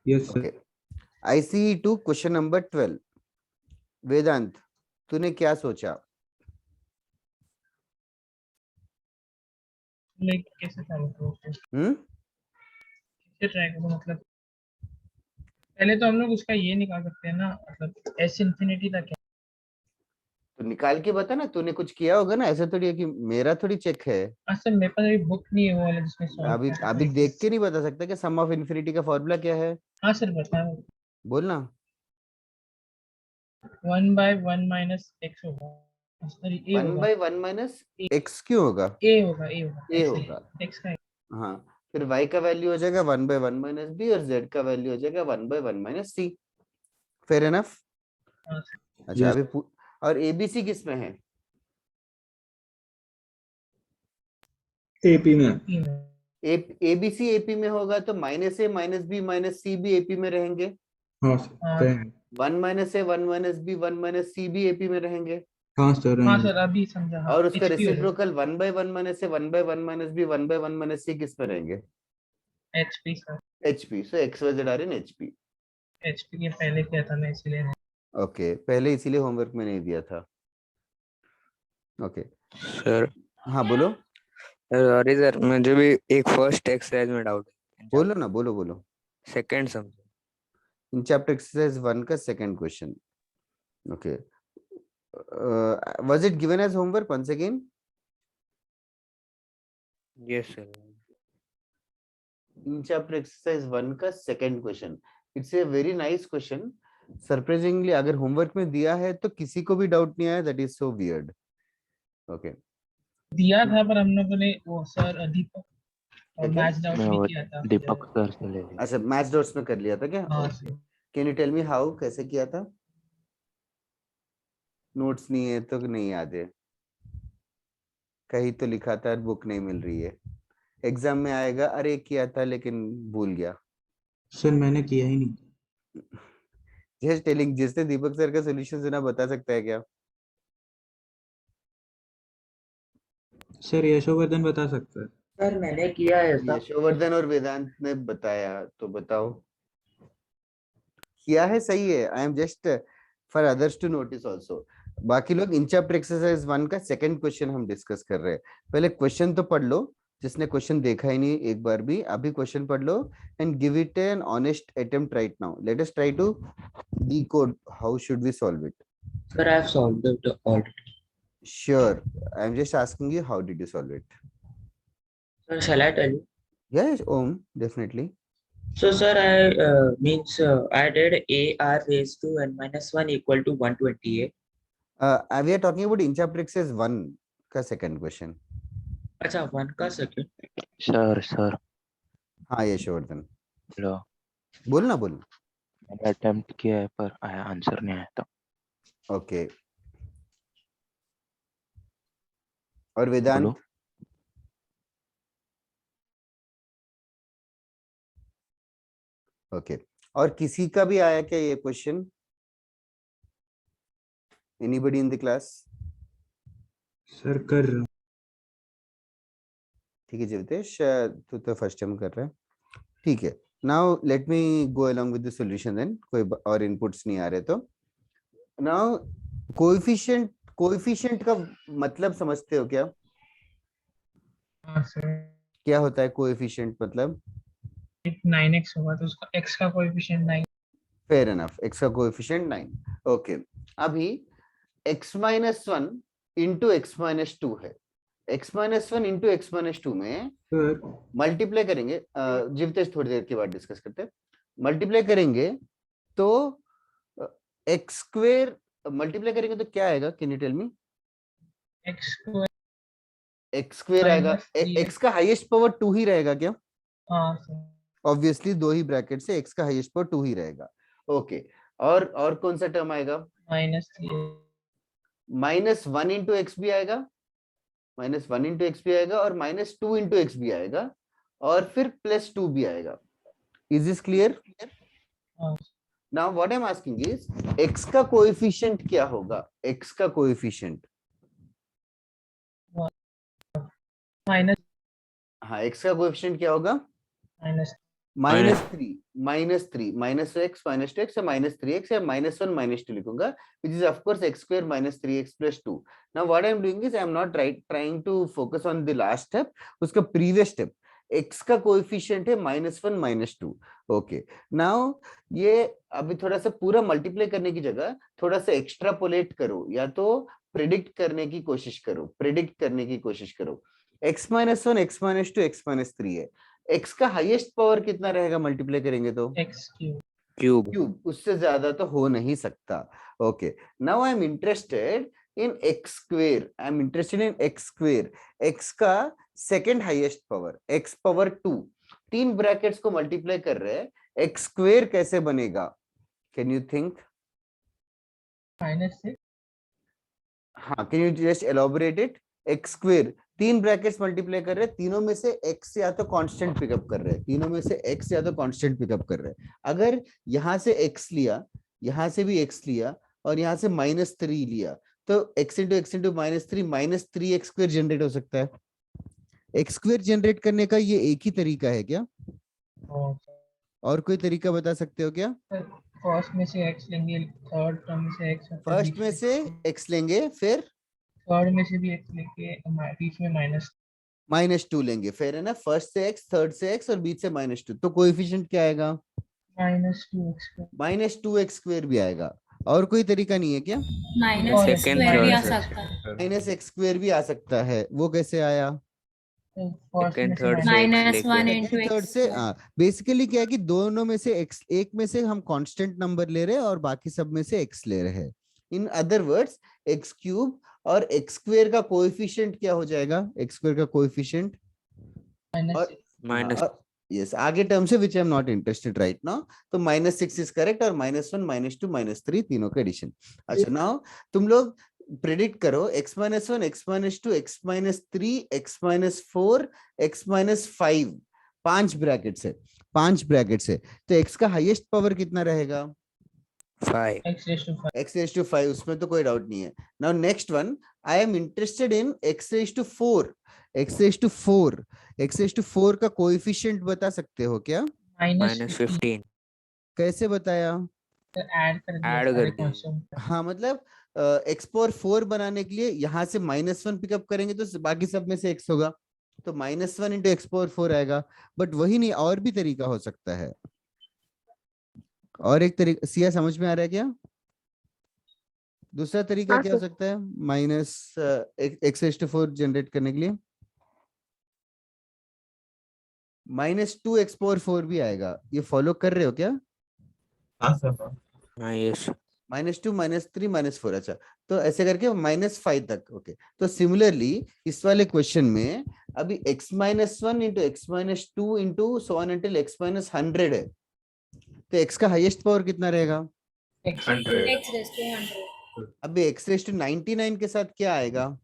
Yes sir. Okay, ICE2 question number 12। वेदांत, तूने क्या सोचा? लाइक कैसे ट्राई करो, कैसे ट्राई करो मतलब पहले तो हम लोग उसका ये निकाल सकते हैं ना, मतलब एस इंफिनिटी तक है। तो निकाल के बता ना, तूने कुछ किया होगा ना, ऐसा थोड़ी है कि मेरा थोड़ी चेक है। असल मेरे पास अभी बुक नहीं है वो वाला जिसमें सॉल्व अभी किया अभी था। देख के नहीं बता सकता कि सम ऑफ इन्फिनिटी का फॉर्मूला क्या है? हाँ सर बताओ। बोलना। 1/1 माइनस एक्स होगा, सॉरी ए 1 होगा। बाई 1 माइनस एक्स क्यों होगा? ए होगा, ए होगा, ए होगा। एक्स का। हाँ, फिर y का वैल्यू हो जाएगा 1 बाई 1 माइनस बी और z का वैल्यू हो जाएगा 1 by 1 minus C. Fair enough? हाँ सर। अच्छा, अभी और एबीसी किस में है? एपी में। ई में। एबीसी एपी में होगा तो माइनस ए माइनस बी माइनस सी भी एपी में रहेंगे। हाँ सर हाँ रहेंगे। 1 minus a 1 minus b 1 minus सी भी एपी में रहेंगे। हाँ सर हाँ रहेंगे। सर अभी समझा। हाँ और उसका एचपी हो जाएगा, reciprocal 1 by 1 minus a 1 by 1 minus b 1 by 1 minus c किस में रहेंगे? HP sir. HP. So x y z are in HP. HP के पहले किया था मैं इसलिए। ओके, पहले इसीलिए होमवर्क में नहीं दिया था। ओके सर हाँ बोलो। सॉरी सर, मुझे भी एक फर्स्ट एक्सरसाइज में डाउट है। बोलो ना, बोलो बोलो। Second sum. In chapter exercise 1 का second question. Okay, was it given as homework once again? Yes sir. In chapter exercise 1 का second question. It's a very nice question. Surprisingly अगर homework में दिया है तो किसी को भी डाउट नहीं आया, that is so weird. Okay, दिया था पर हम लोगों ने वो सर दीपक और क्या? मैच डाउट मैं भी वो किया था। दीपक सर से ले लिया। अच्छा, मैथ्स डॉट्स में कर लिया था क्या? हाँ okay, sir. Can you tell me how, कैसे किया था? नोट्स नहीं है तो नहीं याद है, कहीं तो लिखा था, बुक नहीं मिल रही है, एग्जाम में आएगा अरे किया था लेकिन भूल गया। सर मैंने किया ही नहीं। जस्ट टेलिंग, जिसने दीपक सर का सॉल्यूशन सुना बता सकता है क्या? सर यशोवर्धन बता सकता है। सर मैंने किया है ऐसा। यशोवर्धन और वेदांत ने बताया तो बताओ। किया है, सही है। I am just for others to notice also. बाकी लोग इन चैप्टर एक्सरसाइज 1 का सेकंड क्वेश्चन हम डिस्कस कर रहे हैं। पहले क्वेश्चन तो पढ़ लो, जिसने क्वेश्चन देखा ही नहीं एक बार भी, अभी क्वेश्चन पढ़ लो and give it an honest attempt right now. Let us try to decode how should we solve it. Sir, I have solved it already. Sure, I'm just asking you how did you solve it. Sir, shall I tell you? Yes, Om, definitely. So, sir, I did a r raised to n minus 1 equal to 128. We are talking about in chapter exercise 1 का second question. अच्छा 1 का second. Sir sir हाँ यशवर्धन, लो, बोलना बोल। मैंने attempt किया है पर आया आंसर नहीं आया था। ओके, और वेदांत? बोलो। ओके, और किसी का भी आया क्या ये question? Anybody in the class? Sir कर रहा हूँ। ठीक है जीवितेश, तू तो फर्स्ट टाइम कर रहा है, ठीक है। Now let me go along with the solution then, कोई और इनपुट्स नहीं आ रहे तो। नाउ कोएफिशिएंट, कोएफिशिएंट का मतलब समझते हो क्या? हाँ सर। क्या होता है कोएफिशिएंट मतलब? 9x होगा तो उसका x का कोएफिशिएंट 9। फेयर एनफ, x का कोएफिशिएंट 9। ओके, अभी x minus 1 into x minus 2 है। x minus 1 into x minus 2 में सर मल्टीप्लाई करेंगे, जीवतेश थोड़ी देर के बाद डिस्कस करते हैं। मल्टीप्लाई करेंगे तो एक्स स्क्वेयर मल्टीप्लाई करेंगे तो क्या आएगा, can you tell me? x को एक्स स्क्वेयर आएगा, minus 3x। एक्स का हाईएस्ट पावर 2 ही रहेगा क्या? हाँ सर। ऑब्वियसली दो ही ब्रैकेट से एक्स का हाईएस्ट पावर 2 ही रहेगा। ओके, और कौन सा टर्म आएगा? -3x। माइनस 1 इंटू एक्स भी आएगा, माइनस 1 इंटू एक्स भी आएगा, और माइनस 2 इंटू एक्स भी आएगा, और फिर प्लस 2 भी आएगा। Is this clear? हाँ now what I am asking is x का कोएफिशिएंट क्या होगा? एक्स का कोएफिशिएंट, माइनस हाँ एक्स का कोएफिशिएंट क्या होगा? माइनस -3 -x -2x या -3x या -1 -2 लिखूंगा, which is of course x square minus 3x plus 2. Now what I am doing is I am not trying to focus on the last step, उसका previous step. x का coefficient है -1 -2. Okay, now ये अभी थोड़ा सा पूरा multiply करने की जगह थोड़ा सा एक्स्ट्रापोलेट करो, या तो प्रिडिक्ट करने की कोशिश करो, x -1 x -2 x -3 है, x का हाईएस्ट पावर कितना रहेगा मल्टीप्लाई करेंगे तो? x cube. क्यूब, उससे ज्यादा तो हो नहीं सकता. Okay, now I am interested in x square, x का second highest power, x power 2, तीन ब्रैकेट्स को मल्टीप्लाई कर रहे हैं, x स्क्वेयर कैसे बनेगा? Can you think? -6. हाँ, can you just elaborate it? x square, तीन ब्रैकेट्स मल्टीप्लाई कर रहे हैं, तीनों में से x या तो कांस्टेंट पिकअप कर रहे हैं, अगर यहाँ से x लिया, यहाँ से भी x लिया और यहाँ से -3 लिया, तो x into -3 x square generate हो सकता है. x स्क्वेयर जनरेट करने का ये एक ही तरीका है क्या? और कोई तरीका बता सकते हो क्या? फर्स्ट में से x लेंगे, थर्ड टर्म में से x, फर्स्ट में से x लेंगे, फिर थर्ड में से भी x लेके बीच में -2 लेंगे, फिर है ना, फर्स्ट से x, थर्ड से x और बीच से -2, तो कोएफिशिएंट क्या आएगा? -2x स्क्वेयर भी आएगा. और कोई तरीका नहीं है क्या? -x स्क्वायर भी आ सकता है। -x स्क्वेयर भी आ सकता है, वो कैसे आया? Second third -1 into third x से. बेसिकली क्या है कि दोनों में से x, एक में से हम कांस्टेंट नंबर ले रहे हैं और बाकी सब में से x ले रहे हैं. In other words x cube और x स्क्वेयर का कोएफिशिएंट क्या हो जाएगा? x स्क्वेयर का कोएफिशिएंट माइनस यस, आगे टर्म से which I am not interested right now, तो -6 इज करेक्ट और -1 -2 -3 तीनों का एडिशन. अच्छा, नाउ तुम लोग प्रेडिक्ट करो x -1 x -2 x -3 x -4 x -5, 5 bracket से, तो x का हाईएस्ट पावर कितना रहेगा? 5 x x raised to 5, उसमें तो कोई डाउट नहीं है. Now next one, I am interested in x raised to 4. x raised to 4 का कोएफिशिएंट बता सकते हो क्या? -15 कैसे बताया? ऐड कर Add कर दिया। constant. हाँ, मतलब x पावर 4 बनाने के लिए यहाँ से -1 पिकअप करेंगे तो बाकी सब में से x होगा, तो -1 into x पावर 4 आएगा. बट वही नहीं, और भी तरीका हो सकता है. और एक तरीका सिया समझ में आ रहा है क्या? दूसरा तरीका क्या हो सकता है x raised to 4 जनरेट करने के लिए? -2x पावर 4 भी आएगा. ये फॉलो कर रहे हो क्या? हाँ यस -2 -3 -4. अच्छा, तो ऐसे करके -5 तक. ओके, तो सिमिलरली इस वाले क्वेश्चन में अभी x -1 into x -2 into so on until x -100 है, तो x का हाईएस्ट पावर कितना रहेगा? x raised to 100 अभी x raised to 99 के साथ क्या आएगा?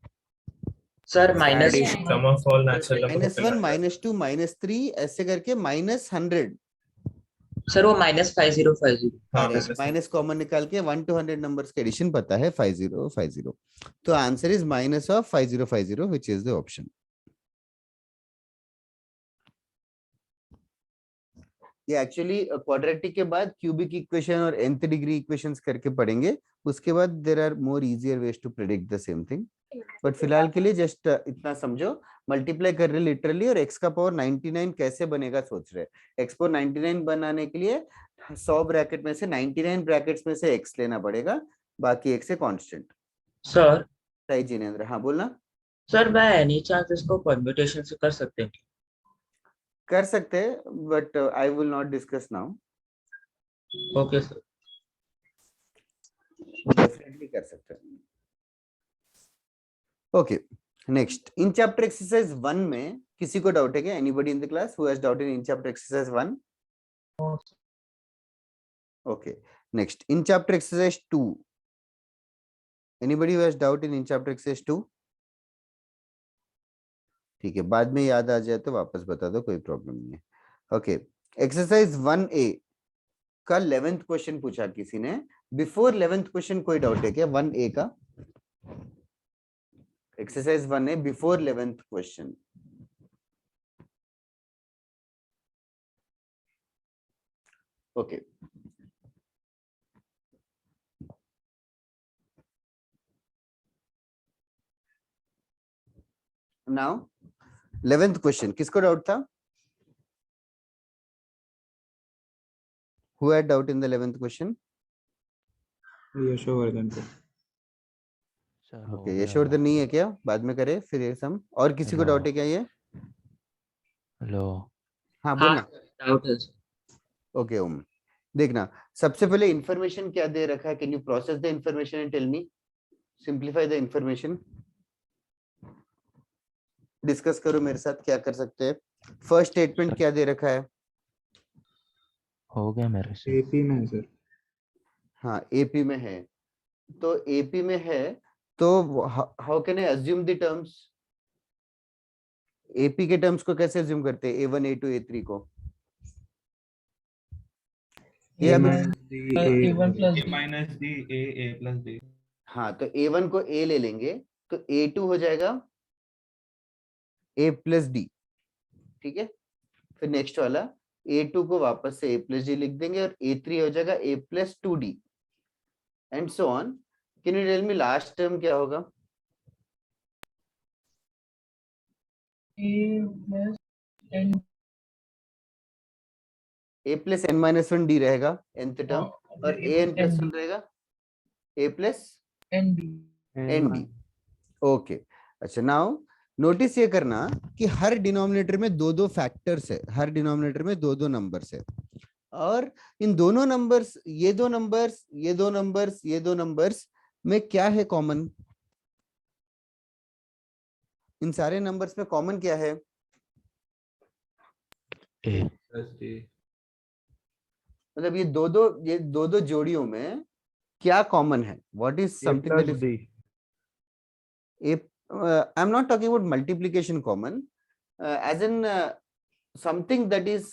Sir minus Addition. Sum of all natural -1 -2 -3 ऐसे करके -100. सर वो -5050 माइनस कॉमन निकाल के 1 to 100 नंबर्स का एडिशन पता है 5050. तो answer is -5050 which is the option. ये एक्चुअली क्वाड्रेटिक के बाद क्यूबिक इक्वेशन और nth डिग्री इक्वेशंस करके पढ़ेंगे. उसके बाद there are more easier ways to predict the same thing. But फिलहाल के लिए जस्ट इतना समझो, मल्टीप्लाई कर रहे लिटरली, और x का पावर 99 कैसे बनेगा सोच रहे. x पावर 99 बनाने के लिए 100 ब्रैकेट में से 99 ब्रैकेट्स में से x लेना पड़ेगा, बाकी x है कांस्टेंट. सर सही जिनेंद्र, हाँ बोलना. सर बाय एनी चांस इसको परम्यूटेशन से कर सकते हैं? कर सकते हैं, but I will not discuss now. Okay sir. Definitely कर सकते हैं. Okay, next in chapter exercise 1 में किसी को डाउट है क्या? Anybody in the class who has doubt in chapter exercise 1? Okay, next in chapter exercise 2, anybody who has doubt in chapter exercise 2? ठीक है, बाद में याद आ जाए तो वापस बता दो, कोई प्रॉब्लम नहीं है. ओके, एक्सरसाइज 1A का 11th क्वेश्चन पूछा किसी ने. बिफोर 11th क्वेश्चन कोई डाउट है क्या 1A का? Exercise 1A before 11th question. Okay. Now 11th question, किसको डाउट था? Who had doubt in the 11th question? Yashovardhan को। Okay, यशोवर्धन नहीं है क्या? बाद में करे फिर ये सम। और किसी को डाउट है क्या ये? हेलो। हाँ बोलना। डाउट है। ओके ओम, देखना सबसे पहले इंफॉर्मेशन क्या दे रखा है? Can you process the information and tell me, simplify the information. Discuss करो मेरे साथ, क्या कर सकते हैं। फर्स्ट स्टेटमेंट क्या दे रखा है? हो गया मेरे से। एपी में है सर। हाँ एपी में है, तो एपी में है तो how can I assume the terms? AP के टर्म्स को कैसे अज्यूम करते हैं? A1 A2 A3 को? ये अभी A1 plus D. Minus D A plus D. हाँ तो A1 को A ले लेंगे तो A2 हो जाएगा A प्लस डी, ठीक है। फिर नेक्स्ट वाला A2 को वापस से A प्लस डी लिख देंगे और A3 हो जाएगा A plus 2D and so on. Can you tell me last term क्या होगा? A plus N A plus n minus 1D रहेगा nth टर्म, और an प्लस 1 रहेगा A plus ND. ND। Okay अच्छा, नाउ नोटिस ये करना कि हर denominator में दो दो फैक्टर्स है, हर डिनोमिनेटर में दो दो नंबर्स है, और इन दोनों नंबर्स, ये दो नंबर्स, ये दो नंबर्स, ये दो नंबर्स में क्या है कॉमन? इन सारे नंबर्स में कॉमन क्या है? A plus D. मतलब ये दो दो जोड़ियों में क्या कॉमन है? What is something that is I am not talking about multiplication common, as in something that is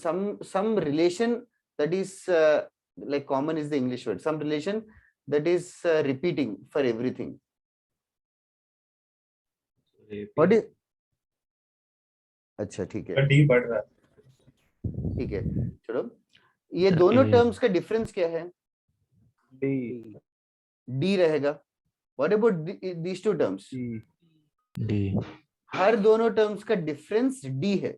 some relation that is like common is the English word, some relation that is repeating for everything. What is? अच्छा ठीक है, D बढ़ रहा है। ठीक है चलो, ये दोनों ए- टर्म्स का डिफरेंस क्या है? डी रहेगा। What about these two terms? D हर दोनों टर्म्स का डिफरेंस डी है,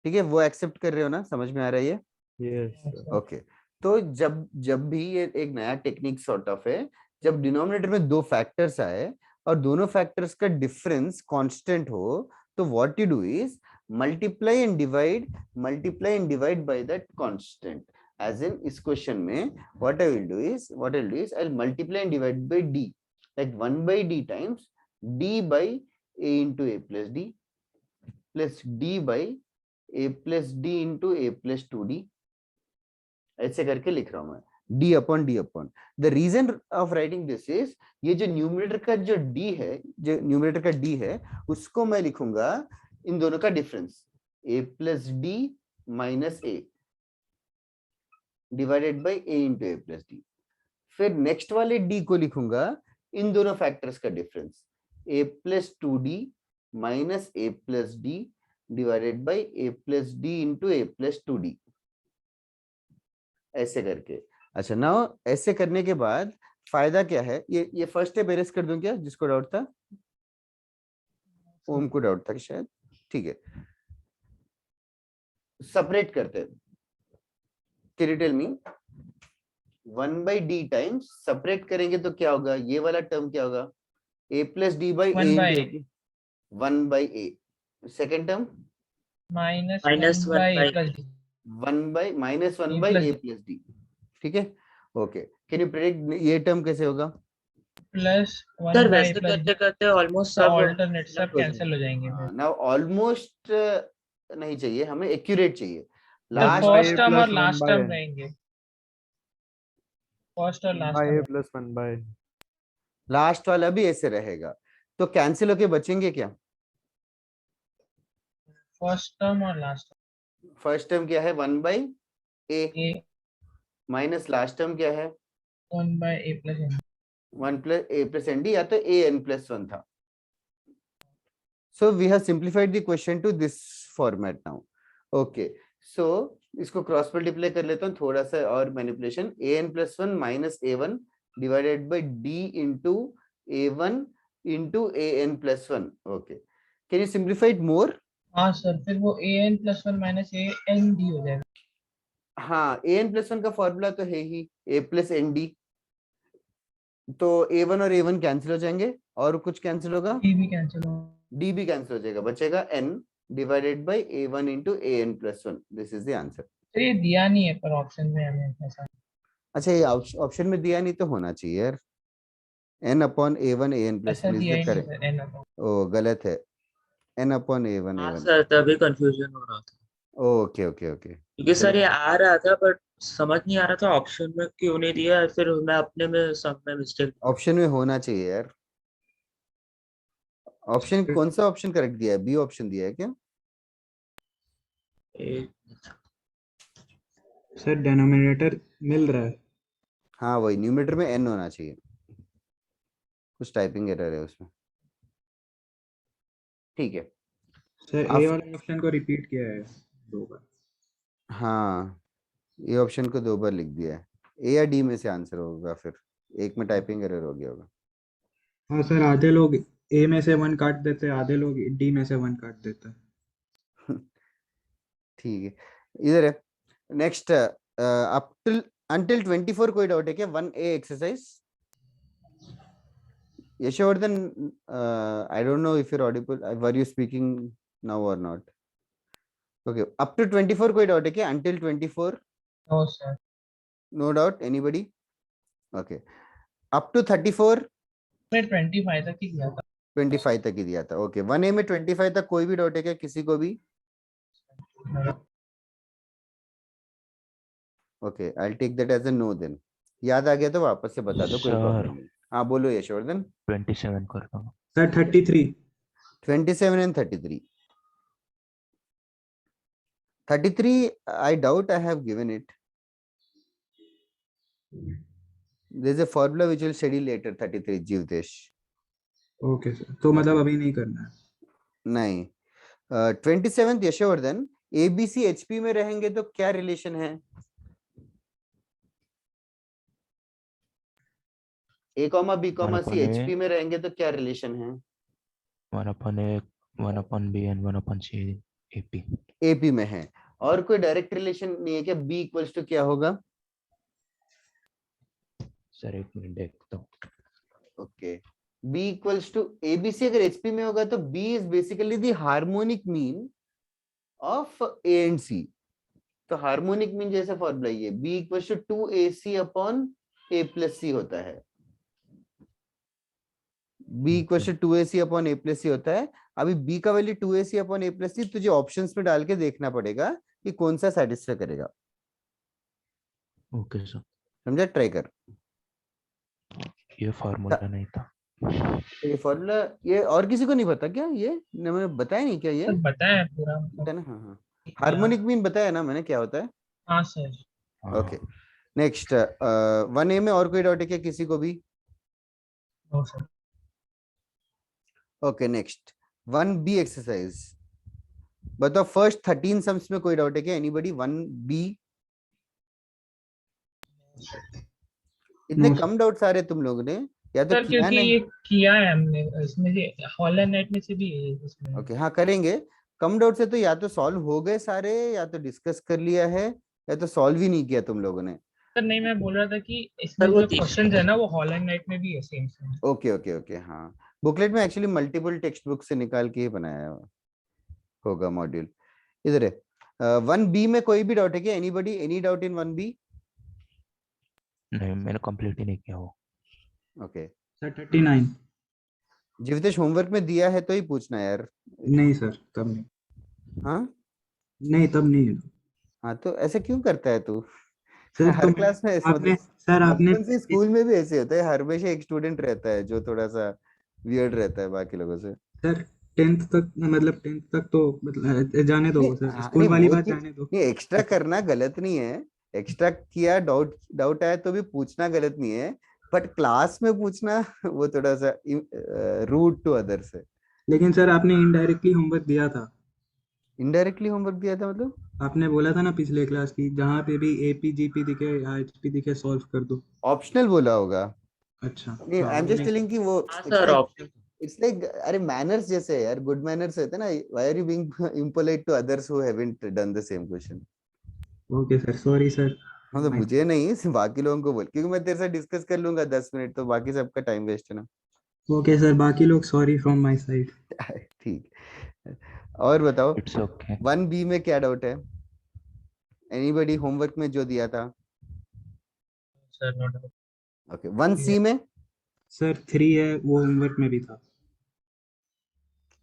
ठीक है। वो एक्सेप्ट कर रहे हो ना? समझ में आ रहा है ये? यस ओके तो जब भी ये एक नया टेक्निक सॉर्ट ऑफ है, जब डिनोमिनेटर में दो फैक्टर्स आए और दोनों फैक्टर्स का डिफरेंस कांस्टेंट हो, तो what you do is multiply and divide by that constant. As in इस क्वेश्चन में what I will do is I will multiply and divide by D, like 1 by d times d by a into a plus d plus d by a plus d into a plus 2d, ऐसे करके लिख रहा हूं मैं, d upon d upon. The reason of writing this is, ये जो numerator का जो d है, जो न्यूमरेटर का d है, उसको मैं लिखूंगा इन दोनों का difference a plus d minus a divided by a into a plus d। फिर नेक्स्ट वाले d को लिखूंगा इन दोनों फैक्टर्स का difference a plus 2d minus a plus d divided by a plus d into a plus 2d, ऐसे करके। अच्छा now ऐसे करने के बाद फायदा क्या है? ये फर्स्ट स्टेप एरेज कर दूं क्या, जिसको डाउट था? ओम को डाउट था कि शायद, ठीक है। सेपरेट करते हैं, can you tell me 1 by d times, separate करेंगे तो क्या होगा? ये वाला टर्म क्या होगा? a plus D by 1 by a, 1 by a। Second term minus Minus 1 by 1 by A plus D. 1 by minus 1 A by plus a D. Plus D, ठीक है। ओके कैन यू प्रेडिक्ट ये term कैसे होगा? Plus 1 sir by वैसे A plus D. करते करते almost तो सब alternate सब हो cancel हो जाएंगे फिर। नाउ ऑलमोस्ट नहीं चाहिए हमें, एक्यूरेट चाहिए। तो लास्ट फर्स्ट टर्म और लास्ट टर्म रहेंगे, फर्स्ट और last term. Plus 1 by last वाला भी ऐसे रहेगा, तो कैंसिल होके बचेंगे क्या? फर्स्ट टर्म और लास्ट फर्स्ट टर्म क्या है? 1 by a A minus last term क्या है? 1 by A plus N. 1 plus a plus nd, या तो a n plus 1 था। So we have simplified the question to this format now. Okay, सो इसको cross multiply कर लेता हूँ थोड़ा सा और manipulation, an+1 minus a1 divided by d into a1 into an+1. Okay, can you simplify it more? हाँ sir, फिर वो an+1 माइनस an d हो जाएगा। हाँ, an+1 का फॉर्मूला तो है ही a+nd, तो a1 और a1 कैंसिल हो जाएंगे और कुछ कैंसिल होगा, d भी कैंसिल हो। d भी कैंसिल हो जाएगा, बचेगा n divided by a1 into an+1. This is the answer. तो ये दिया नहीं है पर ऑप्शन में हमें ऐसा। अच्छा, ये ऑप्शन में दिया नहीं तो होना चाहिए यार, n अपॉन a1 an+1 ऐसा इज दिया द ही नहीं करेक्ट. Sir, n upon. ओ गलत है, n अपॉन a1 हाँ a1. सर, तभी कंफ्यूजन हो रहा था, ओके ओके ओके. क्योंकि सर ये आ रहा था बट समझ नहीं आ रहा था ऑप्शन में क्यों नहीं दिया, फिर मैं अपने में सब में मिस्टेक। ऑप्शन में होना चाहिए यार. ऑप्शन कौन सा ऑप्शन करेक्ट दिया है? बी ऑप्शन दिया है क्या? सर डिनोमिनेटर मिल रहा है। हाँ वही, न्यूमरेटर में n होना चाहिए, कुछ टाइपिंग एरर है उसमें. ठीक है. सर ए आप- वाला ऑप्शन को रिपीट किया है 2 बार। हाँ, ये ऑप्शन को 2 बार लिख दिया है. ए या डी में से आंसर होगा, फिर एक में टाइपिंग एरर हो गया होगा. हाँ सर, आधे लोग ए में से 1 काट देते हैं, आधे लोग डी में से 1 काट देते हैं। ठीक है, इधर है नेक्स्ट. अप टिल अंटिल 24 कोई डाउट है क्या? 1A exercise. Yashvardhan, I don't know if you're audible. Were you speaking now or not? Okay, up to 24 कोई डाउट है क्या? Until 24 no sir. no doubt. Anybody? Okay, up to 34 मैं 25 तक ही दिया था। 25 तक ही दिया था. ओके, 1A में 25 तक कोई भी डाउट है क्या किसी को भी? Okay, I'll take that as a no then. याद आ गया तो वापस से बता दो, कोई Sir. प्रॉब्लम नहीं. हाँ बोलो यशवर्धन. 27 करता हूँ. Sir 33। 27 and 33. 33, I doubt I have given it. There's a formula which will study later. 33 Jivdesh. Okay sir, तो मतलब अभी नहीं करना है। नहीं. 27th यशवर्धन, ABC HP में रहेंगे तो क्या रिलेशन है? A, B, C HP में रहेंगे तो क्या रिलेशन है? 1/A, 1/B and 1/C AP. AP में है और कोई डायरेक्ट रिलेशन नहीं है क्या? B इक्वल्स टू क्या होगा? सर एक मिनट देखता हूँ. Okay, B equals to ABC अगर HP में होगा तो B is basically the harmonic mean of A and C. तो हार्मोनिक मीन जैसा फॉर्मूला ये B equals to 2AC upon A plus C होता है. B equals to 2AC upon A plus C होता है. अभी B का value 2AC upon A plus C तुझे ऑप्शंस में डाल के देखना पड़ेगा कि कौन सा सेटिस्फाई करेगा. Okay sir. समझा? ट्राई कर. ये फार्मूला नहीं था. ये फॉर्मूला ये और किसी को नहीं पता क्या? ये मैंने बताया नहीं क्या? ये सर बताया पूरा पता ना. हाँ हाँ, हार्मोनिक मीन बताया ना मैंने क्या होता है. हाँ सर। ओके, नेक्स्ट 1A में और कोई डाउट है क्या किसी को भी? No sir. Okay, next 1B exercise. बताओ फर्स्ट 13 सम्स में कोई डाउट है क्या? एनीबॉडी? 1B. इतने No, कम डाउट्स आ रहे तुम लोगों ने, या तो सर किया क्योंकि नहीं. ये किया है हमने इसमें, ये हॉलैंड नेट में से भी है इसमें। ओके, हाँ करेंगे. कम डाउट्स है तो या तो सॉल्व हो गए सारे, या तो डिस्कस कर लिया है, या तो सॉल्व ही नहीं किया तुम लोगों ने. सर नहीं, मैं बोल रहा था कि इसमें सर, वो जो क्वेश्चंस है ना वो हॉलैंड नेट में भी है same same. Okay okay okay. हाँ, बुकलेट में एक्चुअली मल्टीपल टेक्स्ट बुक से निकाल के ही बनाया होगा मॉड्यूल. इधर है 1B में कोई भी डाउट है क्या? Anybody? Any doubt in 1B? नहीं, मैंने कंप्लीट ही नहीं किया वो. Okay, sir 39। जीवतेश होमवर्क में दिया है तो ही पूछना यार. नहीं सर, तब नहीं। हाँ नहीं, तब नहीं। हाँ, तो ऐसे क्यों करता है तू? सर हर तो क्लास में ऐसे आपने मतलब सर आपने बचपन से स्कूल में भी ऐसे होता है. हर हमेशा एक स्टूडेंट रहता है जो थोड़ा सा वियर्ड रहता है बाकी लोगों से. सर 10th तक, मतलब 10th तक तो मतलब जाने दो नहीं, सर, हाँ, स्कूल नहीं, वाली वो बात चीज- जाने दो। नहीं, एक्स्ट्रा करना गलत नहीं है. एक्स्ट्रा किया, डाउट आया तो भी पूछना गलत नहीं है, बट क्लास में पूछना वो थोड़ा सा रूड टू अदर्स है. लेकिन सर आपने इनडायरेक्टली होमवर्क दिया था। इनडायरेक्टली होमवर्क दिया था मतलब आपने बोला था ना पिछले क्लास की, जहाँ पे भी एपी जीपी दिखे या एचपी दिखे सॉल्व कर दो। ऑप्शनल बोला होगा। अच्छा नहीं, हाँ आई एम वो जस्ट नहीं टेलिंग कि वो हाँ it's sir like option it's like अरे मैनर्स जैसे है यार, गुड मैनर्स होते हैं ना, why are you being impolite to others who haven't done the same question. Okay sir, sorry sir. मतलब मुझे नहीं, सिर्फ बाकी लोगों को बोल, क्योंकि मैं तेरे साथ डिस्कस कर लूंगा 10 मिनट, तो बाकी सबका टाइम वेस्ट है ना। ओके सर, बाकी लोग सॉरी फ्रॉम माय साइड। ठीक है। और बताओ इट्स ओके। 1B में क्या डाउट है? एनीबॉडी होमवर्क में जो दिया था? सर नोट ओके 1C में? सर 3 है, वो होमवर्क में भी था।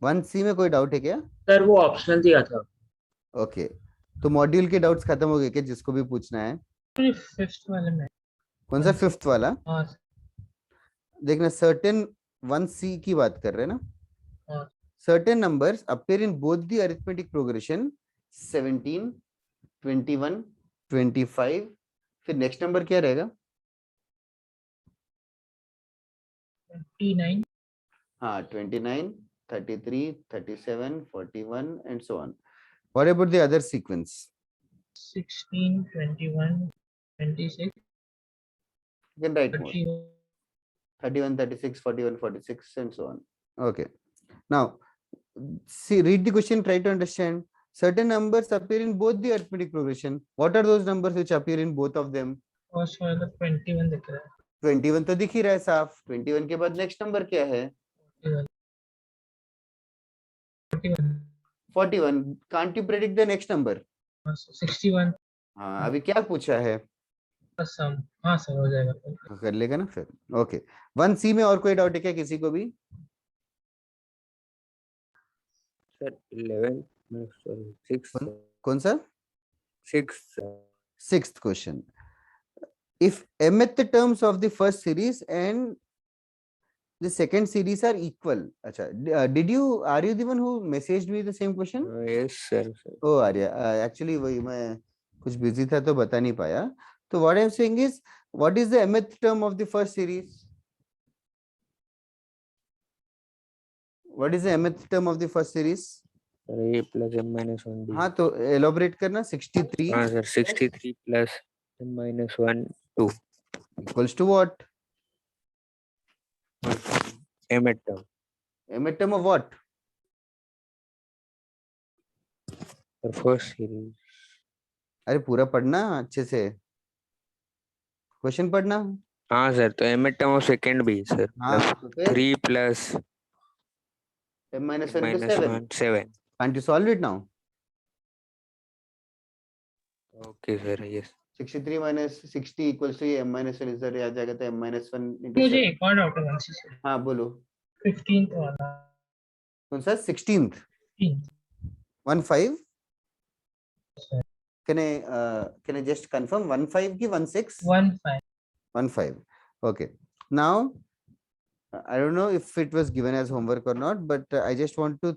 1C में कोई डाउट है क्या? सर वो ऑप्शनल दिया था। ओके, तो मॉड्यूल के डाउट्स खत्म हो गए क्या, जिसको भी पूछना है? फिफ्थ वाले में कौन सा 5th वाला? हाँ देखना, सर्टेन 1C की बात कर रहे हैं ना। हाँ Certain numbers appear in both the arithmetic progression 17, 21, 25, फिर नेक्स्ट नंबर क्या रहेगा? 29 हाँ 29, 33, 37, 41 and so on. What about the other sequence? 16 21 26 You can write more. 31 31, 36, 41, 46 and so on. Okay. Now, see, read the question, try to understand. Certain numbers appear in both the arithmetic progression. What are those numbers which appear in both of them? First वाला 21 दिख रहा 21 तो दिख ही रहा है साफ। 21 के बाद नेक्स्ट नंबर क्या है? है 41 41. Can't you predict the next number? 61 हाँ, अभी क्या पूछा है? सम हाँ सर हो जाएगा कर लेगा ना फिर। ओके 1C में और कोई डाउट है क्या किसी को भी? सर 11 सॉरी 6 कौन सा? 6 6th question. If mth terms of the first series and the second series are equal. अच्छा, are you the one who messaged me the same question? Yes sir ओ आर्या, एक्चुअली वही मैं कुछ बिजी था तो बता नहीं पाया। तो what I'm saying is, what is the mth term of the first series? What is the mth term of the first series? a plus m minus 1 d हाँ तो elaborate करना। 63 हाँ sir 63 plus m minus 1 2 equals to what? mth term mth term of what? for first series अरे पूरा पढ़ना अच्छे से, question पढ़ना। हाँ सर तो mth term of second भी सर हाँ तो फिर 3 plus m minus 1 into minus 7. 1 7 Can't you solve it now? okay sir yes 63 minus 60 equals to m minus 1 इधर आ जाएगा, तो m minus 1 into मुझे 7. एक और डाउट है 1C से हाँ बोलो 15th वाला कौन सा? 16th 15. Can I just confirm 15 की 16? 15. Okay. Now I don't know if it was given as homework or not, but I just want to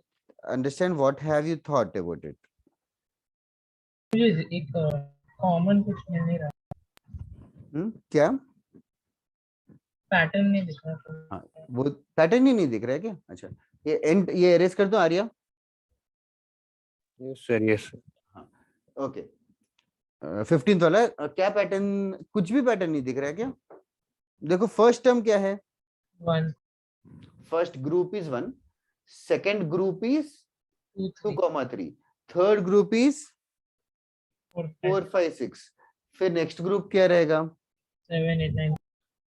understand what have you thought about it. मुझे एक common कुछ मिल नहीं रहा क्या? Pattern नहीं दिख रहा हाँ वो पैटर्न ही नहीं दिख रहा है क्या? अच्छा ये एरेज कर दो Arya. yes sir yes sir okay 15th वाला क्या पैटर्न? कुछ भी पैटर्न नहीं दिख रहा है क्या? देखो फर्स्ट टर्म क्या है? 1 first group is 1, second group is 2 2,3, third group is 4 4 5 6, फिर नेक्स्ट ग्रुप क्या रहेगा? 7 8 9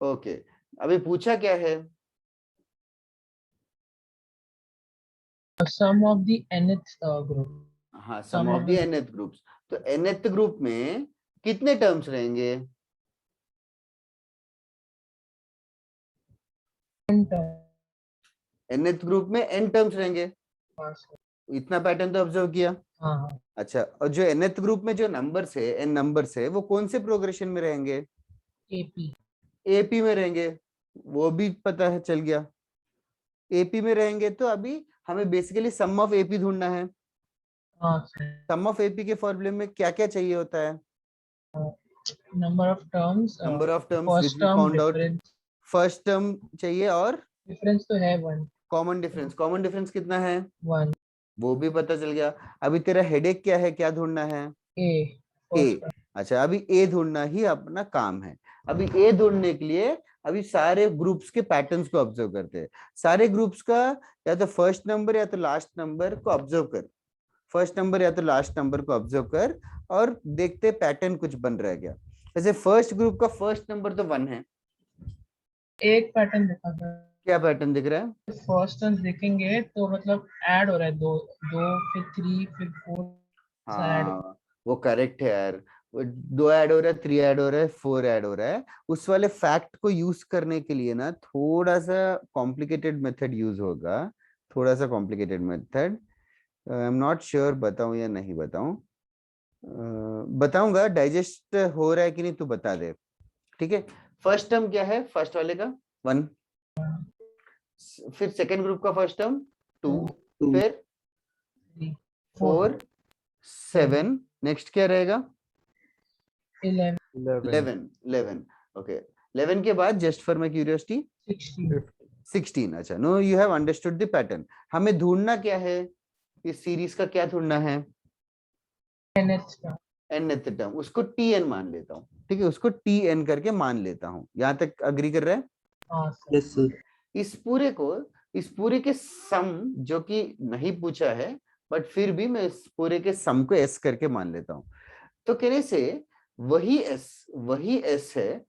ओके अभी पूछा क्या है? सम ऑफ द nth ग्रुप हाँ सम ऑफ द nth ग्रुप्स। तो nth ग्रुप में कितने टर्म्स रहेंगे? nth ग्रुप में n टर्म्स रहेंगे। इतना पैटर्न तो ऑब्जर्व किया। हाँ अच्छा, और जो nth ग्रुप में जो नंबर्स है, n नंबर्स है, वो कौन से प्रोग्रेशन में रहेंगे? एपी में रहेंगे। वो भी पता है, चल गया। एपी में रहेंगे तो अभी हमें बेसिकली सम ऑफ एपी ढूंढना है। सम ऑफ एपी के फॉर्मूले में क्या क्या चाहिए होता है? Number of terms which we found out। First term चाहिए और डिफरेंस तो है 1 कॉमन डिफरेंस। कॉमन डिफरेंस कितना है? वो भी पता चल गया। अभी तेरा हेडेक क्या है, क्या ढूंढना है? ए ए। अच्छा, अभी ए ढूंढना ही अपना काम है। अभी ए ढूंढने के लिए अभी सारे ग्रुप्स के पैटर्न्स को ऑब्जर्व करते हैं। सारे ग्रुप्स का या तो फर्स्ट नंबर या तो लास्ट नंबर को ऑब्जर्व कर, फर्स्ट नंबर या तो लास्ट नंबर को ऑब्जर्व कर और देखते पैटर्न कुछ बन रहा है क्या। जैसे फर्स्ट ग्रुप का फर्स्ट नंबर तो 1 है। एक पैटर्न दिखा था। क्या पैटर्न दिख रहा है? फर्स्ट टर्न देखेंगे तो मतलब ऐड हो रहा है, दो दो फिर 3 फिर 4 ऐड। हाँ, वो करेक्ट है यार। वो 2 ऐड हो रहा है, 3 ऐड हो रहा है, 4 ऐड हो रहा है। उस वाले फैक्ट को यूज करने के लिए ना थोड़ा सा कॉम्प्लिकेटेड मेथड यूज होगा, थोड़ा सा complicated method. I am not sure बताऊं या नहीं बताऊं। बताऊंगा, डाइजेस्ट हो रहा है कि नहीं तू बता दे, ठीक है। फर्स्ट टर्म क्या है फर्स्ट वाले का? 1। फिर सेकंड ग्रुप का फर्स्ट टर्म 2, फिर 4, 7, नेक्स्ट क्या रहेगा? 11। ओके, 11 के बाद जस्ट फॉर माय क्यूरियोसिटी 16। अच्छा, no you have understood the pattern. हमें ढूंढना क्या है इस सीरीज का? क्या ढूंढना है? nth term. उसको tn मान लेता हूँ, ठीक है, उसको tn करके मान लेता हूँ। यहाँ तक अग्री कर रहे हैं? Yes sir. इस पूरे के सम जो कि नहीं पूछा है, बट फिर भी मैं इस पूरे के सम को s करके मान लेता हूँ। तो कहने से वही s है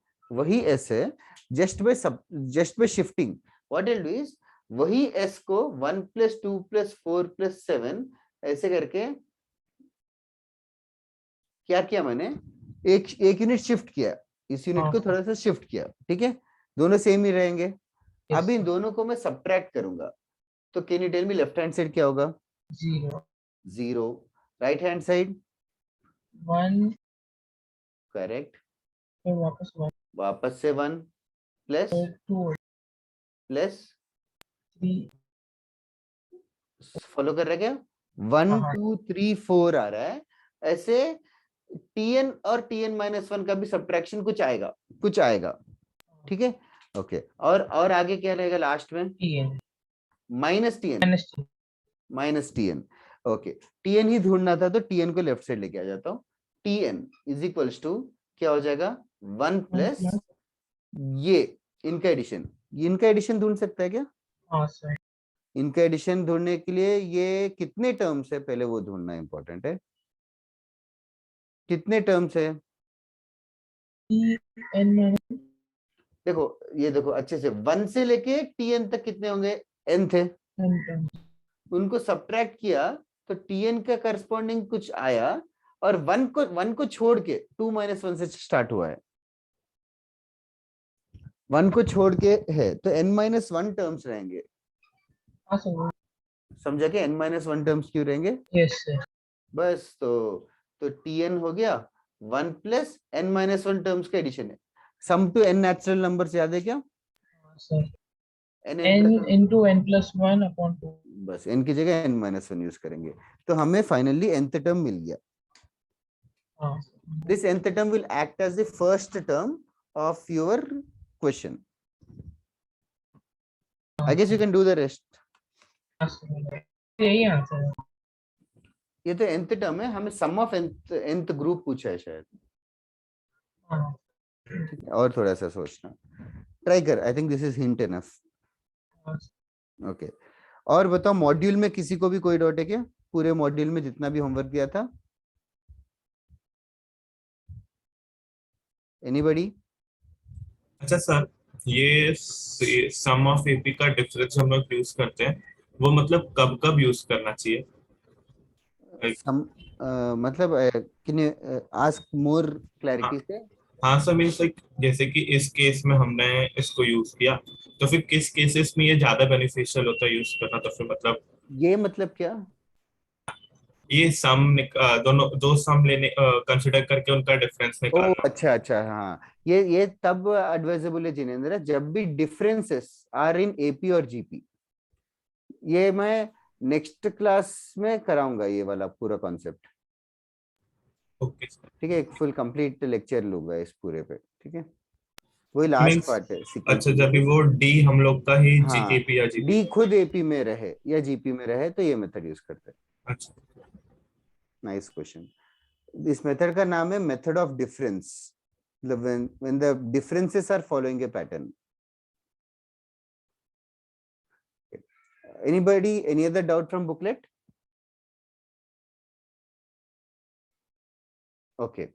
just by shifting. What will do is, वही s को 1 + 2 + 4 + 7 ऐसे करके क्या किया मैंने, एक यूनिट शिफ्ट किया, इस यूनिट को थोड़ा सा शिफ्ट किया, ठीक है। दोनों सेम ही रहेंगे। अब इन दोनों को मैं सब्ट्रैक्ट करूंगा, तो can you tell me left hand side क्या होगा? 0। राइट हैंड साइड 1, करेक्ट, फिर वापस 1, वापस से 1 प्लस 2 प्लस 3। फॉलो कर रहे क्या? 1 2 3 4 आ रहा है। ऐसे tn और tn-1 का भी सब्ट्रैक्शन कुछ आएगा, ठीक है। ओके, और आगे क्या रहेगा लास्ट में? -tn। ओके, tn ही ढूंढना था तो tn को लेफ्ट साइड लेके आ जाता हूँ। tn = क्या हो जाएगा? 1 प्लस ये इनका एडिशन ढूंढ सकता है क्या? हाँ सर। इनका एडिशन ढूंढने के लिए ये कितने टर्म्स है पहले वो ढूंढना इंपॉर्टेंट है। कितने टर्म्स है? देखो, ये देखो अच्छे से, 1 से लेके tn तक कितने होंगे? n थे। उनको सब्ट्रैक्ट किया तो tn का करस्पॉन्डिंग कुछ आया, और 1 को छोड़ के 2 - 1 से स्टार्ट हुआ है। 1 को छोड़ के है तो n-1 टर्म्स रहेंगे। समझा के n-1 टर्म्स क्यों रहेंगे? Yes sir. बस तो tn हो गया 1 प्लस n-1 टर्म्स का एडिशन है। सम टू n नेचुरल नंबर याद है क्या? Sir n into n+1/2। बस n की जगह n-1 यूज करेंगे तो हमें फाइनली nth टर्म मिल गया। This nth term will act as the first term of your question. I guess you can do the rest. यही आंसर है। ये तो nth टर्म है, हमें sum of nth ग्रुप पूछा है शायद। और थोड़ा सा सोचना ट्राई कर। I think this is hint enough. Okay, और बताओ मॉड्यूल में किसी को भी कोई डाउट है क्या? पूरे मॉड्यूल में जितना भी होमवर्क दिया था, एनीबॉडी? अच्छा सर, ये सम ऑफ एपी का डिफरेंस हम लोग यूज करते हैं, वो मतलब कब कब यूज करना चाहिए? मतलब can you ask more clarity से? हाँ सर, मीन्स लाइक जैसे कि इस केस में हमने इसको यूज किया, तो फिर किस केसेस में ये ज्यादा बेनिफिशियल होता है यूज करना? तो फिर मतलब ये मतलब क्या? ये सम दोनों दो सम लेने कंसिडर करके उनका डिफरेंस ओ निकालना। अच्छा, हाँ, ये तब एडवाइजेबल है जिनेंद्र, जब भी डिफरेंसेस आर इन एपी और जीपी। ये मैं नेक्स्ट क्लास में कराऊंगा, ये वाला पूरा कॉन्सेप्ट। ओके सर, ठीक है, एक फुल कंप्लीट लेक्चर लूंगा इस पूरे पे, ठीक है। वही लास्ट पार्ट है अच्छा, जब भी वो डी हम लोग का ही हाँ, एपी या जीपी डी खुद एपी में रहे या जीपी में रहे तो ये मेथड यूज करते हैं। अच्छा, नाइस क्वेश्चन। इस मेथड का नाम है मेथड ऑफ डिफरेंस, मतलब when the differences are following a pattern. Anybody, any other doubt from booklet? Okay,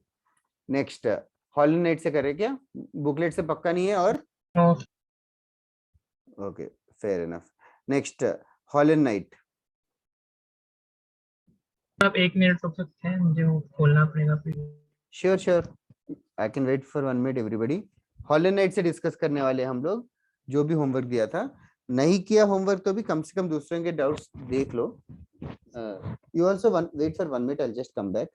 next Hall and Knight से करें क्या? बुकलेट से पक्का नहीं है और और okay, fair enough. Next Hall and Knight. आप 1 मिनट रुक सकते हैं, मुझे वो खोलना पड़ेगा फिर। Sure sure, I can wait for 1 minute everybody. Hall and Knight से डिस्कस करने वाले हम लोग, जो भी होमवर्क दिया था। नहीं किया होमवर्क तो भी कम से कम दूसरों के डाउट्स देख लो। You also wait for 1 minute, I just come back.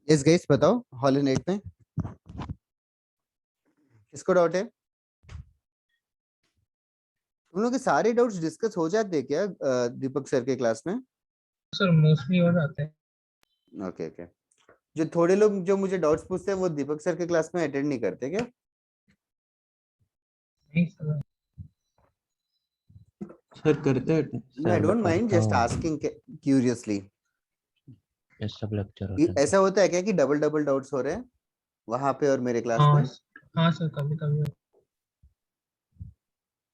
Yes guys, बताओ हॉलन नाइट में किसको डाउट है? तुम लोग के सारे डाउट्स डिस्कस हो जाते हैं क्या दीपक सर के क्लास में? सर मोस्टली हो जाते हैं। Okay okay. जो थोड़े लोग जो मुझे डाउट्स पूछते हैं वो दीपक सर के क्लास में अटेंड नहीं करते क्या? नहीं सर, सर करते हैं। No, I don't mind, just asking curiously. ये सब लेक्चर होते हैं। ऐसा होता है क्या कि डबल डबल डाउट्स हो रहे हैं वहां पे और मेरे क्लास हाँ में? हाँ सर, कभी कभी।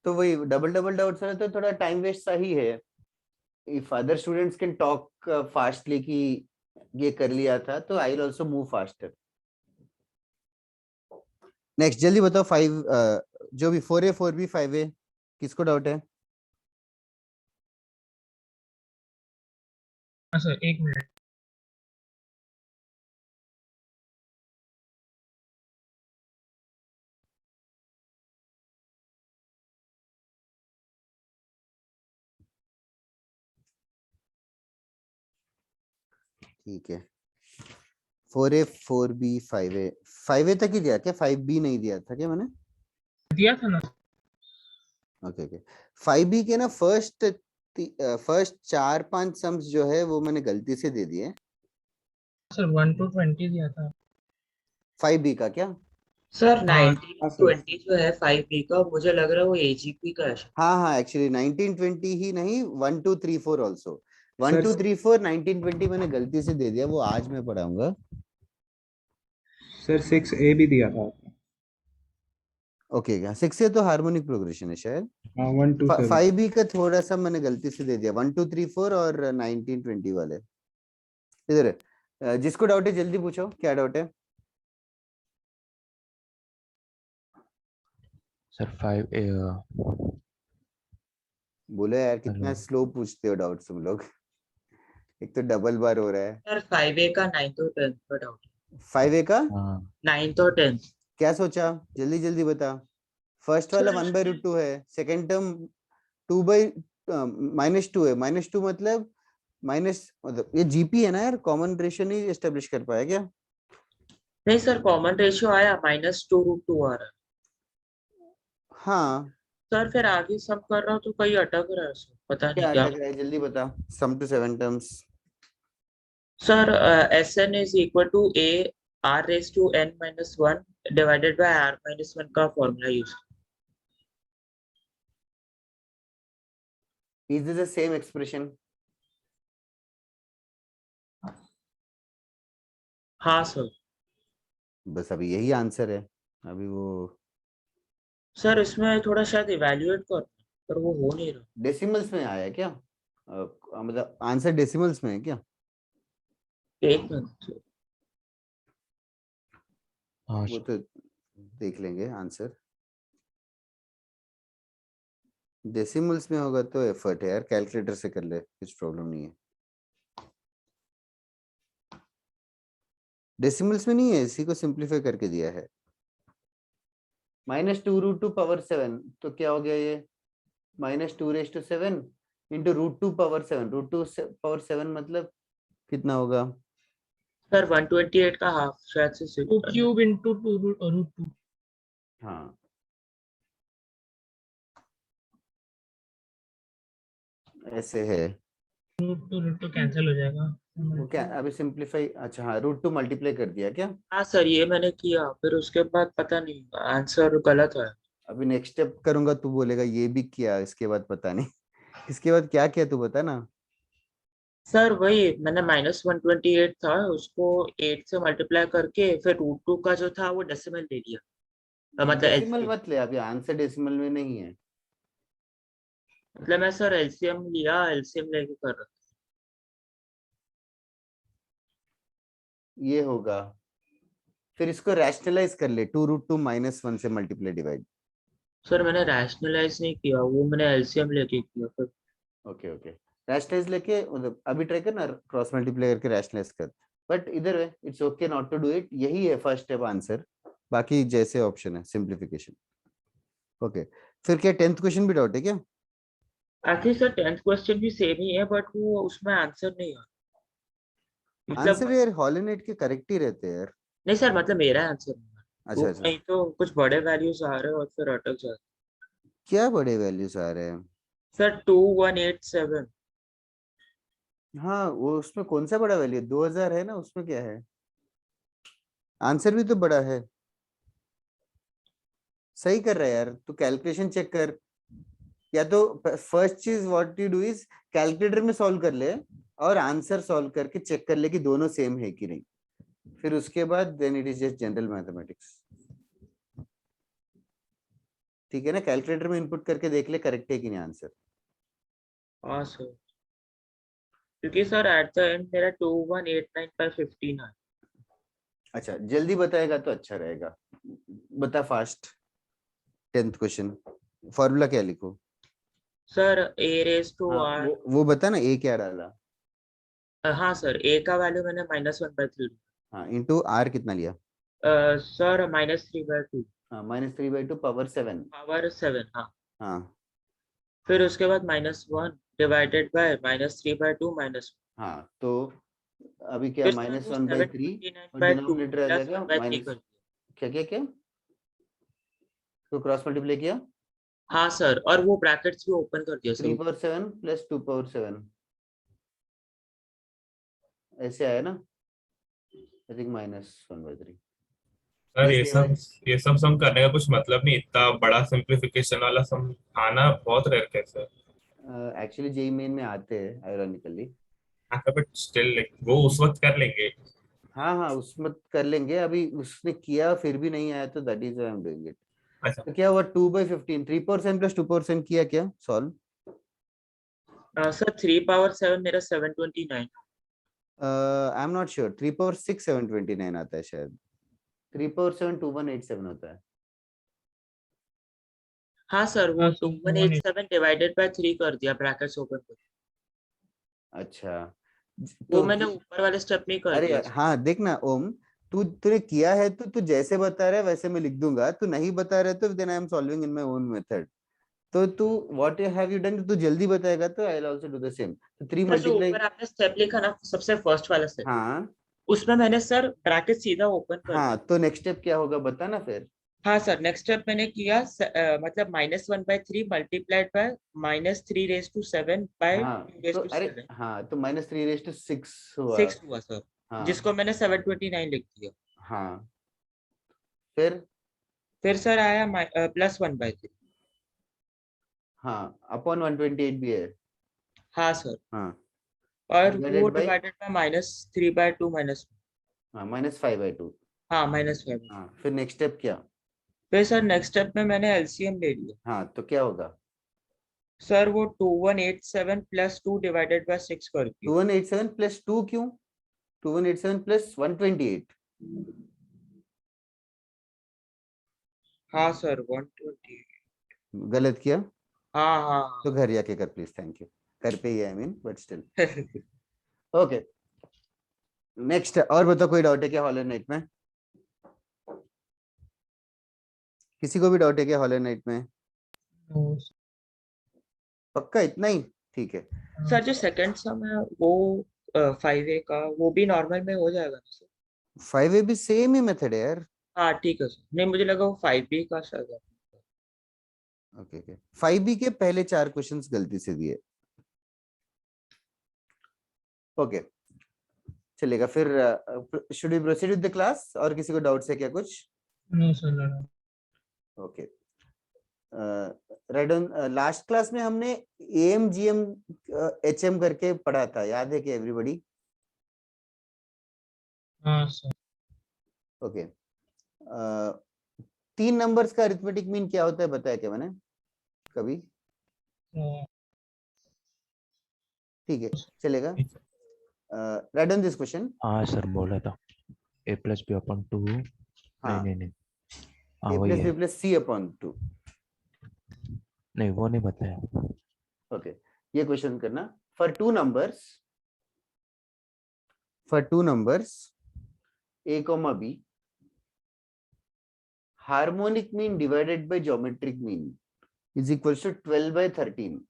तो वही डबल डबल डाउट्स हो रहे तो थोड़ा टाइम वेस्ट सा ही है। If other students can talk fastly कि ये कर लिया था, तो I will also move faster. Next जल्दी बताओ 5 जो भी 4A 4B 5A किसको डाउट है? हाँ सर, 1 मिनट। ठीक है, 4A 4B 5A 5A तक ही दिया क्या? 5B नहीं दिया था क्या मैंने? दिया था ना। Okay okay. 5B के ना फर्स्ट 4-5 सम्स जो है वो मैंने गलती से दे दिए। सर 1 to 20 दिया था। 5B का क्या? सर हाँ 1920 जो है 5B का, मुझे लग रहा है वो AGP का है। हाँ हाँ, एक्चुअली 1920 ही नहीं, 1 2 3 4 ऑल्सो। 1 सर 2 3 4 1920 मैंने गलती से दे दिया, वो आज मैं पढ़ाऊंगा। सर 6A भी दिया था आपने। ओके, क्या 6 से तो हार्मोनिक प्रोग्रेशन है शायद। हाँ 1 2 7। 5B का थोड़ा सा मैंने गलती से दे दिया, 1 2 3 4 और 1920 वाले इधर है। जिसको डाउट है जल्दी पूछो, क्या डाउट है? सर 5A बोलो यार, कितना हेलो। स्लो पूछते हो डाउट तुम लोग। एक तो डबल बार हो रहा है। सर 5A का 9th और 10th का डाउट है। 5A का हाँ 9th और 10th। क्या सोचा? जल्दी जल्दी बता। फर्स्ट वाला सर 1/√2 है, सेकंड टर्म 2/-2 है। -2 मतलब ये जीपी है ना यार, कॉमन रेशियो नहीं एस्टेब्लिश कर पाया क्या? नहीं सर, कॉमन रेशियो आया, -2√2 आ रहा है। हाँ, सर फिर आगे सम कर रहा हूँ तो कहीं अटक रहा है सर, पता क्या नहीं क्या। अटक रहा है जल्दी बता। Sum to 7 terms. Sir Sn is equal to A R raised to n minus 1 divided by R minus 1 का formula use. Is this the same expression? हाँ सर। बस अभी यही आंसर है। अभी वो सर इसमें थोड़ा शायद इवैल्यूएट कर, पर वो हो नहीं रहा। डेसिमल्स में आया क्या? मतलब आंसर डेसिमल्स में है क्या? एक मिनट। हाँ वो तो देख लेंगे आंसर। डेसिमल्स में होगा तो एफर्ट है यार, कैलकुलेटर से कर ले, कुछ प्रॉब्लम नहीं है। डेसिमल्स में नहीं है, इसी को सिंप्लीफाई करके दिया है। -2√2⁻7 तो क्या हो गया ये? -2⁻7 इंटू √2⁻7। √2⁻7 मतलब कितना होगा? सर 128 का हाफ शायद से 2 क्यूब इंटू 2√2। हाँ ऐसे है। √2 कैंसिल हो जाएगा। वो क्या अभी सिंप्लीफाई, अच्छा हाँ √2 मल्टीप्लाई कर दिया क्या? हाँ सर, ये मैंने किया, फिर उसके बाद पता नहीं आंसर गलत है। अभी नेक्स्ट स्टेप करूंगा, तू बोलेगा ये भी किया, इसके बाद पता नहीं। इसके बाद क्या किया तू बता ना। सर वही मैंने -128 था, उसको 8 से मल्टीप्लाई करके फिर √2 का जो था वो डेसिमल ले लिया। मतलब डेसिमल LCM, मत ले, अभी आंसर डेसिमल में नहीं है। मतलब मैं सर LCM लिया, LCM लेके कर रहा था। ये होगा, फिर इसको रैशनलाइज कर ले, 2√2 -1 से मल्टीप्लाई डिवाइड। सर मैंने रैशनलाइज नहीं किया, वो मैंने LCM लेके किया फिर। ओके ओके, रैशनलाइज लेके मतलब अभी ट्राई कर ना, क्रॉस मल्टीप्लाई करके रैशनलाइज कर। बट इधर way it's okay not to do it, यही है फर्स्ट स्टेप आंसर, बाकी जैसे ऑप्शन है सिंप्लीफिकेशन। ओके, फिर क्या 10th क्वेश्चन भी डाउट है क्या? एक्चुअली सर 10th क्वेश्चन भी सेम ही है, बट वो उसमें आंसर नहीं है। मतलब आंसर यार हॉलनेट के करेक्ट ही रहते हैं यार। नहीं सर, मतलब मेरा आंसर नहीं है। अच्छा वो अच्छा, नहीं तो कुछ बड़े वैल्यूज आ रहे हैं और फिर अटक जाते क्या बड़े वैल्यूज आ रहे हैं? हैं। सर 2187। हाँ वो उसमें कौन सा बड़ा वैल्यू? 2000 है ना, उसमें क्या है? आंसर भी तो बड़ा है। सही कर रहा है यार, तू कैलकुलेशन चेक कर, या तो फर्स्ट चीज what you do is calculator में सॉल्व कर ले, और आंसर सॉल्व करके चेक कर ले कि दोनों सेम है कि नहीं, फिर उसके बाद then it is just general mathematics. ठीक है ना, कैलकुलेटर में इनपुट करके देख ले करेक्ट है कि नहीं आंसर। हाँ सर, क्योंकि सर एट द एंड मेरा 2189/15 है। अच्छा जल्दी बताएगा तो अच्छा रहेगा, बता फास्ट। 10th क्वेश्चन फॉर्मूला क्या लिखो? सर a रेज टू हाँ r। वो बता ना, ए क्या डाला? हाँ सर, a का वैल्यू मैंने -1/3। हाँ इंटू आर कितना लिया? सर -3/2 हाँ -3/2 पावर 7। पावर 7। हाँ, हाँ फिर उसके बाद -1 डिवाइडेड बाय -3/2 -1। हाँ, तो अभी क्या फिर सर वो -1/3 और 729/2 डिनोमिनेटर आ प्लस जाएगा 1/3 माइनस, कर दिया। क्या क्या क्या, तो क्रॉस मल्टीप्लाई किया, हाँ सर, और वो ब्रैकेट्स भी ओपन कर दिया 3 सर। पावर 7 प्लस 2 पावर 7, ऐसे आया ना, आई थिंक -1/3। सर इसके बाद ये सब सम करने का कुछ मतलब नहीं, इतना बड़ा सिंप्लीफिकेशन वाला सम आना बहुत रेयर कैसे। एक्चुअली जेई मेन में आते हैं आयरॉनिकली। हाँ बट स्टिल वो उस वक्त कर लेंगे। हाँ हाँ उसमें कर लेंगे, अभी उसने किया फिर भी नहीं आया तो that is I am doing it. अच्छा तो क्या हुआ 2/15, 3% प्लस 2% किया क्या सॉल्व? सर 3 पावर 7 मेरा 729। आई एम नॉट श्योर, 3 पावर 6 729 आता है शायद, 3 पावर 7 2187 होता है। हाँ सर, वो हाँ सर 2187। 2187 डिवाइडेड बाय 3 कर दिया, ब्रैकेट्स ओपन कर। अच्छा वो तो मैंने ऊपर वाले स्टेप में ही कर अरे दिया यार सर। हाँ देखना ओम, तूने किया है तो तू जैसे बता रहा है वैसे मैं लिख दूंगा, तू नहीं बता रहा है तो then I am solving in my own method. तो तू व्हाट हैव यू डन, तू जल्दी बताएगा तो I will also do the same. तो 3 सर जो मल्टीप्लाई, ऊपर आपने स्टेप लिखा ना, सबसे फर्स्ट वाला स्टेप, हाँ उसमें मैंने सर ब्रैकेट सीधा ओपन कर हाँ, दिया। तो नेक्स्ट स्टेप क्या होगा बता ना फिर। हाँ सर, नेक्स्ट स्टेप मैंने किया मतलब -1/3 मल्टीप्लाइड बाय -3⁻7 बाय हाँ तो अरे 2⁻7। हाँ, तो -3⁻6 हुआ। 6 हुआ सर, हाँ जिसको मैंने 729 लिख दिया। हाँ फिर, फिर सर आया +1/3। हाँ अपॉन 128 भी है। हाँ सर, हाँ और वो डिवाइडेड बाई, डिवाइडेड बाय -3/2 -1। हाँ -5/2। हाँ -5। हाँ फिर नेक्स्ट स्टेप क्या? फिर सर नेक्स्ट स्टेप में मैंने एलसीएम ले लिया। हाँ तो क्या होगा? सर वो 2187 प्लस 2 डिवाइडेड बाय 6 करके 2187 प्लस 2 क्यों? 2187 प्लस 128। हाँ सर 120। गलत किया हाँ हाँ तो घर जाके कर प्लीज। Thank you. घर पे ही I mean but still. Okay next. और बताओ कोई डाउट है क्या हॉलर नाइट में? किसी को भी डाउट है क्या हॉलर नाइट में? पक्का इतना ही? ठीक है। सर जो सेकंड सम है वो 5A का वो भी नॉर्मल में हो जाएगा ना सर? 5A भी सेम ही मेथड है यार। हाँ ठीक है सर, नहीं मुझे लगा वो 5B का शायद है। ओके ओके 5B के पहले 4 क्वेश्चंस गलती से दिए। ओके चलेगा फिर। Should we proceed with the class? और किसी को डाउट्स है क्या कुछ? No sir. Okay read on. Last class में हमने AMGM HM करके पढ़ा था, याद है क्या एवरीबॉडी? हाँ सर। ओके 3 नंबर्स का अरिथमेटिक मीन क्या होता है बताया क्या मैंने कभी? ठीक है चलेगा। Right on this question. हाँ सर बोला था a+b/2। हाँ नहीं नहीं हाँ A वही प्लस है। B plus C/2। नहीं वो नहीं बताया। ओके ये क्वेश्चन करना। For two numbers A, B, harmonic mean divided by geometric mean is equals to 12/13.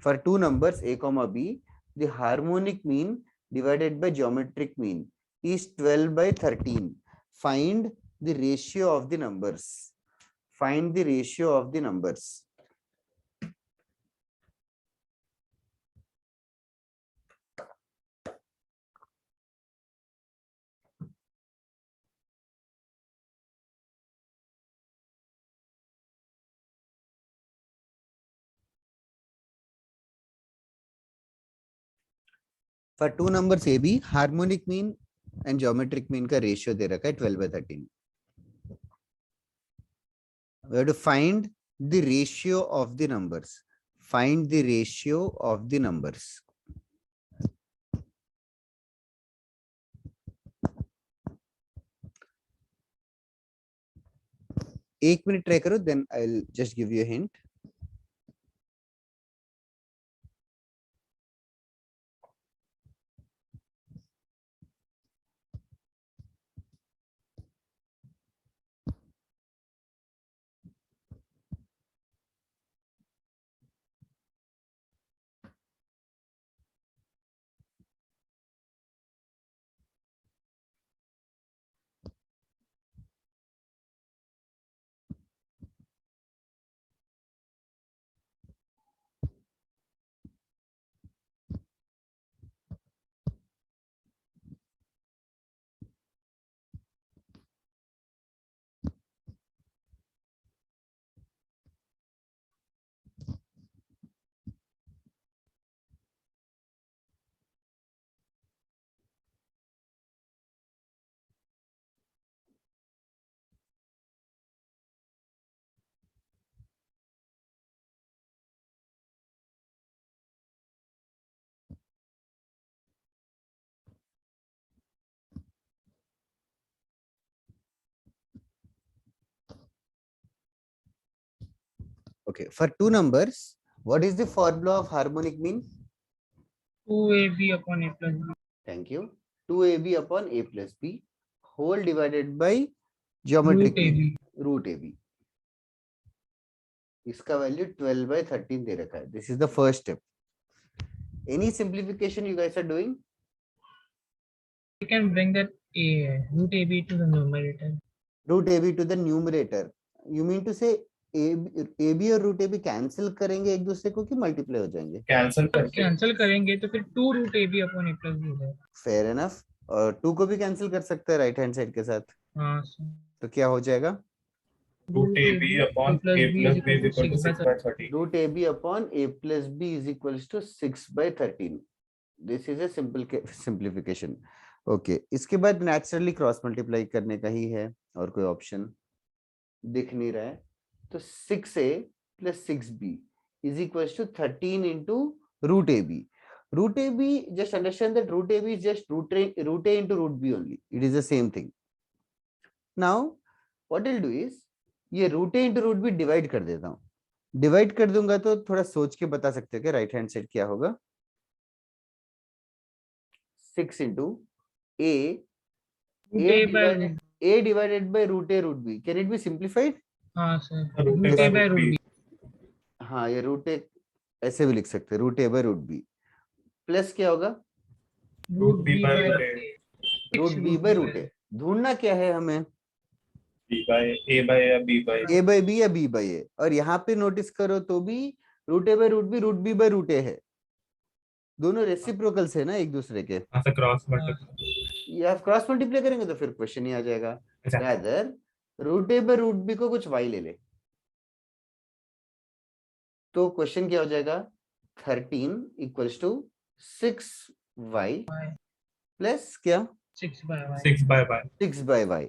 For two numbers A, B, the harmonic mean divided by geometric mean is 12/13. Find the ratio of the numbers. Find the ratio of the numbers. For two numbers A, B, harmonic mean and geometric mean का ratio दे रखा है 12/13. We have to find the ratio of the numbers. Find the ratio of the numbers. एक minute try करो, then I'll just give you a hint. Okay, for two numbers, what is the formula of harmonic mean? 2AB upon A plus B. Thank you. 2AB upon A plus B whole divided by geometric Root AB. mean, root AB. इसका value 12/13 दे रखा है. This is the first step. Any simplification you guys are doing? We can bring that root AB to the numerator. Root AB to the numerator. You mean to say AB और root AB cancel करेंगे एक दूसरे को कि multiply हो जाएंगे? Cancel करेंगे तो फिर 2 root AB upon A plus B हो जाएगा. Fair enough. और 2 को भी cancel कर सकते हैं right hand side के साथ. हाँ सर. तो क्या हो जाएगा? root AB upon A plus B is equal to 6/13. Root AB upon A plus B is equals to 6/13. This is a simplification. Okay. इसके बाद naturally cross multiply करने का ही है और कोई option दिख नहीं रहा है. तो 6A plus 6B is equals to 13 into root AB. Root AB, just understand that root AB is just root A into root B only. It is the same thing. Now what I'll do is ये root A into root B divide कर देता हूँ. Divide कर दूंगा तो थोड़ा सोच के बता सकते हो क्या राइट हैंड साइड क्या होगा? 6 into A divided by root A root B. Can it be simplified? हाँ sir, root root A A by by root root B. हाँ, ये रूट ए ऐसे भी लिख सकते हैं, root A by root B plus क्या होगा? root B by root root A. A. Root B by root A. ढूंढना क्या है हमें? B by A by या B by A by B या बी बाय ए. और यहाँ पे नोटिस करो तो भी root A by root B by root A है. दोनों रेसिप्रोकल्स है ना एक दूसरे के. ऐसा क्रॉस मल्टीप्लाई. ये आप क्रॉस मल्टीप्लाई करेंगे तो फिर क्वेश्चन ही आ जाएगा. अच्छा. Rather root A by root B को कुछ वाई ले ले तो क्वेश्चन क्या हो जाएगा? 13 इक्वल्स टू 6y प्लस क्या? 6 by y. 6 by y. 6 by Y.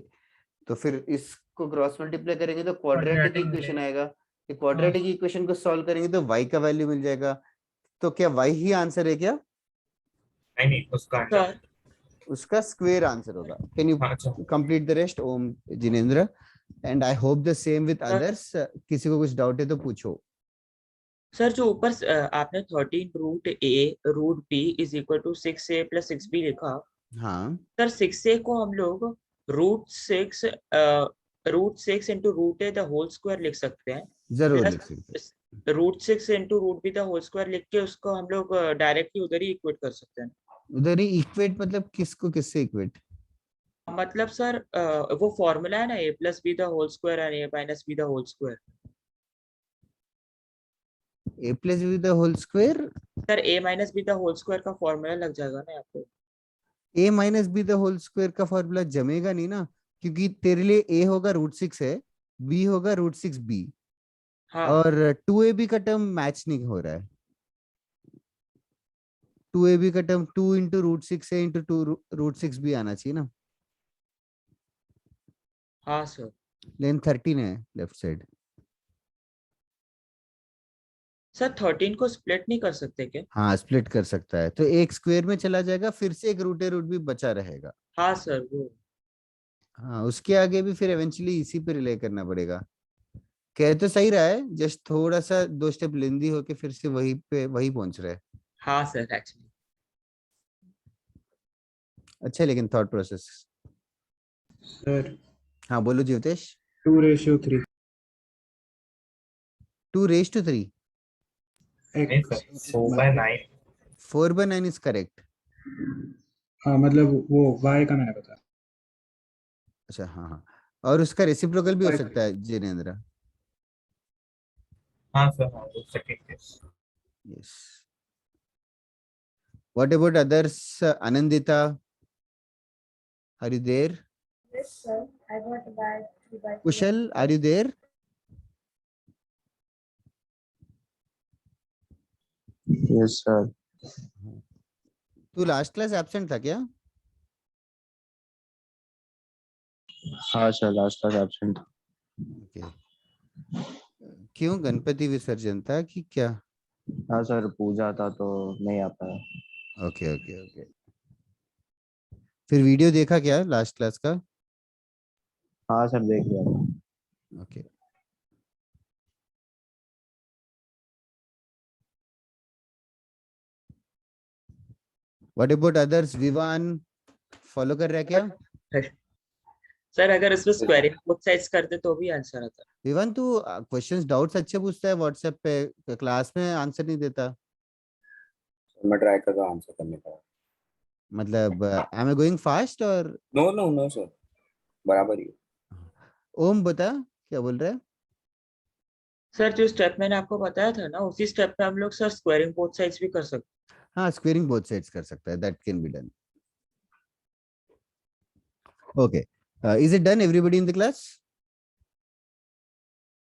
तो फिर इसको क्रॉस मल्टीप्लाई करेंगे तो क्वाड्रेटिक Quadratic इक्वेशन आएगा. ये क्वाड्रेटिक इक्वेशन को सॉल्व करेंगे तो y का वैल्यू मिल जाएगा. तो क्या y ही आंसर है क्या? नहीं उसका Sir, उसका स्क्वायर आंसर होगा. कैन यू अच्छा. Complete the rest? Om Jinendra and I hope the same with others. किसी को कुछ डाउट है तो पूछो. सर जो ऊपर आपने 13 root A root B is equal to 6a plus 6b लिखा. हाँ, सर 6a को हम लोग root 6 into root A the whole square लिख सकते हैं. जरूर लिख सकते हैं. Root 6 into root B the whole square लिख के उसको हम लोग डायरेक्टली उधर ही इक्वेट कर सकते हैं. उधर ही इक्वेट मतलब किसको किससे इक्वेट? मतलब सर वो फॉर्मूला है ना a plus B the whole square and a minus B the whole square. a plus B the whole square. Sir a minus B the whole square का फॉर्मूला लग जाएगा ना आपको. a minus B the whole square का formula जमेगा नहीं ना, क्योंकि तेरे लिए a होगा रूट 6 है, b होगा रूट 6b. हाँ और 2ab का टर्म मैच नहीं हो रहा है. 2ab का टर्म 2 इंटू रूट 6 है इंटू 2 रूट 6b आना चाहिए ना. हाँ सर. लेकिन 13 है लेफ्ट साइड. सर 13 को स्प्लिट नहीं कर सकते क्या? हाँ, स्प्लिट कर सकता है तो एक स्क्वायर में चला जाएगा, फिर से एक रूट ए रूट बी बचा रहेगा. हाँ सर वो. हाँ, उसके आगे भी फिर एवेंचुअली इसी पे रिले करना पड़ेगा. कह तो सही रहा है, जस्ट थोड़ा सा 2 स्टेप लेंदी होके फिर से वही पे वही पहुंच रहा है. हाँ सर एक्चुअली. अच्छा, लेकिन थॉट प्रोसेस. सर हाँ बोलो जीवतेश. 2:3. 2:3. नहीं सर 4 by 9. 4/9 is correct. हाँ मतलब वो y का मैंने बताया. अच्छा, हाँ हाँ. और उसका रेसिप्रोकल भी हो सकता है जिनेंद्र. हाँ सर हाँ वो second case. Yes. What about others? Anandita, are you there? Yes, sir. I got by 3 by 3. Kushal, are you there? Yes sir. तू लास्ट क्लास एब्सेंट था क्या? हाँ sir last class absent. Okay. क्यों, गणपति विसर्जन था कि क्या? हाँ सर पूजा था तो नहीं आ पाया. Okay okay okay. फिर वीडियो देखा क्या लास्ट क्लास का? हाँ सर देख लिया था. Okay. What about others? Vivaan follow कर रहा है क्या? सर अगर इसमें स्क्वायरिंग बोथ साइड्स करते तो भी आंसर आता. विवान तू क्वेश्चंस डाउट्स अच्छे पूछता है व्हाट्सएप पे, क्लास में आंसर नहीं देता. मैं ट्राई कर रहा हूँ आंसर करने का. मतलब आई एम गोइंग फास्ट और नो नो नो सर बराबर ही. ओम बता क्या बोल रहा है? सर जो स्टेप मैंने आपको बताया था ना उसी स्टेप पे हम लोग सर स्क्वायरिंग बोथ साइड्स भी कर सकते. हाँ, स्क्वेयरिंग बोथ साइड्स कर सकता है. That can be done. Okay. Is it done everybody in the class?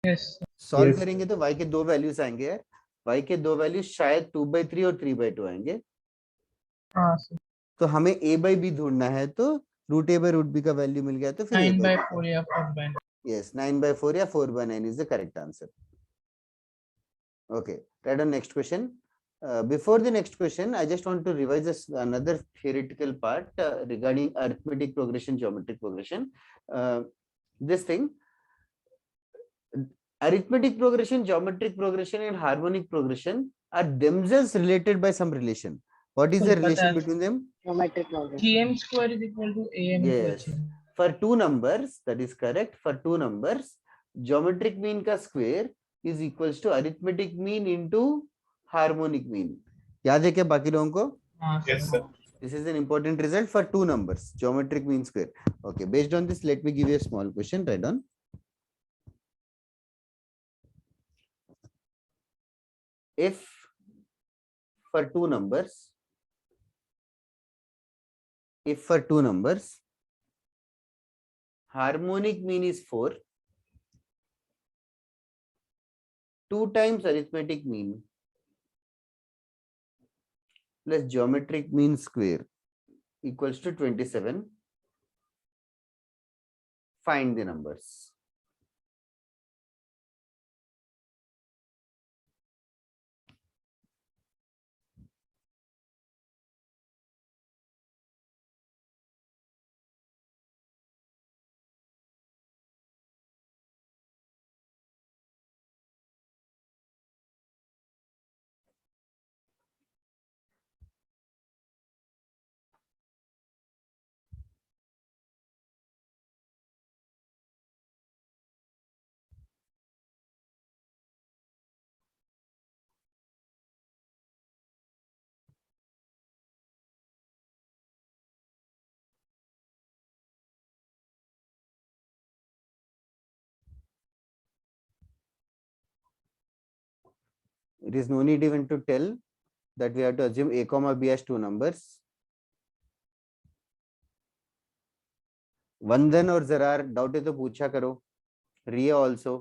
Yes. Solve Yes. करेंगे तो y के 2 वैल्यूज आएंगे. y के 2 वैल्यूज शायद 2/3 और 3/2 आएंगे. हाँ सर. तो हमें a by b ढूंढना है, तो root a by root b का वैल्यू मिल गया तो फिर 9 by 4 या 4 by 9. यस 9/4 या 4/9 is the correct answer. Okay, right on next question. Before the next question, I just want to revise another theoretical part regarding arithmetic progression, geometric progression. This thing, arithmetic progression, geometric progression, and harmonic progression are themselves related by some relation. What is the relation between them? Geometric progression. GM square is equal to AM into Yes. HM. For two numbers, that is correct. For two numbers, geometric mean का square is equals to arithmetic mean into harmonic mean. याद है क्या बाकी लोगों को? हाँ Yes, sir sir. This is an important result for two numbers, geometric mean square. Okay, based on this, let me give you a small question. Write down. If for two numbers, harmonic mean is 4, 2 times arithmetic mean plus geometric mean square equals to 27. Find the numbers. It is no need even to tell that we have to assume a comma b as two numbers. Vandan और Zarar doubt है तो पूछा करो. Riya also.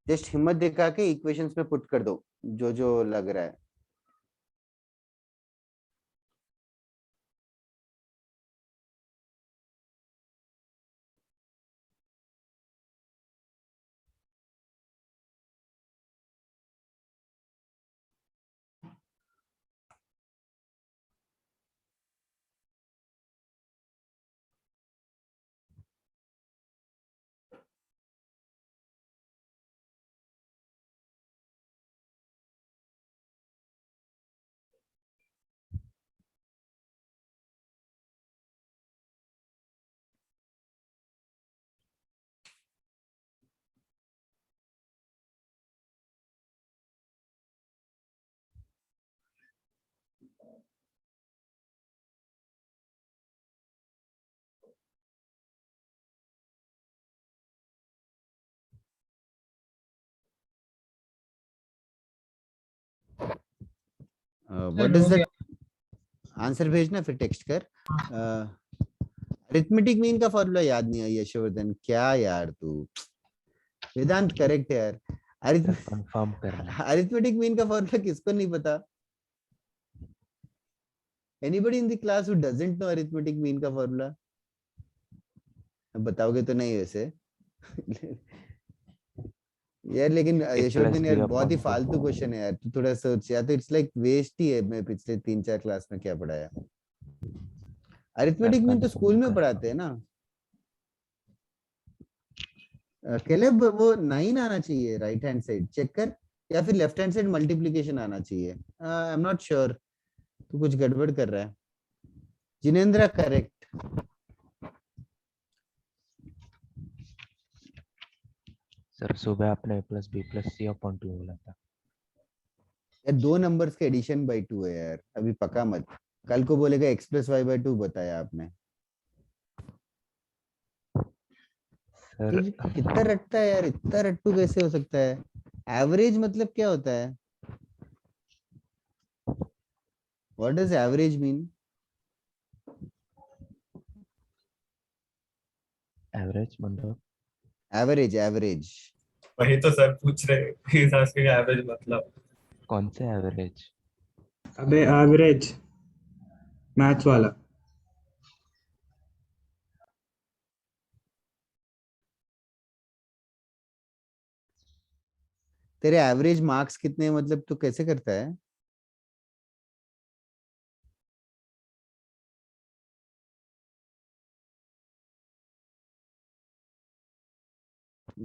Just हिम्मत दिखा के equations में put कर दो जो जो लग रहा है. What is the आंसर भेजना फिर टेक्स्ट कर. अरिथमेटिक मीन का फॉर्मूला याद नहीं है यशवर्धन. क्या यार तू. वेदांत करेक्ट है यार. कंफर्म कर रहा है. अरिथमेटिक मीन का फॉर्मूला किसको नहीं पता? Anybody in the class who doesn't know arithmetic mean का फॉर्मूला? बताओगे तो नहीं वैसे. यार लेकिन यशवर्धन यार बहुत ही फालतू क्वेश्चन है यार. तू थोड़ा सोच यार. तो इट्स लाइक वेस्ट ही है. मैं पिछले 3-4 क्लास में क्या पढ़ाया. अरिथमेटिक मीन तो स्कूल में पढ़ाते हैं ना. कैलेब वो 9 आना चाहिए राइट हैंड साइड. चेक कर. या फिर लेफ्ट हैंड साइड मल्टीप्लिकेशन आना चाहिए. आई एम नॉट श्योर. तू कुछ गड़बड़ कर रहा है. जिनेंद्र करेक्ट. सर सुबह आपने a+b+c/2 बोला था. यार 2 नंबर्स के एडिशन बाय 2 है यार. अभी पक्का मत. कल को बोलेगा x+y/2 बताया आपने. सर कितना रटता है यार. इतना रट्टू कैसे हो सकता है. एवरेज मतलब क्या होता है? What does average mean? Average मतलब एवरेज वही तो सर पूछ रहे इस आस्किंग एवरेज मतलब कौन से एवरेज? अबे एवरेज मैथ्स वाला। तेरे एवरेज मार्क्स कितने हैं, मतलब तू कैसे करता है?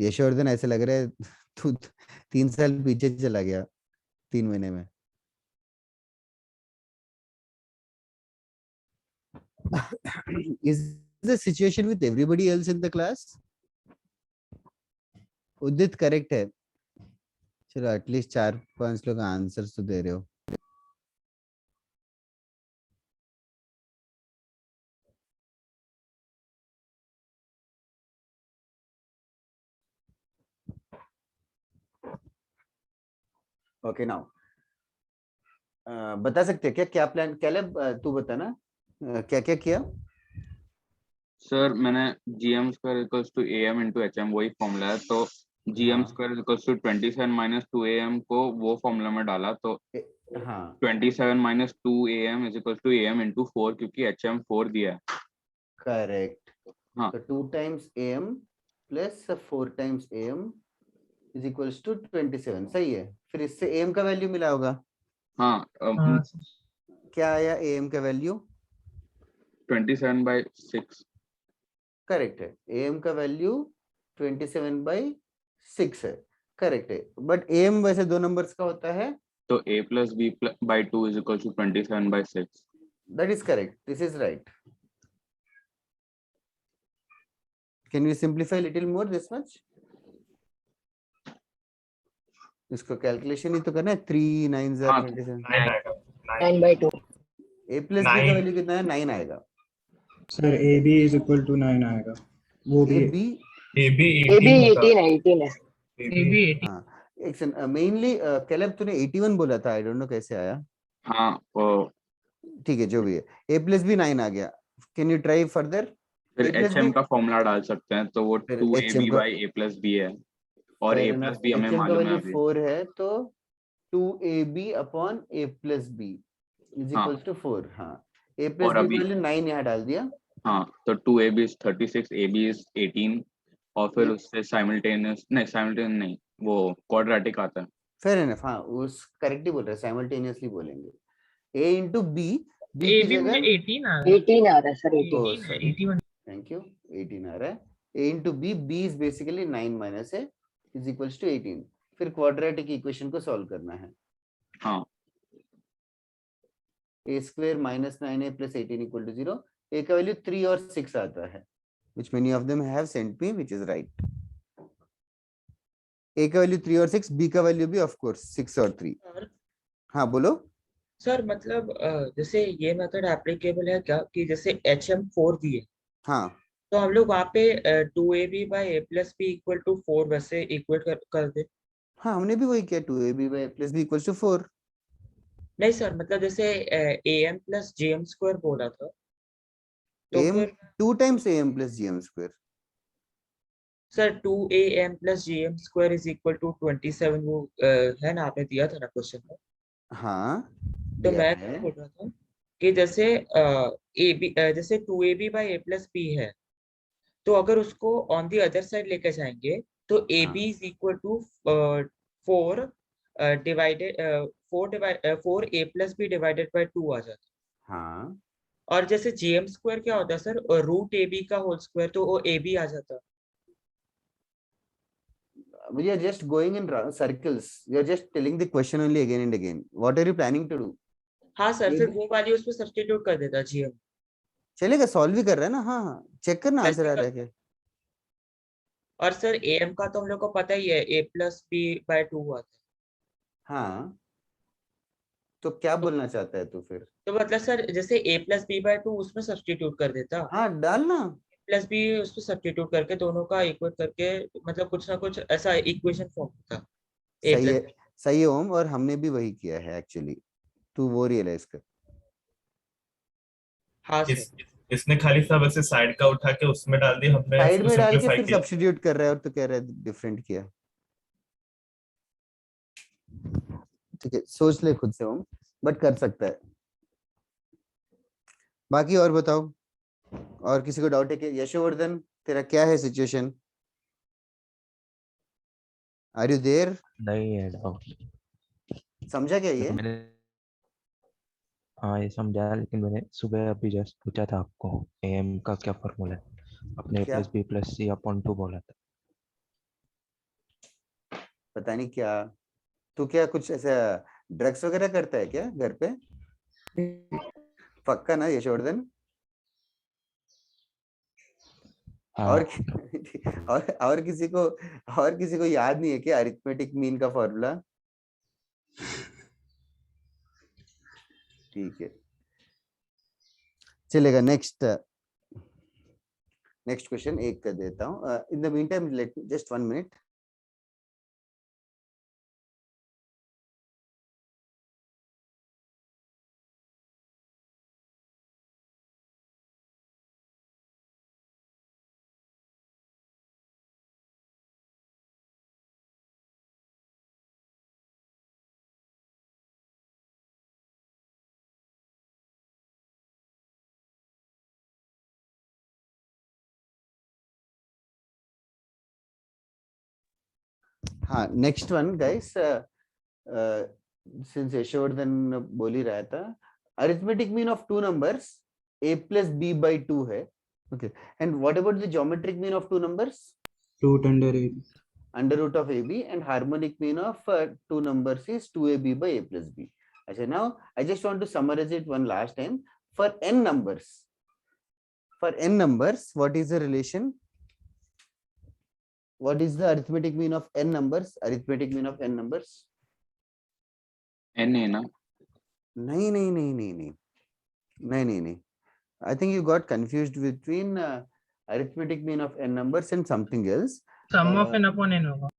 यशवर्धन, ऐसे लग रहा है तू 3 साल पीछे चला गया 3 महीने में। Is the situation with everybody else in the class? Udit correct है। चलो एटलीस्ट 4-5 लोग आंसर्स तो दे रहे हो। ओके नाउ बता सकते हैं क्या क्या प्लान, कैलेब तू बता ना क्या क्या किया? सर मैंने GM square equals to AM into HM वही फॉर्मूला है, तो GM square equals to 27 minus 2AM को वो फॉर्मूला में डाला, तो हाँ 27 minus 2AM is equals to AM into 4, क्योंकि HM 4 दिया है। करेक्ट। हाँ तो 2 times AM plus 4 times AM is equals to 27, सही है। फिर इससे AM का वैल्यू मिला होगा। हाँ हाँ सर। क्या आया AM का वैल्यू? 27/6। करेक्ट है, AM का वैल्यू 27/6 है, करेक्ट है। बट AM वैसे 2 नंबर्स का होता है, तो A plus B by 2 is equals to 27/6। That is correct, this is right. Can we simplify little more this much? इसको कैलकुलेशन ही तो करना है। 3 9 हाँ 27। 9 आएगा। 9/2। A प्लस B का वैल्यू कितना है? 9 आएगा। Sir A B is equal to 9 आएगा, वो भी AB ए बी ये भी 18 होगा। 18 है। ये भी 80। हाँ एक सेकंड, मेनली कैलेब तूने 81 बोला था, आई डोंट नो कैसे आया। हाँ वो ठीक है जो भी है, A प्लस B 9 आ गया। Can you try further? फिर A प्लस B, HM का फॉर्मूला डाल सकते हैं, तो वो फिर 2AB HM का, बाई A प्लस B है, और A fair plus enough, B हमें HM का मालूम है वैल्यू अभी। 4 है, तो 2AB upon A plus B is हाँ इक्वल्स टू 4। हाँ A प्लस और B अभी का वैल्यू 9 यहाँ डाल दिया। हाँ, तो 2AB इज 36, AB इज 18, और फिर ये उससे साइमल्टेनियस नहीं, वो क्वाड्रेटिक आता है। फेयर एनफ, हाँ उस करेक्ट ही बोल रहे हैं, साइमल्टेनियसली बोलेंगे। A इंटू B, B ए की भी मुझे जगह 18 आ रहा है। 18 आ रहा है सर, 18। ओ 18 है, सॉरी, 81। थैंक यू, 18 आ रहा है। A into B, B is basically 9 minus A is equals to 18। फिर क्वाड्रेटिक इक्वेशन को सॉल्व करना है। हाँ A square minus 9A plus 18 equal to 0। A का वैल्यू 3 और 6 आता है, which many of them have sent me, which is right. A का वैल्यू 3 और 6, B का वैल्यू भी ऑफ कोर्स 6 और 3। हाँ बोलो। सर मतलब जैसे ये मेथड एप्लीकेबल है क्या, कि जैसे HM 4 दिए, हाँ तो हम लोग वहाँ पे 2AB by A plus B equal to 4 वैसे इक्वेट कर दे। हाँ हमने भी वही किया, 2AB by plus B equals to 4। नहीं सर, मतलब जैसे AM प्लस JM स्क्वायर बोला था, तो AM फिर 2 times AM plus GM square. Sir 2AM plus JM square is equal to 27, वो है ना, आपने दिया था ना क्वेश्चन में। हाँ तो दिया मैं है। क्या बोल रहा था कि जैसे जैसे 2AB by A plus B है, तो अगर उसको ऑन दी अदर साइड लेके जाएंगे, तो हाँ AB is equal to 4 divided 4 A plus B divided by 2 आ जाता है। हाँ और जैसे JM स्क्वायर क्या होता है सर, रूट AB का होल स्क्वायर, तो वो AB आ जाता है। we are just going in circles, we are just telling the question only again and again. What are you planning to do? हाँ सर, ये फिर भी वो वाली उसमें सब्स्टिट्यूट कर देता GM। चलेगा, सॉल्व भी कर रहा है ना। हाँ हाँ चेक करना आंसर आ रहा है क्या। और सर AM का तो हम लोग को पता ही है, A प्लस B बाई 2 आता है। हाँ तो क्या तो, बोलना चाहता है तू फिर? तो मतलब सर जैसे A प्लस B बाई 2 उसमें सब्स्टिट्यूट कर देता, हाँ डालना। प्लस बी उसको सब्स्टिट्यूट करके दोनों का इक्वेट करके, मतलब कुछ ना कुछ ऐसा इक्वेशन फॉर्म होता ए सही प्लस। है, सही है ओम, और हमने भी वही किया है एक्चुअली, तू वो रियलाइज कर। हाँ सर। इसने खाली सब ऐसे साइड का उठा के उसमें डाल दिया, हमने साइड इसको में डाल के सिंपलीफाई फिर किया। सब्स्टिट्यूट कर रहा है, और तू कह रहा है डिफरेंट किया। ठीक है सोच ले खुद से ओम, बट कर सकता है। बाकी और बताओ, और किसी को डाउट है क्या? यशोवर्धन, तेरा क्या है सिचुएशन? Are you there? नहीं है डाउट समझा क्या ये? मैंने, हाँ ये समझा, लेकिन मैंने सुबह अभी जस्ट पूछा था आपको एम का क्या फॉर्मूला है, अपने क्या? प्लस बी प्लस सी अपॉन 2 बोला था। पता नहीं क्या, तू क्या कुछ ऐसा ड्रग्स वगैरह करता है क्या घर पे? पक्का ना यशोवर्धन? हाँ और और किसी को याद नहीं है क्या अरिथमेटिक मीन का फॉर्मूला? ठीक है, चलेगा। नेक्स्ट क्वेश्चन एक कर देता हूँ। In the meantime let just 1 minute. हाँ, next one guys, since Yashovardhan बोल ही रहा था, arithmetic mean of 2 numbers a plus b by 2 है, okay, and what about the geometric mean of 2 numbers? Root under A, under root of ab, and harmonic mean of 2 numbers is 2ab by a plus b. अच्छा, now I just want to summarize it one last time. For n numbers, what is the relation? What is the arithmetic mean of n numbers? Arithmetic mean of n numbers? n है ना? नहीं. I think you got confused between arithmetic mean of n numbers and something else. Sum of N upon N होगा।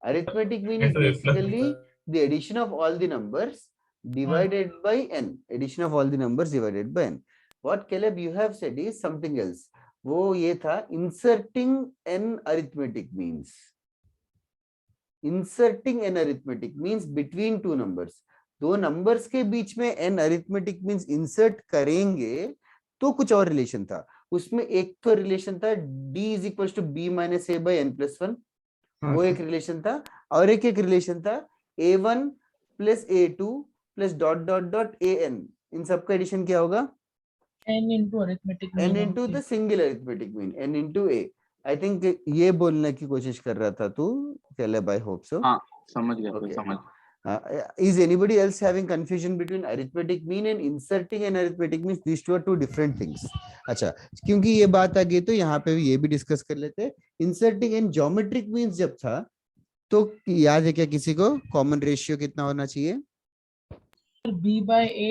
Arithmetic mean is basically the addition of all the numbers divided by n. Addition of all the numbers divided by n. What Caleb you have said is something else. वो ये था inserting n arithmetic means. Inserting n arithmetic means between two numbers. दो numbers के बीच में n arithmetic means insert करेंगे तो कुछ और रिलेशन था उसमें। एक तो रिलेशन था d is equals to b minus a by n plus 1, वो एक रिलेशन था, और एक रिलेशन था a1 plus a2 plus dot dot dot an. इन सबका एडिशन क्या होगा? n into arithmetic mean n into the single arithmetic mean, n into a. I think ये बोलने की कोशिश कर रहा था तू, Caleb, I hope so. हाँ समझ गया, Okay. समझ। Is anybody else having confusion between arithmetic mean and inserting an arithmetic means? These two are two different things. अच्छा, क्योंकि ये बात आ गई तो यहाँ पे ये भी डिस्कस कर लेते हैं। Inserting and geometric means जब था तो याद है क्या किसी को कॉमन रेशियो कितना होना चाहिए? b by a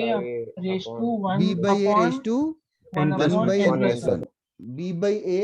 raised to 1 b by a raised to 1 1 upon by n n plus plus 1. b by a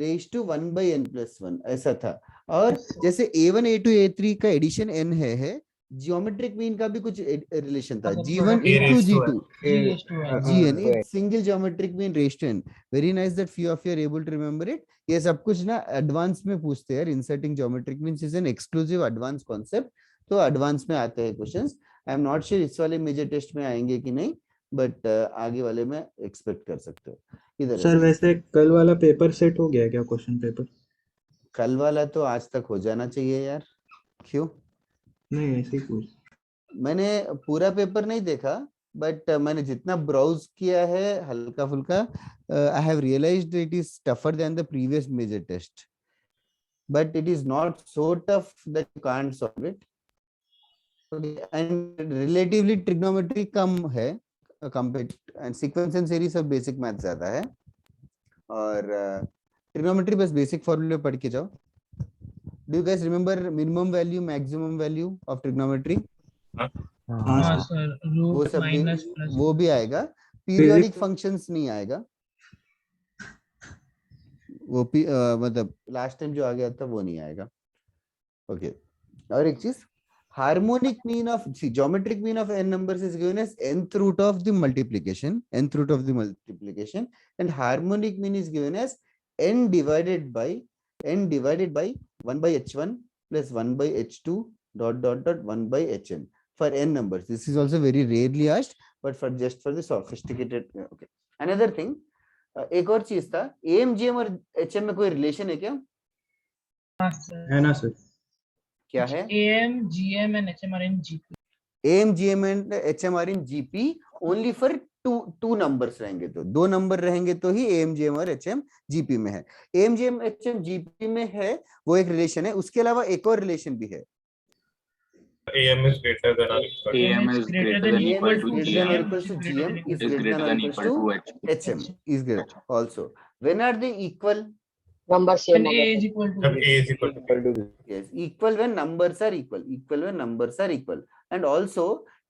raised to 1 by n plus 1 ऐसा था। और जैसे a1 a2 a3 का एडिशन n है, geometric mean का भी कुछ relation था, g1 into g2 g raised to n. gn, it's single geometric mean raised to n. Very nice that few of you are able to remember it. ये सब कुछ ना advance में पूछते हैं। Inserting geometric means is an exclusive advance concept, तो advance में आते हैं questions. I am not sure इस वाले मेजर टेस्ट में आएंगे कि नहीं, बट आगे वाले में एक्सपेक्ट कर सकते हो। इधर सर वैसे कल वाला पेपर सेट हो गया क्या? क्वेश्चन पेपर कल वाला तो आज तक हो जाना चाहिए यार। क्यों? नहीं, ऐसे ही पूछ। मैंने पूरा पेपर नहीं देखा, बट मैंने जितना ब्राउज किया है हल्का फुल्का, I have realised it is tougher than the previous major test, but it is not so tough that you can't solve it. And relatively trigonometry कम है compare, and sequence and series of basic math ज्यादा है, और trigonometry बस basic फॉर्मूले पढ़ के जाओ। Do you guys remember minimum value maximum value of trigonometry? हाँ सर, वो रूट सब भी, माइनस प्लस वो भी आएगा। पीरियोडिक फंक्शंस नहीं आएगा, वो मतलब लास्ट टाइम जो आ गया था वो नहीं आएगा। ओके, और एक चीज, harmonic mean of geometric mean of n numbers is given as nth root of the multiplication, and harmonic mean is given as n divided by 1 by h1 plus 1 by h2 dot dot dot 1 by hn for n numbers. This is also very rarely asked, but for just for the sophisticated. Okay, another thing, एक और चीज था, एएमजीएम और HM में कोई relation है क्या? हाँ सर, है ना सर? क्या है? AM, GM and HM are in GP. AM GM and HM are in GP only for two numbers रहेंगे, तो 2 नंबर रहेंगे तो ही एएमजीएम और एचएम जीपी में है। एएमजीएम एचएम जीपी में है, वो एक रिलेशन है। उसके अलावा एक और रिलेशन भी है, AM is greater than or equal to AM is greater than AM equal is to greater than or GM equals to which is greater GM than is is greater than or equals equal to to HM is greater also. When are they equal? Number when same A होगा is तो equal to जब B. A is equal to B. Yes, equal when numbers are equal, equal when numbers are equal. And also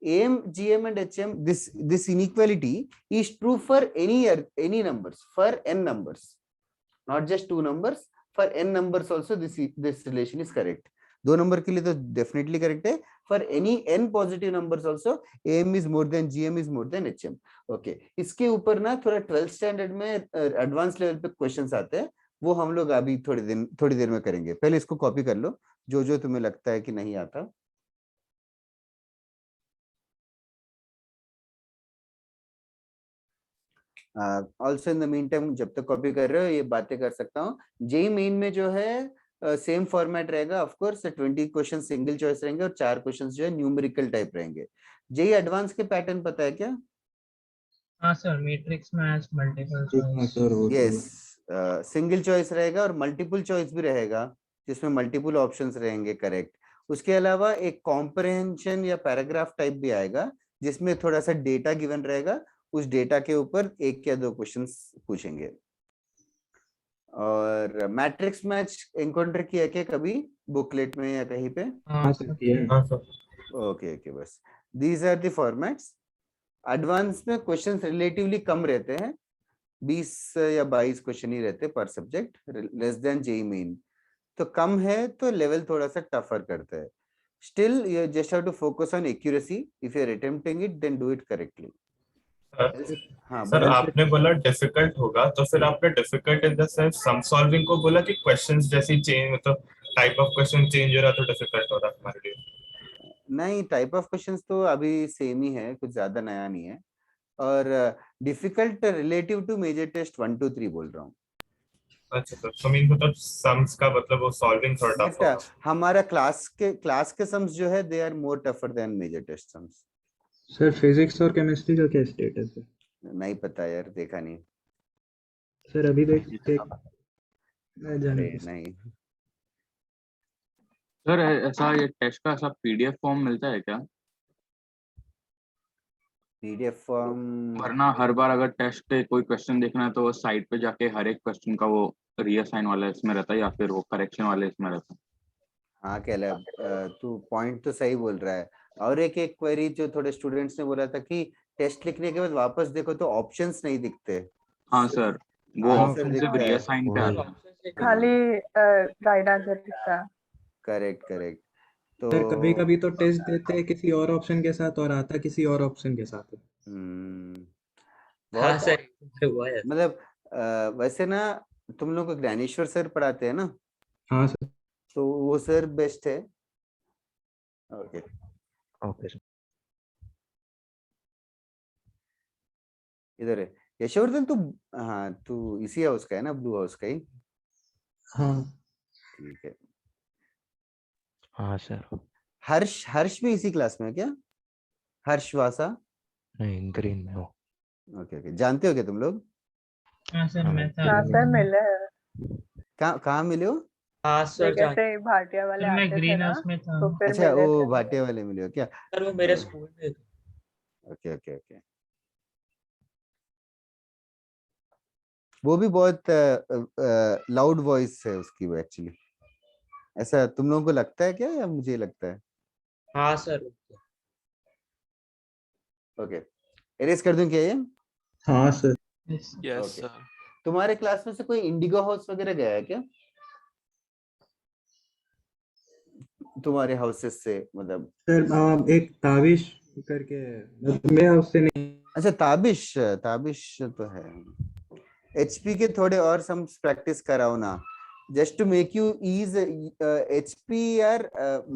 AM, GM and HM, this inequality is true for any numbers, for n numbers, not just 2 numbers, for n numbers also this relation is correct. 2 number के लिए तो definitely correct है, for any n positive numbers also AM is more than GM is more than HM. Okay, इसके ऊपर ना थोड़ा 12th standard में advance level पे क्वेश्चंस आते हैं, वो हम लोग अभी थोड़ी देर में करेंगे। पहले इसको कॉपी कर लो, जो तुम्हें लगता है कि नहीं आता। Also in the mean time जब तक कॉपी कर रहे हो ये बातें कर सकता हूँ। जेई मेन में जो है सेम फॉर्मेट रहेगा, of course 20 question single choice रहेंगे और 4 क्वेश्चन जो है न्यूमेरिकल टाइप रहेंगे। जेई एडवांस के पैटर्न पता है क्या? हाँ सर, मैट्रिक्स मैच, मल्टीपल हाँ चॉइस। सर, वो तो यस, सिंगल चॉइस रहेगा और मल्टीपल चॉइस भी रहेगा, जिसमें मल्टीपल ऑप्शंस रहेंगे करेक्ट। उसके अलावा एक कॉम्प्रहेंशन या पैराग्राफ टाइप भी आएगा, जिसमें थोड़ा सा डेटा गिवन रहेगा, उस डेटा के ऊपर 1 या 2 क्वेश्चंस पूछेंगे। और मैट्रिक्स मैच एनकाउंटर किया क्या कभी बुकलेट में या कहीं पे? हाँ सर सर, किया है। हाँ सर, ओके ओके, बस these are the formats. Advance में क्वेश्चंस रिलेटिवली कम रहते हैं, 20 या 22 क्वेश्चन ही रहते पर subject, less than JEE Main. तो कम है तो लेवल थोड़ा सा टफर करता है। Still you just have to focus on accuracy, if you are attempting it then do it correctly. हाँ सर आपने बोला डिफिकल्ट होगा, तो फिर आपने difficult in the sense sum solving को बोला कि क्वेश्चंस जैसी चेंज, मतलब टाइप ऑफ क्वेश्चन चेंज हो रहा तो डिफिकल्ट हो रहा हमारे लिए? नहीं, टाइप ऑफ क्वेश्चंस तो अभी सेम ही है, कुछ ज्यादा नया नहीं है। और difficult relative to major test 1 2 3 बोल रहा हूँ। अच्छा सर, तो मीन मतलब सम्स का मतलब वो सॉल्विंग थोड़ा टफ होगा। हमारा क्लास के सम्स जो है they are more tougher than major test sums. Sir physics और केमिस्ट्री का क्या स्टेटस है? नहीं पता यार, देखा नहीं सर अभी देख मैं जाने अरे नहीं। सर ऐसा ये टेस्ट का ऐसा PDF फॉर्म मिलता है क्या? PDF form? वरना हर बार अगर टेस्ट के कोई क्वेश्चन देखना है तो वो साइट पे जाके हर एक क्वेश्चन का वो रीअसाइन वाला इसमें रहता है या फिर वो करेक्शन वाले इसमें रहता है? हाँ कैलब, तू पॉइंट तो सही बोल रहा है। और एक क्वेरी जो थोड़े स्टूडेंट्स ने बोला था कि टेस्ट लिखने के बाद वापस देखो तो ऑप्शंस नहीं दिखते। हाँ सर, वो ऑप्शन सिर्फ रीअसाइन पे आता है, खाली राइट आंसर दिखता है। Correct correct. तो सर कभी कभी तो टेस्ट देते हैं किसी और ऑप्शन के साथ और आता किसी और ऑप्शन के साथ है। हाँ बहुत सर, हुआ है। मतलब वैसे ना तुम लोग को ज्ञानेश्वर सर पढ़ाते हैं ना? हाँ सर। तो वो सर बेस्ट है। Okay okay sir. इधर है यशवर्धन, तू हाँ तू इसी हाउस का है ना, ब्लू हाउस का ही? हाँ ठीक है। हाँ सर। हर्ष भी इसी क्लास में है क्या? हर्ष वासा? नहीं, ग्रीन में हो। ओके ओके, जानते हो क्या तुम लोग? हाँ सर, मैं था। हाँ सर मिले हैं। कहाँ मिले हो? हाँ सर, जैसे ही भाटिया वाले मैं आते थे ग्रीन ना, हाउस में था। तो फिर अच्छा, मिले वो थे। भाटिया वाले मिले हो क्या? सर वो मेरे स्कूल में था। Okay okay okay. वो भी बहुत लाउड वॉइस है उसकी वो एक्चुअली। ऐसा तुम लोगों को लगता है क्या या मुझे लगता है? हाँ सर। ओके, एरेज कर दूं क्या ये? हाँ सर। Yes sir. तुम्हारे क्लास में से कोई इंडिगो हाउस वगैरह गया है क्या? तुम्हारे हाउसेस से मतलब? सर एक ताबिश करके मेरे हाउस से नहीं। अच्छा, ताबिश तो है। एचपी के थोड़े और सम प्रैक्टिस कराओ ना, just to make you ease. HP यार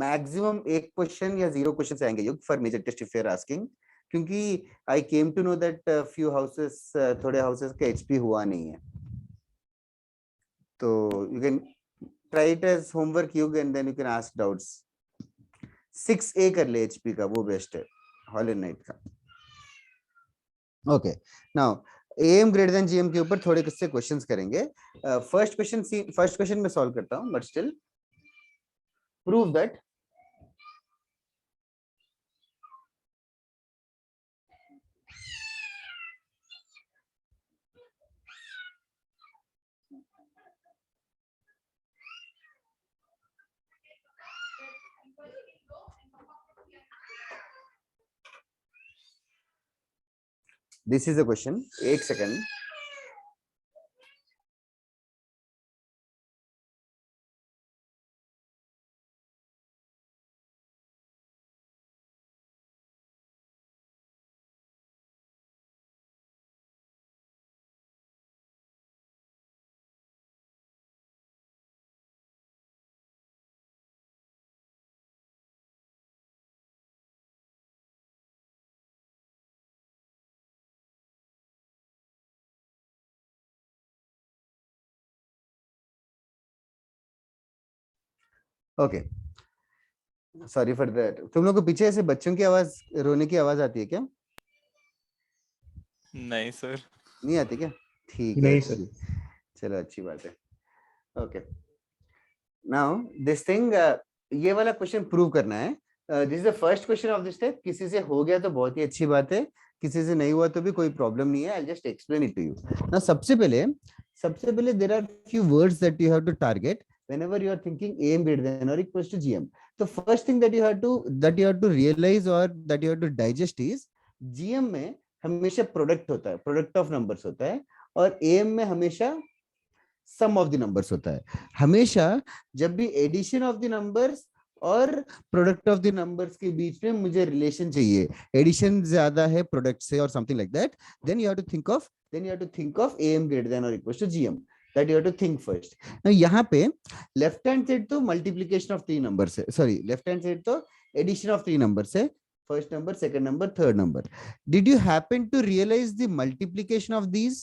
मैक्सिमम 1 क्वेश्चन या 0 क्वेश्चन आएंगे for major test if you are asking. क्योंकि I came to know that few houses, थोड़े हाउसेस का एचपी हुआ नहीं है, तो you can try it as homework you and then you can ask doubts. 6A कर ले एचपी का, वो बेस्ट है हॉल एंड नाइट का। Okay, now AM greater than GM के ऊपर थोड़े किससे क्वेश्चंस करेंगे। फर्स्ट क्वेश्चन में सॉल्व करता हूं, but still prove that this is the question. 8 seconds. Okay, sorry for that. तुम लोग को पीछे ऐसे बच्चों की आवाज, रोने की आवाज आती है क्या? नहीं सर। नहीं आती क्या? ठीक है, नहीं सर। चलो अच्छी बात है। ओके, नाउ दिस थिंग, ये वाला क्वेश्चन प्रूव करना है। This is the first question of this type. किसी से हो गया तो बहुत ही अच्छी बात है, किसी से नहीं हुआ तो भी कोई प्रॉब्लम नहीं है। I just explain it to you. Now सबसे पहले there are few words that you have to target whenever you are thinking am greater than or equals to gm. The first thing that you have to realize or that you have to digest is gm में हमेशा product होता है, product of numbers होता है, और am में हमेशा सम of the numbers होता है। हमेशा जब भी एडिशन ऑफ द नंबर्स और प्रोडक्ट ऑफ द नंबर्स के बीच में मुझे रिलेशन चाहिए, एडिशन ज्यादा है प्रोडक्ट से और something like that, then you have to think of am greater than or equals to gm. That you have to think first. Now यहाँ पे लेफ्ट हैंड साइड तो मल्टीप्लीकेशन ऑफ 3 नंबर्स है, sorry left hand side तो addition of 3 numbers है, first number, second number, third number. Did you happen to realise the multiplication of these?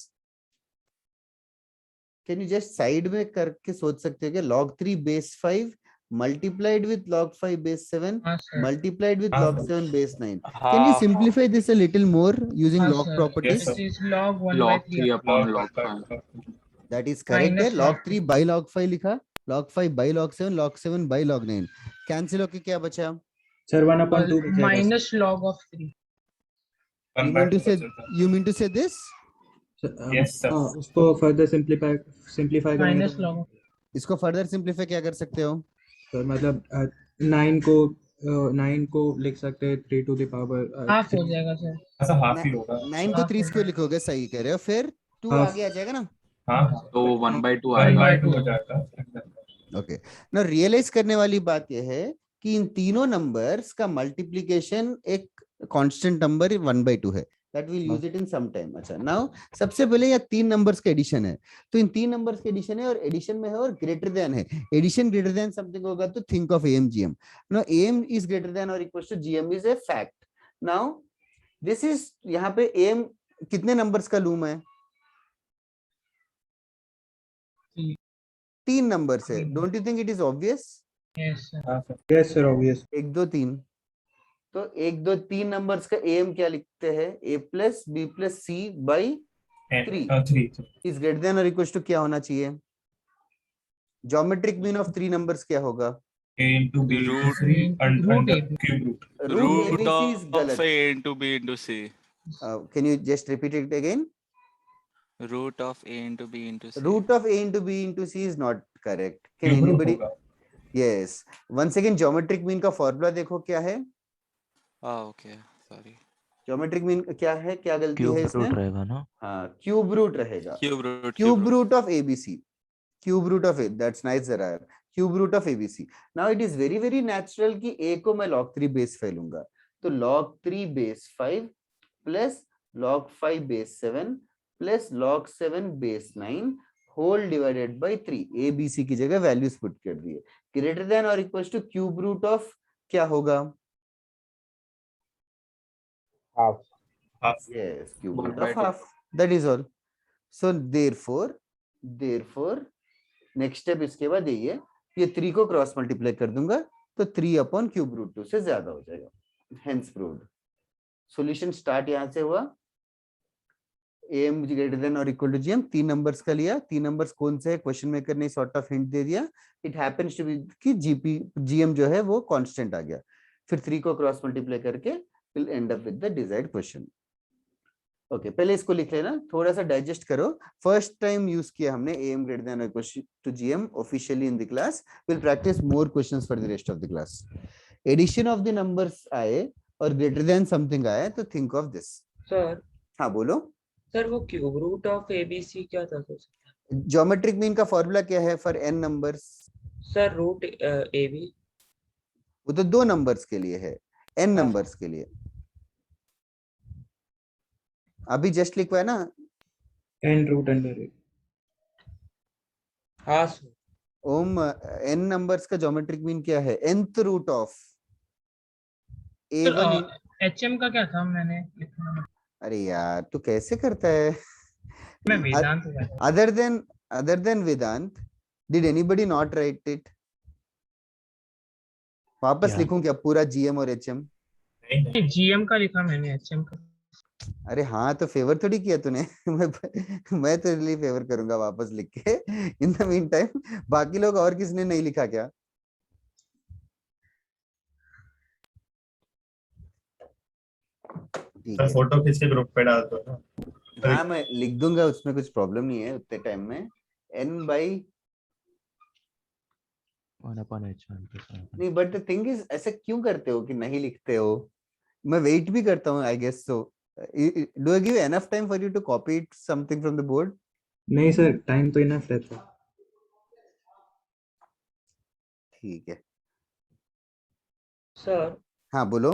Can you just side में करके सोच सकते हो कि log 3 base 5 multiplied with log 5 base 7 multiplied with log 7 base 9. Can you simplify this a little more using log properties? It is log 1 by log 3 3 upon log 5. That is correct है। log 3 by log 5 लिखा, log 5 by log 7, log 7 by log 9। Cancel होके क्या बचा? Sir 1/2 बचेगा। minus log of 3. You mean to say this? Yes sir. उसको further simplify करेंगे minus तो log of इसको फर्दर सिंपलीफाई क्या कर सकते हो? सर मतलब 9 को लिख सकते हैं 3 to the power half हो जाएगा सर। ऐसा हाफ ही होगा। 9 को 3 क्यों लिखोगे? सही कह रहे हो। फिर 2 Half. आगे आ जाएगा ना? हाँ, तो 1/2 1/2 आएगा। हो जाएगा। ओके, ना रियलाइज करने वाली बात यह है कि इन तीनों नंबर्स का मल्टीप्लिकेशन एक कांस्टेंट नंबर 1/2 है। That will use it in some time. अच्छा, नाउ सबसे पहले ये 3 नंबर्स का एडिशन है, तो इन 3 नंबर्स का एडिशन है और एडिशन में है और ग्रेटर देन है। एडिशन ग्रेटर देन समथिंग होगा तो think of am gm. Now am is greater than और equals to gm is a fact. Now this is, यहाँ पे am कितने नंबर्स का लूम है? 3 नंबर से। Don't you think it is obvious? yes sir. Yes sir obvious. 1 2 3, तो 1 2 3 numbers का am क्या लिखते हैं? a plus b plus c by 3 is greater than और इक्वल्स टू क्या होना चाहिए? ज्योमेट्रिक मीन ऑफ 3 नंबर्स क्या होगा? a into b into Root- c root under AB. cube root. Root root abc is of गलत। a into b into c. Can you just repeat it again? Root of a into b into c. Root of a into b into c is not correct. Can Cube root anybody? होगा। Yes, one second. Geometric mean का formula देखो क्या है? Okay, sorry. Geometric mean क्या है? क्या गलती है क्यूब इसमें? रूट रहेगा ना? हाँ, क्यूब रूट रहेगा। Cube root. Cube root of ABC. Cube root of it. That's nice, Zara. Cube root of ABC. Now it is very very natural कि A को मैं log 3 base 5 लूंगा, तो log 3 base 5 plus log 5 base 7 plus log 7 base 9 whole divided by 3. ABC की जगह values put कर दिए। Greater than और equals to cube root of क्या होगा? half. half. Yes, cube One root by of two. half. That is all. So therefore next step इसके बाद यही है, ये 3 को क्रॉस मल्टीप्लाई कर दूंगा तो 3 अपॉन क्यूब रूट 2 से ज्यादा हो जाएगा. Hence proved. सॉल्यूशन स्टार्ट यहाँ से हुआ. am greater than or equal to gm. 3 numbers का लिया. 3 नंबर्स कौन से है क्वेश्चन मेकर ने सॉर्ट ऑफ हिंट दे दिया. इट हैपेंस टू बी कि gm जो है वो कांस्टेंट आ गया. फिर 3 को क्रॉस मल्टीप्लाई करके will and up with the desired question. Okay, पहले इसको लिख लेना, थोड़ा सा डाइजेस्ट करो. फर्स्ट टाइम यूज किया हमने am greater than or equal to gm officially in the class. Will practise more questions for the rest of the class. Addition of the numbers आए और ग्रेटर देन समथिंग आए तो think of this. Sir हाँ बोलो. Sir वो cube root of ABC क्या था sir? Geometric mean का फॉर्मूला क्या है for n numbers? Sir root AB. वो तो 2 नंबर्स के लिए है, n नंबर्स के लिए. अभी जस्ट लिखवाया ना n रूट अंडर ए. हाँ सर. ओम n नंबर्स का ज्योमेट्रिक मीन क्या है? nth root of a1. HM का क्या था मैंने लिखा? अरे यार तू कैसे करता है? मैं वेदांत other than Vedant, did anybody not write it? वापस Yeah. लिखूं क्या पूरा GM और HM? जीएम का लिखा मैंने, एचएम का. अरे हाँ तो फेवर थोड़ी किया तूने. मैं तेरे लिए फेवर करूंगा वापस लिख के. इन द मीन टाइम बाकी लोग और किसने नहीं लिखा क्या? ठीक है. फोटो खींच के ग्रुप पे डाल दो ना. हाँ मैं लिख दूंगा, उसमें कुछ प्रॉब्लम नहीं है उतने टाइम में. n by 1/h1 + 1/h. नहीं, बट द थिंग इज ऐसे क्यों करते हो कि नहीं लिखते हो? मैं वेट भी करता हूँ I guess. So do I give enough time for you to copy something from the board? नहीं सर, टाइम तो इनफ रहता है. ठीक है. सर हाँ बोलो.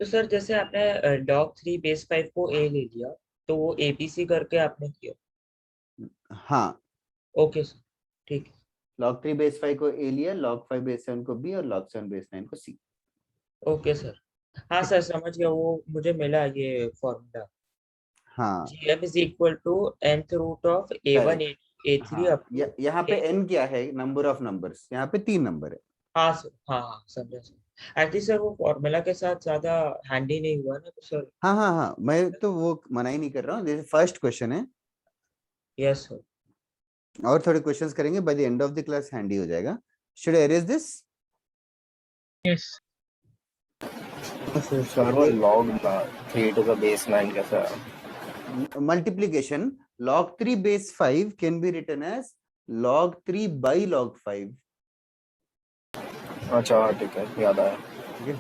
तो सर जैसे आपने डॉग 3 बेस 5 को ए ले लिया तो वो एबीसी करके आपने किया. हाँ ओके सर, ठीक है. log 3 बेस 5 को a लिया, log 5 बेस 7 को b और log 7 बेस 9 को c. Okay sir. हाँ सर समझ गया, वो मुझे मिला ये फॉर्मूला. हाँ gm is equal to nth root of a1 a3 up to. यहाँ पे n क्या है? Number of numbers. यहाँ पे 3 नंबर है. हाँ सर, हाँ समझा सर. एक्चुअली सर वो फॉर्मूला के साथ ज्यादा हैंडी नहीं हुआ ना तो सर. हाँ मैं तो वो मना ही नहीं कर रहा हूँ. जैसे फर्स्ट क्वेश्चन है यस सर. और थोड़े क्वेश्चंस करेंगे, by the end of the class handy हो जाएगा. Should I erase this? Yes sir वो log 3 to the base 9 कैसा? Multiplication log 3 base 5 can be written as log 3 by log 5. अच्छा ठीक है, याद आया. ठीक है.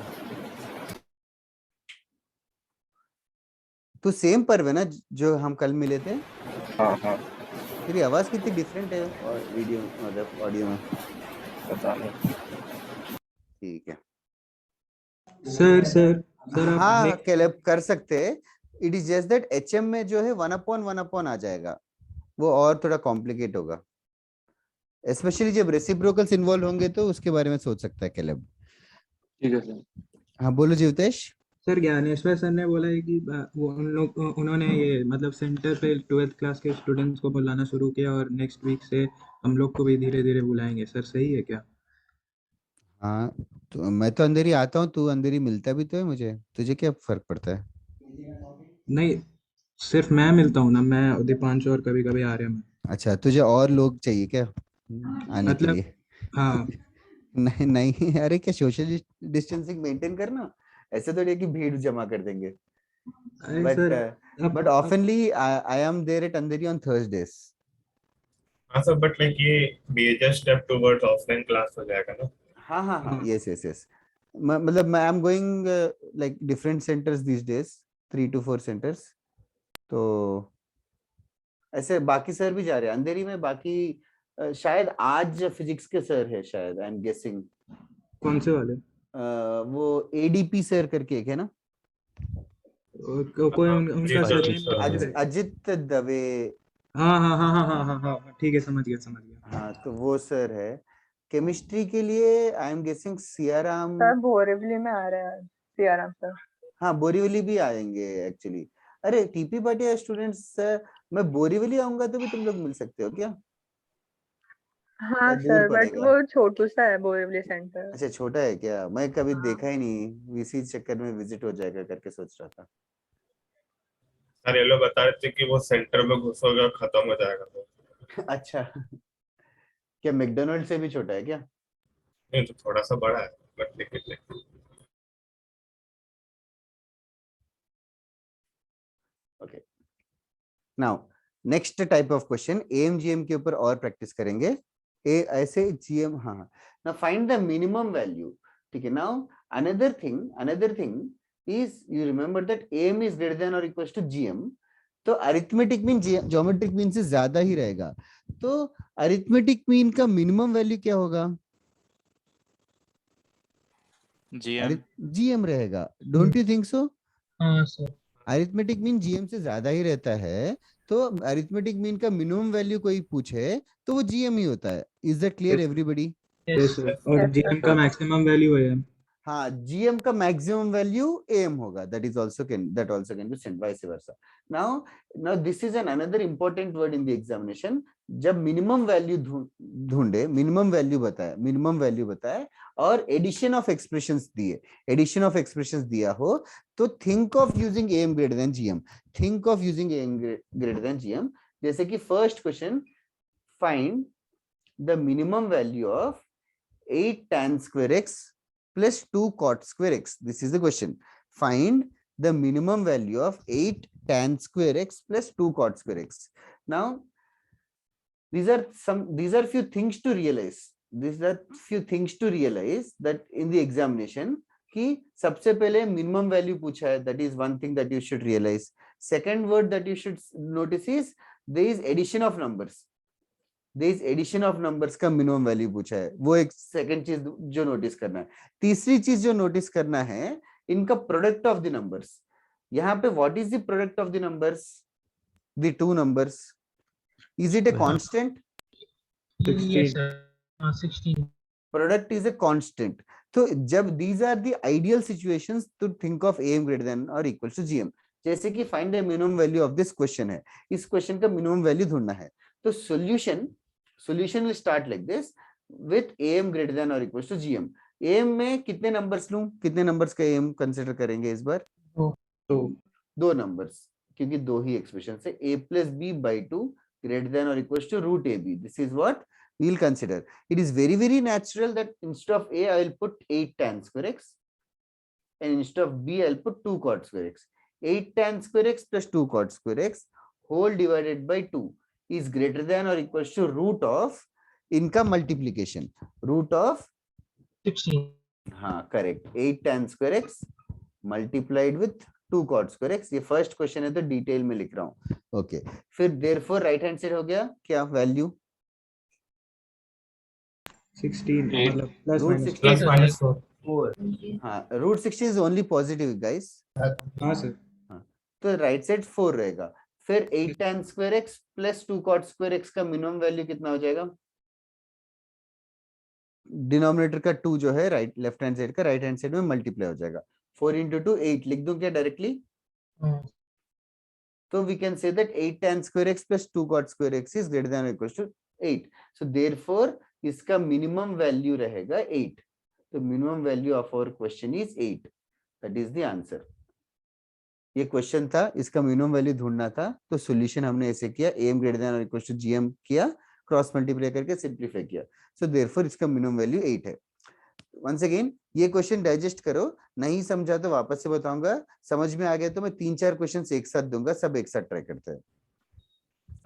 तो सेम पर्व है ना जो हम कल मिले थे? हाँ तेरी आवाज कितनी डिफरेंट है और वीडियो मतलब ऑडियो में? पता नहीं. ठीक है. सर आप हाँ next- कैलब कर सकते हैं. It is just that HM में जो है 1/1 आ जाएगा, वो और थोड़ा कॉम्प्लिकेट होगा. स्पेशली जब रेसिप्रोकल्स इन्वॉल्व होंगे तो उसके बारे में सोच सकता है कैलब. ठीक है सर. हाँ बोलो जीवतेश. सर ज्ञानेश्वर सर ने बोला है कि वो उन्होंने ये मतलब सेंटर पे 12th क्लास के स्टूडेंट्स को बुलाना शुरू किया और नेक्स्ट वीक से हम लोग को भी धीरे धीरे बुलाएंगे. सर सही है क्या? हाँ तो मैं तो अंदर ही आता हूँ, तू अंदर ही मिलता भी तो है मुझे. तुझे क्या फर्क पड़ता है? नहीं, सिर्फ मैं मिलता हूँ ना, मैं दीपांशु और कभी कभी आर्यन. अच्छा तुझे और लोग चाहिए क्या आने के मतलब लिए? हाँ. नहीं अरे क्या सोशल डिस्टेंसिंग मेंटेन करना, ऐसे थोड़ी है कि भीड़ जमा कर देंगे. अरे but sir but oftenly I am there at Andheri on Thursdays. हाँ सर, बट लाइक ये major step towards offline class हो जाएगा ना. हाँ यस. मतलब मैं I am going like different centres these days, 3 to 4 centres. तो ऐसे बाकी सर भी जा रहे हैं अंधेरी में. बाकी शायद आज फिजिक्स के सर है शायद, आई एम गेसिंग. कौन से वाले? वो ADP सर करके एक है ना, कोई उनका सर अजित दवे. हाँ ठीक है, समझ गया. हाँ तो वो सर है. केमिस्ट्री के लिए I am guessing Siyaram. Sir Borivali में आ रहे हैं सियाराम सर. हाँ बोरीवली भी आएंगे एक्चुअली। अरे टीपी भाटिया स्टूडेंट्स, मैं बोरीवली आऊंगा तो भी तुम लोग मिल सकते हो क्या? हाँ या दूर सर, बट पड़ेगा? वो छोटू सा है बोरिवली सेंटर। अच्छा छोटा है क्या? मैं कभी हाँ। देखा ही नहीं, इसी चक्कर में विजिट हो जाएगा करके सोच रहा था। सर ये लोग बता रहे थे कि वो सेंटर में घुसोगे और खत्म हो जाएगा तो। अच्छा क्या मैकडोनल्ड से भी छोटा है क्या? नहीं तो थोड़ा सा बड़ा है बट लेकिन okay now next type of question, AM GM के ऊपर और प्रैक्टिस करेंगे। ऐसे जीएम, हाँ now find the minimum value. ठीक है, now another thing is you remember that M is greater than और इक्वल टू जीएम, तो अरिथमेटिक मीन ज्योमेट्रिक मीन से ज्यादा ही रहेगा। तो अरिथमेटिक मीन का मिनिमम वैल्यू क्या होगा? GM. जीएम रहेगा, डोंट यू थिंक सो? हाँ सर। अरिथमेटिक मीन जीएम से ज्यादा ही रहता है, तो अरिथमेटिक मीन का मिनिमम वैल्यू कोई पूछे तो वो जीएम ही होता है। Is that clear everybody? Yes sir, और Yes, जीएम sir. का मैक्सिमम वैल्यू है। हाँ जीएम का मैक्सिमम वैल्यू एम होगा, that also can be sent vice versa. Now this is an another important word in the examination. जब minimum value ढूंढे, minimum value बताए और एडिशन ऑफ एक्सप्रेशंस दिया हो, तो think of using AM greater than GM. जैसे कि first question, find the minimum value of 8 tan square x plus 2 cot square x. This is the question. Find the minimum value of 8 tan square x plus 2 cot square x. Now, these are few things to realize. That in the examination, कि सबसे पहले minimum value पूछा है, that is one thing that you should realize. Second word that you should notice is there is addition of numbers. का minimum value पूछा है, वो एक सेकंड चीज जो नोटिस करना है। तीसरी चीज जो नोटिस करना है, इनका प्रोडक्ट ऑफ द नंबर्स। यहाँ पे what is the product of the numbers? The two numbers, is it a constant? Yes sir. 16. Product is a constant. तो जब these are the ideal situations to think of AM greater than और equal to GM. जैसे कि find the minimum value of this question है, इस question का minimum value ढूंढना है। तो solution will start like this with am greater than or equals to gm. am में कितने नंबर्स लूं? कितने नंबर्स का am कंसीडर करेंगे इस बार? दो नंबर्स, क्योंकि दो ही एक्सप्रेशन है। a plus b by 2 greater than or equals to root ab. This is what we will consider. It is very very natural that instead of a I will put 8 tan square x and instead of b I will put 2 cot square x. 8 tan square x plus 2 cot square x whole divided by 2 is greater than or equals to root of इनका multiplication, root of 16. हाँ correct, 8 tan square x multiplied with 2 cot square x। ये first question है तो detail में लिख रहा हूँ। Okay फिर therefore राइट हैंड साइड हो गया क्या वैल्यू? 16 मतलब प्लस माइनस 4। हाँ root 16 is only positive guys. हाँ सर, तो राइट साइड 4 रहेगा। फिर 8 tan square x plus 2 cot square x का मिनिमम वैल्यू कितना हो जाएगा? डिनोमिनेटर का 2 जो है राइट लेफ्ट हैंड साइड का राइट हैंड साइड में मल्टीप्लाई हो जाएगा। 4 into 2 8 लिख दूं क्या डायरेक्टली? तो we can say that 8 tan square x plus 2 cot square x is greater than or equal to 8. So therefore इसका मिनिमम वैल्यू रहेगा 8. तो minimum value of our question is 8. That is the answer. ये question था, इसका minimum value ढूंढना था, तो solution हमने ऐसे किया, am ग्रेटर देन और इक्वल टू gm किया, क्रॉस मल्टीप्लाई करके सिंपलीफाई किया। सो देयरफॉर इसका मिनिमम वैल्यू 8 है। वंस अगेन ये क्वेश्चन डाइजेस्ट करो, नहीं समझा तो वापस से बताऊंगा, समझ में आ गया तो मैं 3-4 क्वेश्चंस एक साथ दूंगा, सब एक साथ ट्राई करते हैं।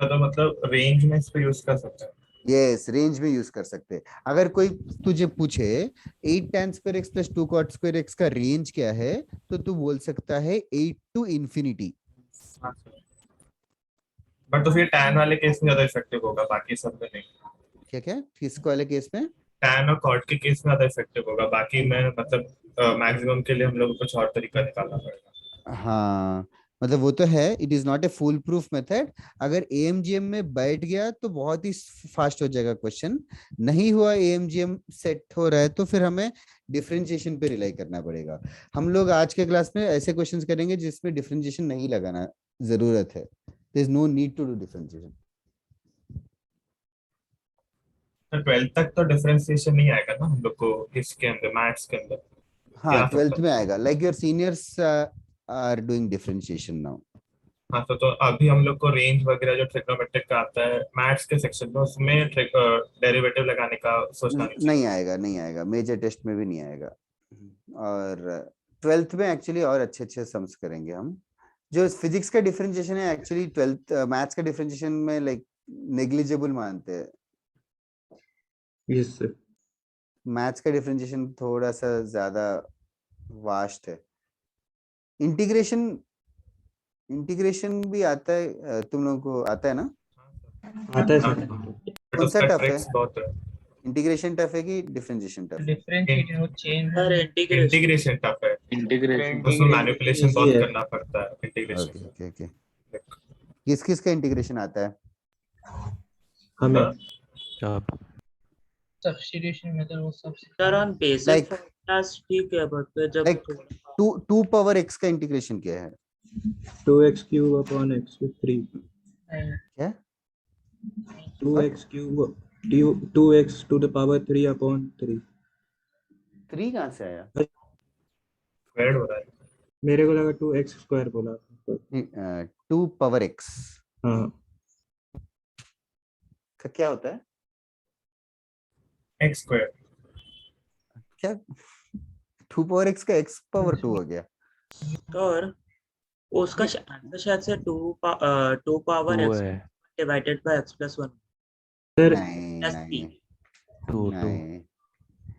तो मतलब रेंज में इसको यूज कर सकते हैं? यस रेंज में यूज कर सकते हैं। अगर कोई तुझे पूछे 8 tan square x plus 2 cot square x का रेंज क्या है, तो तू बोल सकता है 8 to infinity। बट तो फिर tan वाले केस में ज्यादा इफेक्टिव होगा, बाकी सब में नहीं। क्या क्या किसको वाले केस में? tan और cot के केस में ज्यादा इफेक्टिव होगा, बाकी में मतलब मैक्सिमम के लिए हम लोग को कुछ और तरीका निकालना पड़ेगा। हाँ मतलब वो तो है, it is not a full proof method. अगर एएमजीएम में बैठ गया तो बहुत ही फास्ट हो जाएगा क्वेश्चन। नहीं हुआ, एएमजीएम सेट हो रहा है, तो फिर हमें डिफरेंशिएशन पे रिलाई करना पड़ेगा। हम लोग आज के क्लास में ऐसे क्वेश्चंस करेंगे जिसमें डिफरेंशिएशन नहीं लगाना जरूरत है। There is no need to do differentiation. तो 12th तक तो डिफरेंशिएशन नहीं आएगा ना हम लोग को इसके अंदर, मैथ्स के अंदर? हाँ, या सकता 12th में आएगा, like your seniors are doing differentiation now. हाँ, तो अभी हम लोग को रेंज वगैरह जो ट्रिग्नोमेट्रिक का आता है मैथ्स के सेक्शन में, उसमें डेरिवेटिव लगाने का सोचना नहीं चाहिए। नहीं आएगा, नहीं आएगा, मेजर टेस्ट में भी नहीं आएगा। और 12th में एक्चुअली और अच्छे अच्छे सम्स करेंगे हम। जो फिजिक्स का डिफरेंशिएशन है एक्चुअली 12th मैथ्स का डिफरेंशिएशन में लाइक नेग्लिजिबल मानते हैं। Yes sir. मैथ्स का डिफरेंशिएशन थोड़ा सा ज्यादा वास्ट है। इंटीग्रेशन, इंटीग्रेशन भी आता है, तुम लोगों को आता है ना? आता है सर। बट कौन सा उसका टफ है? ट्रिक्स बहुत है। इंटीग्रेशन टफ है कि डिफरेंशिएशन टफ है? डिफरेंशिएशन वो चेंज सर इंटीग्रेशन टफ है, इंटीग्रेशन उसमें मैनिपुलेशन इजी बहुत है। करना पड़ता है इंटीग्रेशन ओके में। Okay okay. किस किस का इंटीग्रेशन आता है? हमें अब सब्स्टिट्यूशन मेथड वो सब sir on basic like formulas ठीक है, बट जब लाइक टू पावर एक्स का इंटीग्रेशन क्या है? 2x cube upon x with 3। क्या? 2x cube 2x to the power 3 upon 3। 3 कहाँ से आया? स्क्वायर्ड हो रहा है। मेरे को लगा 2x स्क्वायर बोला। 2 पावर एक्स हाँ, का क्या होता है? X square. क्या 2 पावर एक्स का x पावर 2 हो गया? और उसका आंसर शायद से 2 पावर 2 x है, divided by x plus 1 sir नहीं प्लस नहीं 3। 2 नहीं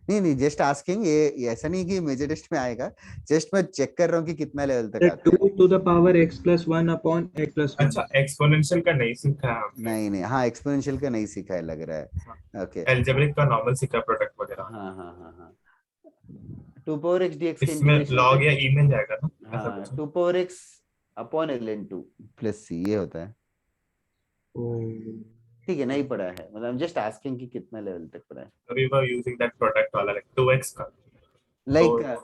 नहीं नहीं, जस्ट आस्किंग। ये ऐसा नहीं कि मेजर टेस्ट में आएगा, जस्ट मैं चेक कर रहा हूँ कि कितना लेवल तक आता 2 है। to the power x plus 1 upon x plus 1। अच्छा, एक्सपोनेंशियल का नहीं सीखा है हमने। नहीं नहीं, हाँ एक्सपोनेंशियल का नहीं सीखा है लग रहा है। ओके। एल्जेब्रिक का नॉर्मल सीखा, प्रोडक्ट वगैरह। हाँ हाँ हाँ हाँ। 2 पावर एक्स डीएक्स का इसमें इंटीग्रेशन लॉग या ई मिल जाएगा ना, ऐसा हाँ कुछ? 2 power x upon ln2 plus C, ये होता है। ठीक है, नहीं पढ़ा है, मतलब जस्ट आस्किंग कि कितना लेवल तक पढ़ा है। We were using that product वाला, लाइक 2x का। लाइक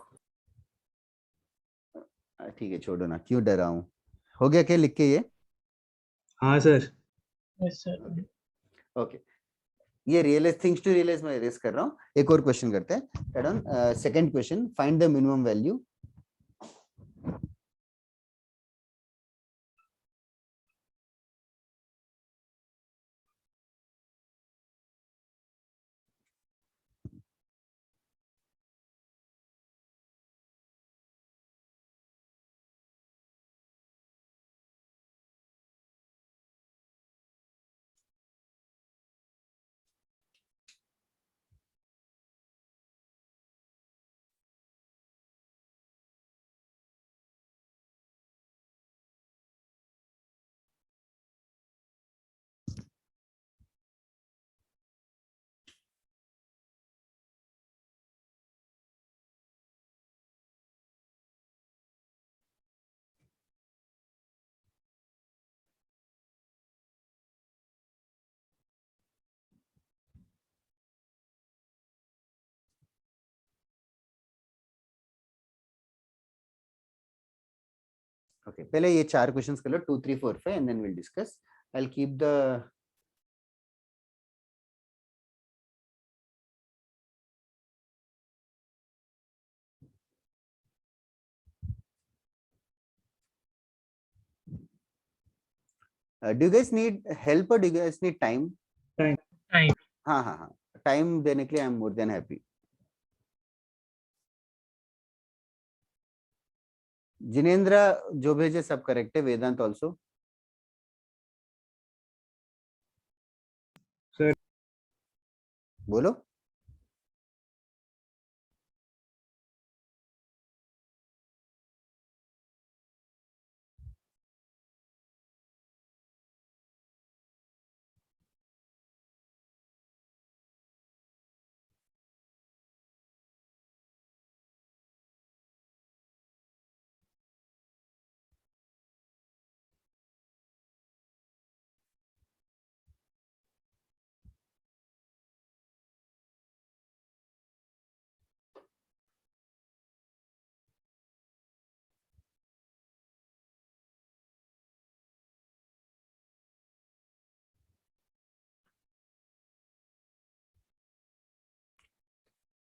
ठीक है, छोड़ो ना, क्यों डरा हूँ। हो गया क्या लिख के ये? हाँ सर। Yes sir. ओके। ये रियलाइज थिंग्स टू रियलाइज मैं रेस कर रहा हूँ। एक और क्वेश्चन करते हैं। Second question, find the minimum value. Okay, पहले ये 4 क्वेश्चंस कर लो, 2 3 4 5 and then will discuss. I will keep the do you guys need help और do you guys need time? Time. हाँ हाँ हाँ, टाइम देने के लिए I am more than happy. Jinendra जो भेजे सब करेक्ट है, वेदांत आल्सो। सर बोलो।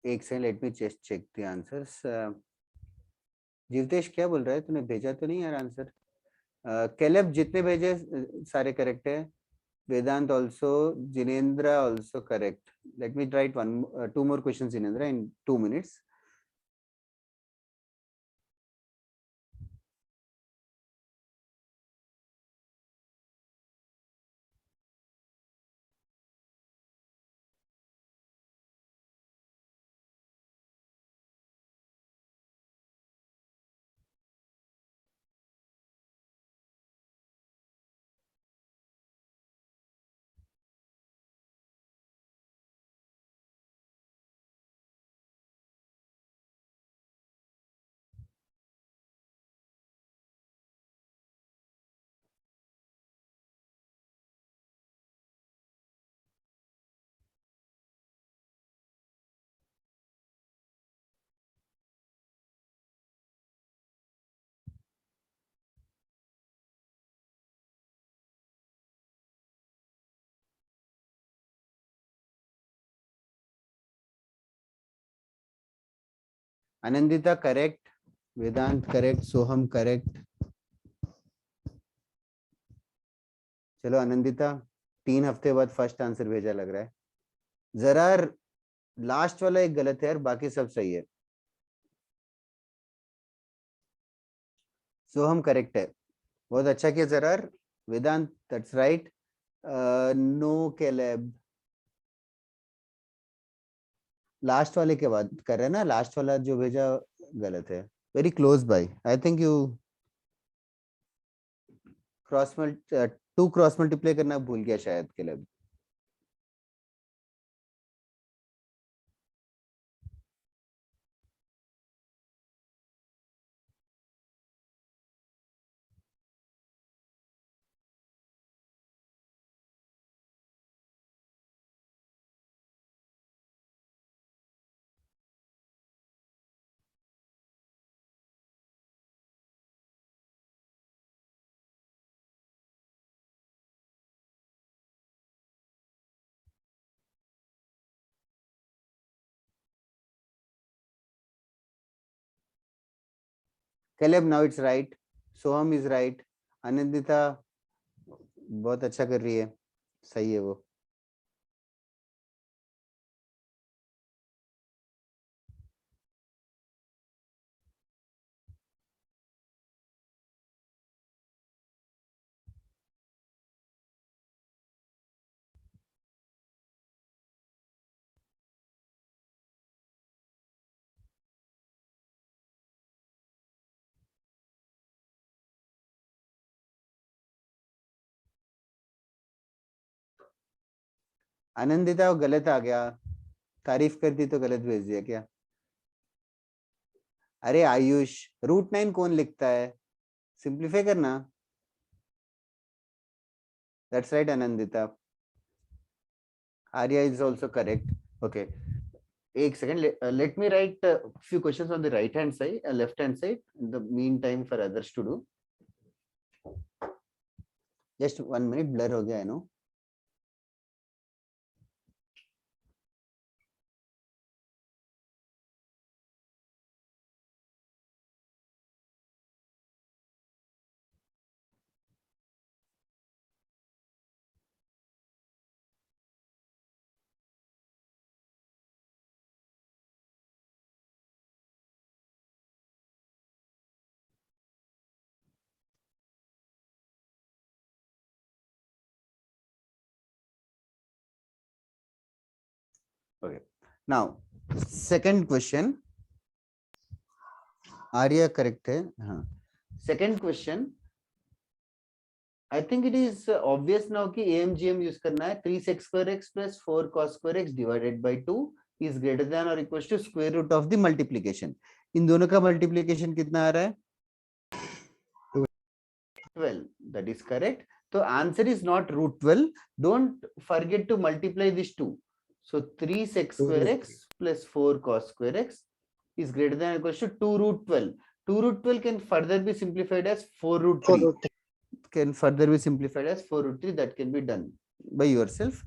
एक second, let me check the answers. Jivtesh क्या बोल रहा है, तूने भेजा तो नहीं यार आंसर? कैलेब जितने भेजे सारे करेक्ट है। Vedant also, Jinendra also correct. Let me write two more questions, Jinendra, in 2 minutes. Anandita correct, Vedant correct, Soham correct. चलो आनंदिता, 3 हफ्ते बाद फर्स्ट आंसर भेजा लग रहा है। जरा लास्ट वाला एक गलत है यार, बाकी सब सही है। सोहम करेक्ट है, बहुत अच्छा किया Zarar. Vedant that's right. No Caleb, last वाले के बाद कर रहे हैं ना, लास्ट वाला जो भेजा गलत है। Very close by, I think you to cross multiply करना भूल गया शायद Caleb. Caleb now it's right, Soham is right, Anandita बहुत अच्छा कर रही है, सही है वो। आनंदिता वो गलत आ गया, तारीफ कर दी तो गलत भेज दिया क्या? अरे आयुष, √9 कौन लिखता है, सिंप्लीफाई करना। That's right Anandita. Arya is also correct. Okay, एक second, let me write few questions on the right hand side, left hand side, in the meantime for others to do. Just 1 minute, blur हो गया है नो। Okay, now second question, Arya correct है हाँ। Second question, I think it is obvious now कि AMGM use करना है। 3sec² plus 4cos² divided by 2 is greater than or equals to square root of the multiplication। इन दोनों का multiplication कितना आ रहा है? 12, that is correct। तो answer is not √12, don't forget to multiply this 2। so 3sec² plus 4cos² is greater than or equals to 2√12। 2√12 can further be simplified as 4√3, can further be simplified as 4√3। that can be done by yourself,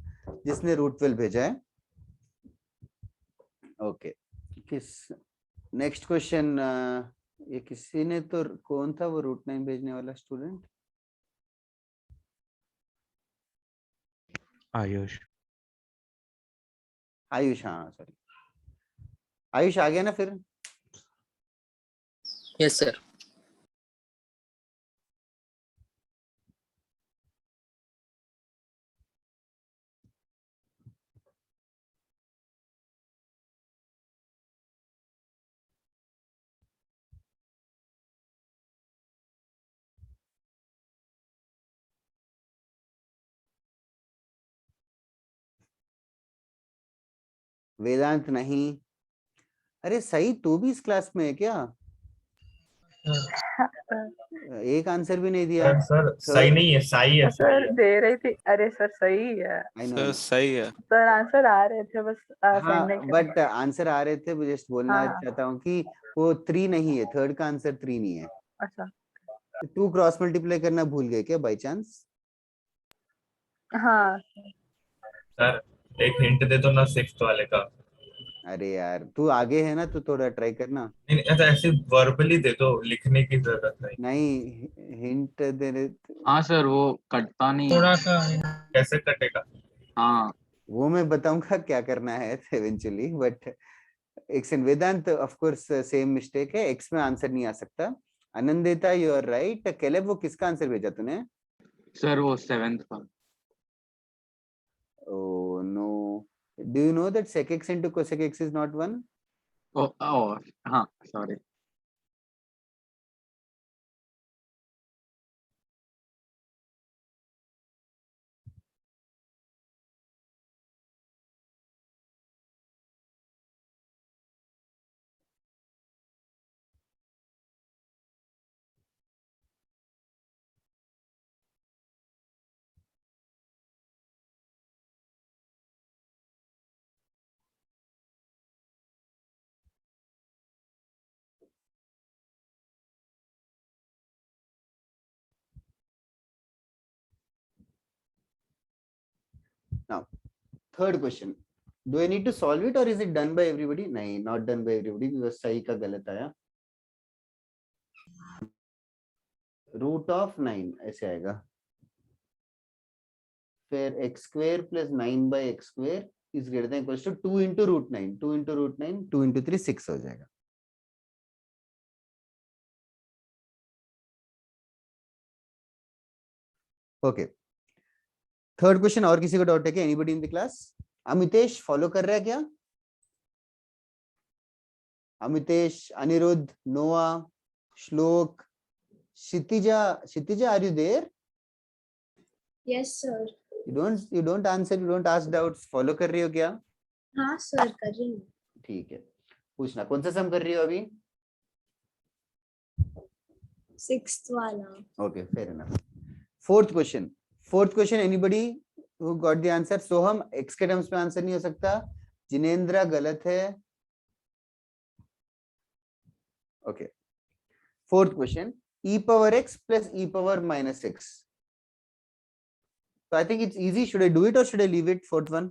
जिसने √12 भेजा है। Okay, किस next question, ये किसी ने तो, कौन था वो रूट 9 भेजने वाला स्टूडेंट? आयुष। आयुष, हाँ सॉरी, आयुष आ गया ना फिर? Yes, sir. वेदांत नहीं। अरे सही, तू भी इस क्लास में है क्या? एक आंसर भी नहीं दिया। सर सही नहीं है, सही है, सही सर है। दे रही थी, अरे सर सही है आई नो, सर सही है। सर, आंसर आ रहे थे बस हाँ सेंड नहीं बट आंसर आ रहे थे, मुझे जस्ट बोलना हाँ। चाहता हूँ कि वो 3 नहीं है, थर्ड का आंसर 3 नहीं है। अच्छा, 2 क्रॉस मल्टीप्लाई करना भूल गए क्या बाय चांस? हाँ सर एक हिंट दे दो ना सिक्स्थ वाले का। अरे यार तू आगे है ना, तू थोड़ा ट्राई करना। नहीं अच्छा, ऐसे वर्बली दे दो, लिखने की जरूरत नहीं। नहीं, हिंट दे रहे। हाँ सर, वो कटता नहीं है। थोड़ा सा कैसे कटेगा? हाँ वो मैं बताऊंगा क्या करना है eventually, but X and Vedant of course same mistake है, एक्स में आंसर नहीं आ सकता। Anandita you are right. Caleb, वो किसका आंसर भेजा तूने? सर, वो 7th का। Oh no. Do you know that sec x into cosec x is not 1? हाँ sorry. Now, third question. Do I need to solve it or is it done by everybody? नहीं, not done by everybody because सही का गलत आया। Root of 9 ऐसे आएगा, फिर x square plus 9 by x square is greater than equals to 2 into root 9, 2 into root 9, 2 into 3 6 हो जाएगा। Okay, third question. और किसी को डाउट है क्या? Anybody in the class? Amitesh follow कर रहा है क्या? Amitesh, Aniruddh, Noah, Shlok, Kshitija, Kshitija are you there? Yes, sir. You don't answer, you don't ask doubts. Follow कर रही हो क्या? हाँ सर, कर रही हूँ। ठीक है, पूछना कौन सा सम कर रही हो अभी? 6th वाला। Okay, fair enough. Fourth question, anybody who got the answer? Soham, x के टर्म्स में आंसर नहीं हो सकता। जिनेंद्र गलत है। Okay, fourth question, e power x plus e power minus x. So I think it's easy. Should I do it or should I leave it? Fourth one.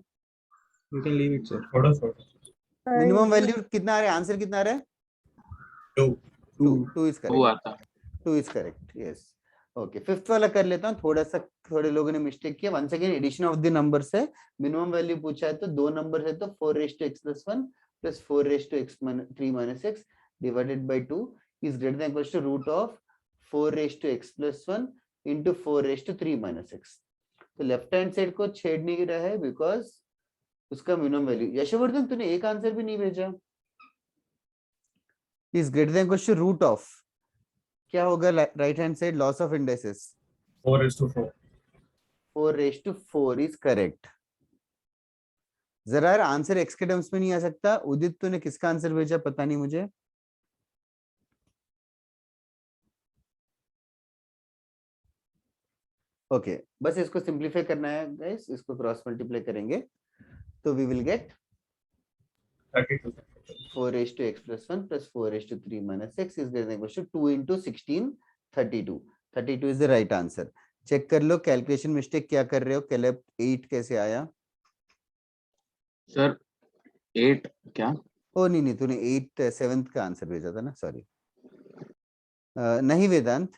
You can leave it, sir. थोड़ा Minimum value कितना आ रहा है? Answer कितना आ रहा है? 2 2 is वो correct. आता। 2 is correct. Yes. Okay. Fifth वाला कर लेता हूँ। थोड़े लोगों ने मिस्टेक किया। Once again addition of the numbers है। मिनिमम वैल्यू पूछा है तो 2 नंबर है तो 4 raised to x plus 1 plus 4 raised to x 3 minus x divided by 2 is greater than equals to root of 4 raised to x plus 1 into 4 raised to 3 minus x. तो left hand side को छेड़ नहीं रहा है because उसका minimum value. Yashvardhan, तूने एक answer भी नहीं भेजा। Is greater than equal to root of, क्या होगा right hand side? Laws of indexes 4:4। 4 raised to 4 is correct. जरा आंसर एक्स के टर्म्स में नहीं आ सकता। उदित, तूने किसका आंसर भेजा? पता नहीं मुझे। ओके, बस इसको सिंप्लीफाई करना है गाइस, इसको क्रॉस मल्टीप्लाई करेंगे तो we will get 32। 4 raised to x plus 1 plus 4 raised to 3 minus x is greater than equal to 2 into 16, 32. 32 is the right answer. Check कर लो कैलकुलेशन मिस्टेक क्या कर रहे हो। कैलेब, 8 कैसे आया? सर 8 क्या? ओ नहीं नहीं, तूने 7th का आंसर भेजा था ना, सॉरी। नहीं वेदांत,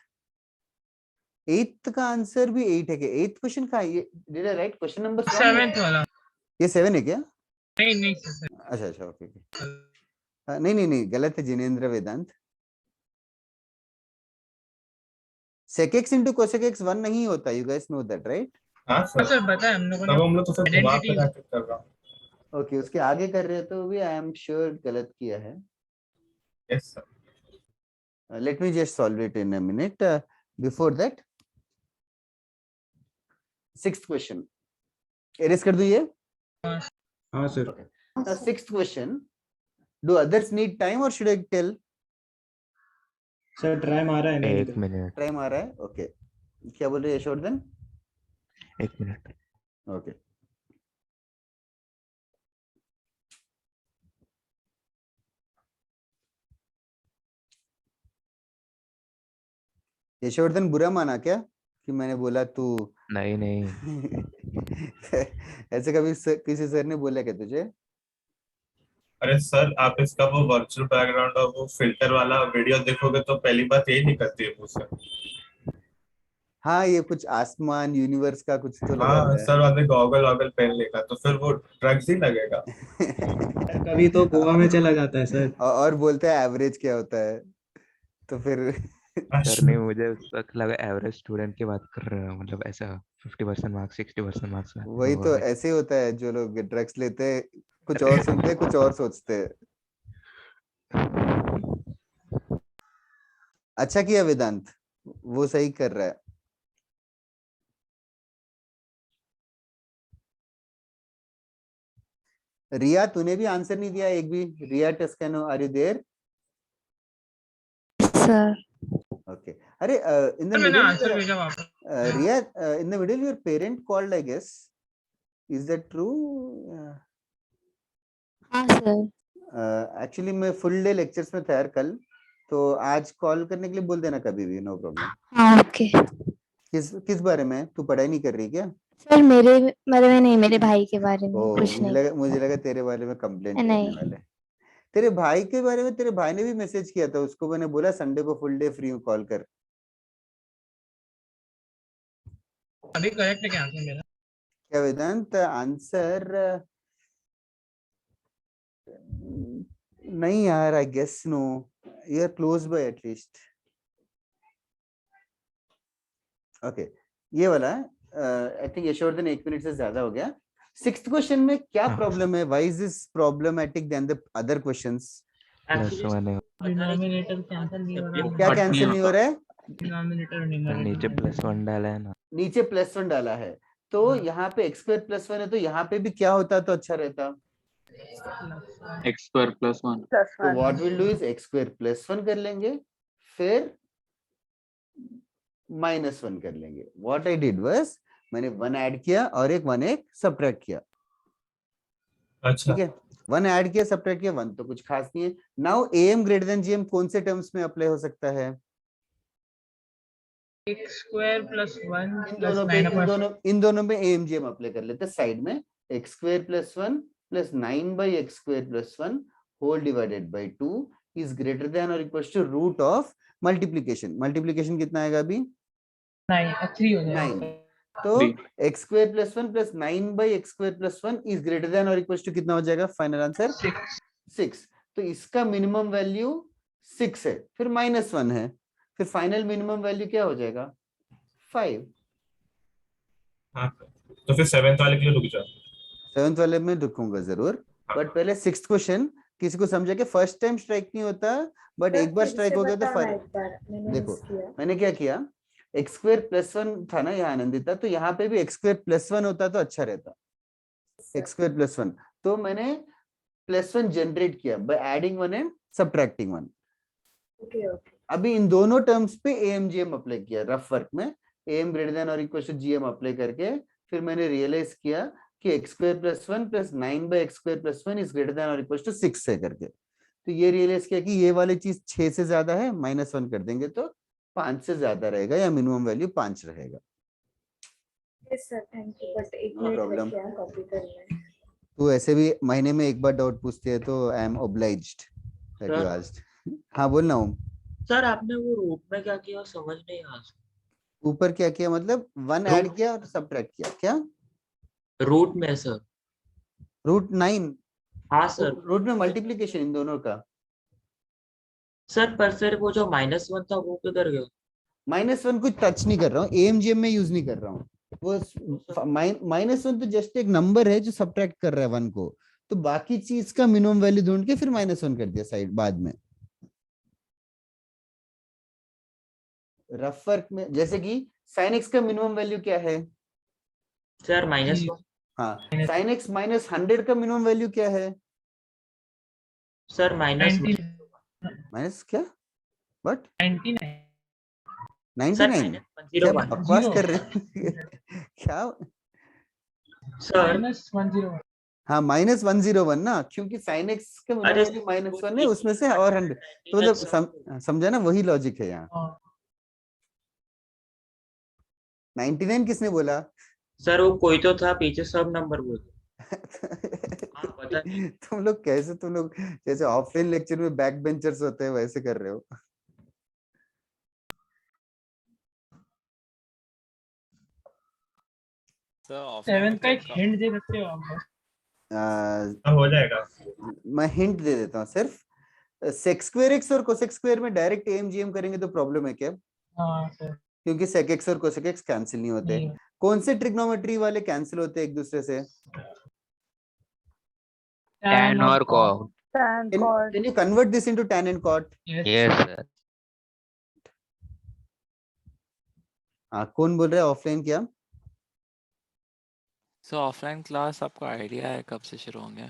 8th का आंसर भी 8 है क्या? 8th क्वेश्चन का ये did I right question number 7th वाला ये 7 है क्या? नहीं नहीं sir, अच्छा अच्छा, ओके नहीं नहीं नहीं, गलत है जिनेंद्र वेदांत। sec x into cosec x 1 नहीं होता, you guys know that right? हाँ हाँ सर, सर बताया हम लोगों तब हम लोग तो ने फिर घुमा आइडेंटिटी फिरा के कर रहा हूँ। ओके, उसके आगे कर रहे हो तो भी आई एम श्योर गलत किया है। Yes sir. Let me just solve it in a minute. Before that, 6th question. Erase कर दूं ये? हाँ sir. Now 6th question. Do others need time or should I tell? Sir time आ रहा है, नहीं 1 मिनट, Time आ रहा है, okay. क्या बोल रहे हैं यशवर्धन? 1 मिनट। Okay. यशवर्धन बुरा माना क्या कि मैंने बोला तू? नहीं नहीं, ऐसे कभी किसी सर ने बोला क्या तुझे? अरे सर, आप इसका वो वर्चुअल बैकग्राउंड और वो फिल्टर वाला वीडियो देखोगे तो पहली बात यही निकलती है मुंह से। हाँ, ये कुछ आसमान यूनिवर्स का कुछ तो हाँ लगाता सर, आपने गॉगल वॉगल पहन लेगा तो फिर वो ड्रग्स ही लगेगा। है। कभी तो गोवा में चला जाता है सर। और बोलता है एवरेज क्या होता है, तो फिर सर नहीं, मुझे उस वक्त लगा एवरेज स्टूडेंट की बात कर रहे हो, मतलब ऐसा 50% मार्क्स 60% मार्क्स में वही तो ऐसे ही होता है, जो लोग ड्रग्स लेते हैं कुछ और सुनते हैं, कुछ और सोचते हैं। अच्छा किया वेदांत, वो सही कर रहा है। रिया, तूने भी आंसर नहीं दिया एक भी। Riya Tuscano, are you there? Sir okay. अरे इन द मैंने मिडिल आंसर भेजा वापस। Riya, in the middle your parent called I guess, is that true? हाँ सर। एक्चुअली मैं फुल डे लेक्चर्स में था यार कल, तो आज कॉल करने के लिए बोल देना कभी भी, नो प्रॉब्लम। हाँ ओके किस बारे में? तू पढ़ाई नहीं कर रही क्या? सर, मेरे बारे में नहीं, मेरे भाई के बारे में ओ, कुछ मुझे लगा तेरे बारे में कंप्लेंट नहीं। करने वाले। तेरे भाई के बारे में तेरे भाई ने भी मैसेज किया था, उसको मैंने बोला संडे को फुल डे फ्री हूँ, कॉल कर। अभी करेक्ट है क्या आंसर मेरा? क्या वेदांत आंसर? नहीं यार, I guess no, you are close by at least. Okay, ये वाला आई थिंक यशवर्धन 1 मिनट से ज्यादा हो गया। 6th क्वेश्चन में क्या प्रॉब्लम है? Why is this problematic then the other questions? Denominator cancel नहीं हो रहा है। क्या कैंसिल नहीं हो रहा है? डिनोमिनेटर नीचे +1 डाला है ना, नीचे +1 डाला है, तो यहाँ पे x² +1 है, तो यहाँ पे भी क्या होता तो अच्छा रहता? x² +1। तो what will do is x² +1 कर लेंगे, फिर -1 कर लेंगे। व्हाट आई डिड वाज, मैंने 1 ऐड किया और एक 1 सब्ट्रैक्ट किया। अच्छा, ठीक है, 1 ऐड किया सब्ट्रैक्ट किया, 1 तो कुछ खास नहीं है। Now am greater than gm कौन से टर्म्स में अप्लाई हो सकता है? x² +1 इन दोनों में am gm अप्लाई कर लेते हैं साइड में। x² +1 + 9/x² +1 whole divided by 2 is greater than और equal to root of multiplication. Multiplication कितना आएगा अभी? 3 हो जाएगा। 9। तो x² +1 + 9/x² +1 is greater than और इक्वल टू कितना हो जाएगा? Final answer 6। तो इसका मिनिमम वैल्यू 6 है, फिर -1 है, फिर फाइनल मिनिमम वैल्यू क्या हो जाएगा? 5। हाँ तो फिर 7th वाले के लिए रुक जाओ। 7th वाले में रुकूंगा जरूर, बट पहले 6th क्वेश्चन किसी को समझा कि फर्स्ट टाइम स्ट्राइक नहीं होता, बट एक बार स्ट्राइक हो गया तो देखो मैंने क्या किया, x² +1 था ना यहाँ आनंदिता, तो यहाँ पे भी x² +1 होता तो अच्छा रहता, x² +1। तो मैंने +1 जनरेट किया बाय एडिंग 1 एंड सब्ट्रैक्टिंग 1। अभी इन दोनों टर्म्स पे am/gm अप्लाई किया रफ वर्क में, am ग्रेटर देन और इक्वल टू gm अप्लाई करके, फिर मैंने रियलाइज किया कि x² +1 + 9/x² +1 is greater than और इक्वल टू 6 है करके। तो ये रियलाइज किया कि ये वाली चीज 6 से ज्यादा है, -1 कर देंगे तो 5 से ज्यादा रहेगा, या मिनिमम वैल्यू 5 रहेगा। Yes sir, thank you, but एक No मिनट problem. क्या कॉपी करना है? तू ऐसे भी महीने में एक बार डाउट पूछते है तो I am obliged that you sir asked. हाँ बोलना हूँ। सर आपने वो रूट में क्या किया समझ नहीं आया ऊपर क्या किया मतलब 1 ऐड रूट किया और सब्ट्रैक्ट किया क्या? रूट में सर। √9 हाँ सर। रूट में मल्टीप्लिकेशन इन दोनों का। सर पर फिर वो जो -1 था वो किधर गया? -1 कुछ टच नहीं कर रहा हूँ, एएमजीएम में यूज नहीं कर रहा हूँ। वो -1 तो जस्ट एक नंबर है जो सब्ट्रैक्ट कर रहा है 1 को, तो बाकी चीज का मिनिमम वैल्यू ढूंढ के फिर -1 कर दिया साइड बाद में। रफ वर्क में जैसे कि sin x का मिनिमम वैल्यू क्या है? सर -1। हाँ, sin x -100 का मिनिमम वैल्यू क्या है? सर -1। माइनस क्या? बट 99 सर 99 क्या -101। बकवास कर रहे हो? क्या? -101। सर हाँ -101 ना, क्योंकि sin x का मिनिमम अरे वैल्यू -1 है, उसमें से और 100, तो मतलब समझा ना, वही लॉजिक है यहाँ। हाँ 99 किसने बोला? सर वो कोई तो था पीछे सब नंबर बोल। हाँ पता नहीं। तुम लोग जैसे ऑफलाइन लेक्चर में बैक बेंचर्स होते हैं वैसे कर रहे हो। सर ऑफलाइन 7 में का एक चेक हिंट दे सकते हो आप बस? हो जाएगा। मैं हिंट दे देता हूँ सिर्फ। sec square x और cosec square में डायरेक्ट एमजीएम करेंगे तो प्रॉब्लम है क्या? हाँ सर। क्योंकि sec x और cosec x कैंसिल नहीं होते। नहीं। कौन से ट्रिग्नोमेट्री वाले कैंसिल होते हैं एक दूसरे से? tan और cos. tan cot Can you convert this into tan and cot? Yes sir. हाँ, कौन बोल रहा है ऑफलाइन क्या? सर ऑफलाइन क्लास आपको आइडिया है कब से शुरू होंगे?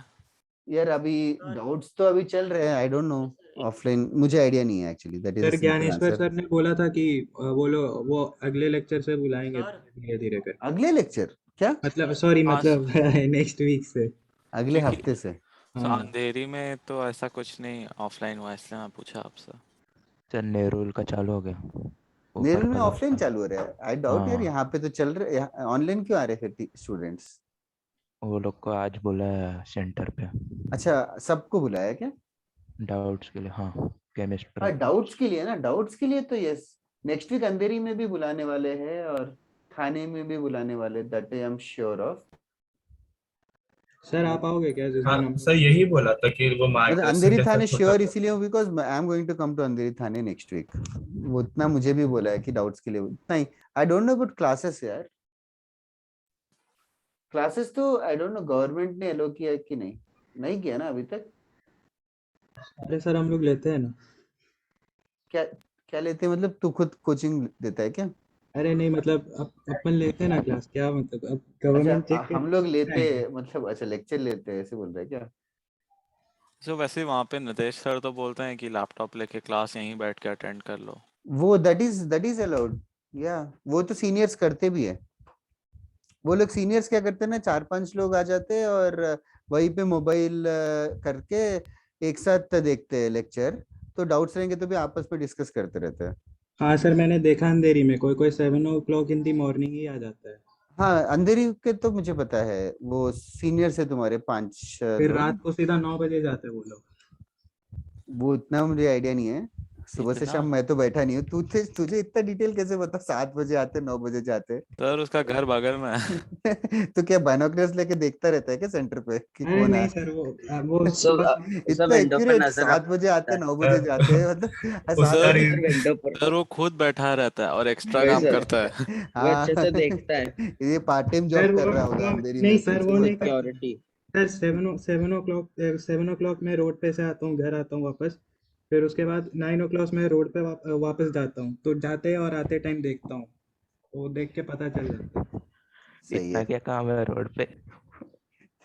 यार अभी डाउट्स तो अभी चल रहे हैं, आई डोंट नो। ऑफलाइन मुझे आइडिया नहीं है actually, that is a sir simple Dnyaneshwar answer. Sir ने बोला था कि वो अगले लेक्चर से बुलाएंगे सर धीरे धीरे कर। अगले लेक्चर क्या? मतलब सॉरी हाँ मतलब नेक्स्ट वीक से। अगले क्योंकि हफ्ते से? सर हाँ अंधेरी में तो ऐसा कुछ नहीं ऑफलाइन हुआ इसलिए मैं पूछा आपसे। सर नेहरू का चालू हो गया ऊपर नेहरू में का ऑफलाइन दोस्त। चालू हो रहा है? आई डाउट यार, हाँ यहाँ पे तो चल रहे, ऑनलाइन क्यों आ रहे फिर स्टूडेंट्स? वो लोग को आज बोला है सेंटर पे अच्छा, सबको बुलाया क्या? डाउट्स के लिए। हाँ केमिस्ट्री। हाँ डाउट्स के लिए ना, डाउट्स के लिए तो यस, नेक्स्ट वीक अंधेरी में भी बुलाने वाले हैं और थाने में भी बुलाने वाले, that I am sure of. Sir आप आओगे क्या जिस दिन हाँ हम सर यही बोला था कि वो मतलब मार्गदर्शन अंधेरी जैसा थाने छोटा श्योर इसीलिए हूँ because I am going to come to Andheri Thane next week. वो उतना मुझे भी बोला है कि डाउट्स के लिए उतना ही। I don't know about classes यार, क्लासेस तो आई डोंट नो गवर्नमेंट ने एलो किया है कि नहीं, नहीं किया ना अभी तक। अरे सर हम लोग लेते हैं ना। क्या क्या लेते हैं मतलब? तू खुद कोचिंग देता है क्या? अरे नहीं मतलब अपन लेते हैं ना क्लास, क्या मतलब अब अच्छा गवर्नमेंट चेक हम लोग लेते करें। मतलब, अच्छा लेक्चर लेते हैं ऐसे बोल रहे हैं क्या? सो वैसे वहाँ पे नितेश सर तो बोलते हैं कि लैपटॉप लेके क्लास यहीं बैठ के अटेंड कर लो। वो दैट इज अलाउड या? वो तो सीनियर्स करते भी है। वो लोग सीनियर्स क्या करते हैं ना, 4-5 लोग आ जाते हैं और वहीं पे मोबाइल करके एक साथ देखते हैं लेक्चर, तो डाउट्स रहेंगे तो भी आपस में डिस्कस करते रहते हैं। हाँ सर मैंने देखा अंधेरी में कोई कोई 7 o'clock इन दी मॉर्निंग ही आ जाता है। हाँ अंधेरी के तो मुझे पता है, वो सीनियर्स है तुम्हारे 5 फिर रात लोग। को सीधा 9 बजे जाते हैं वो लोग। वो इतना मुझे आइडिया नहीं है, सुबह से इतना शाम मैं तो बैठा नहीं हूँ। तुझे इतना डिटेल कैसे पता? 7 बजे आते 9 बजे जाते? सर उसका घर बगल में है। तो क्या बाइनोकुलर्स लेके देखता रहता है क्या सेंटर पे कि अरे कौन नहीं आया? सर वो सब सुबह सब इतना विंडो पर एक्यूरेट, नजर 7 बजे आते 9 बजे जाते हैं मतलब उसका 7 सर बजे। सर विंडो पर सर वो खुद बैठा रहता है और एक्स्ट्रा वही काम सर करता है। वो अच्छे हाँ से देखता है ये पार्ट टाइम जॉब सर कर रहा होगा वो अंधेरी नहीं में, तो सर इसलिए वो नहीं बोलता है। करता। सिक्योरिटी। सर 7 o'clock मैं रोड पे से आता हूँ, घर आता हूँ वापस। फिर उसके बाद 9 o'clock मैं रोड पे वापस जाता हूँ, तो जाते और आते टाइम देखता हूँ, वो देख के पता चल जाता है। सही इतना है। क्या काम है रोड पे?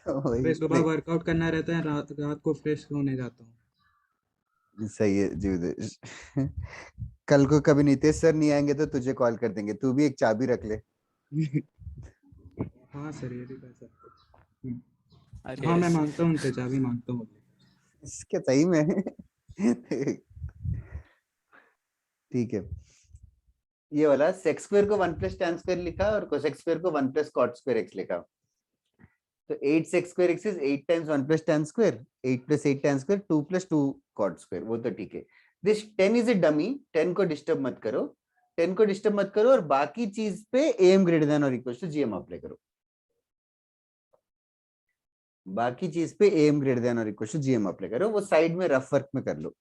तो वही फिर सुबह नहीं, वर्कआउट करना रहता है, रात को फ्रेश होने जाता हूँ। सही है जीवदेश। कल को कभी नितेश सर नहीं आएंगे तो तुझे कॉल कर देंगे, तू भी एक चाबी रख ले। हाँ सर ये भी कर सकते हैं। अरे हाँ मैं ऐसे मांगता हूँ उनसे चाबी मांगता हूँ। इसके सही में ठीक है। ये वाला सेक्स स्क्वायर को 1 + tan स्क्वायर लिखा और कोसेक स्क्वायर को 1 + cot स्क्वायर x लिखा। तो 8 sec square x is 8 times 1 plus tan square, 8 plus 8 tan square, 2 plus 2 cot square, वो तो ठीक है। This 10 is a dummy, 10 को डिस्टर्ब मत करो, 10 को डिस्टर्ब मत करो, और बाकी चीज पे am greater than or equal to gm apply करो, बाकी चीज पे am greater than or equal to gm apply करो, वो साइड में रफ वर्क में कर लो।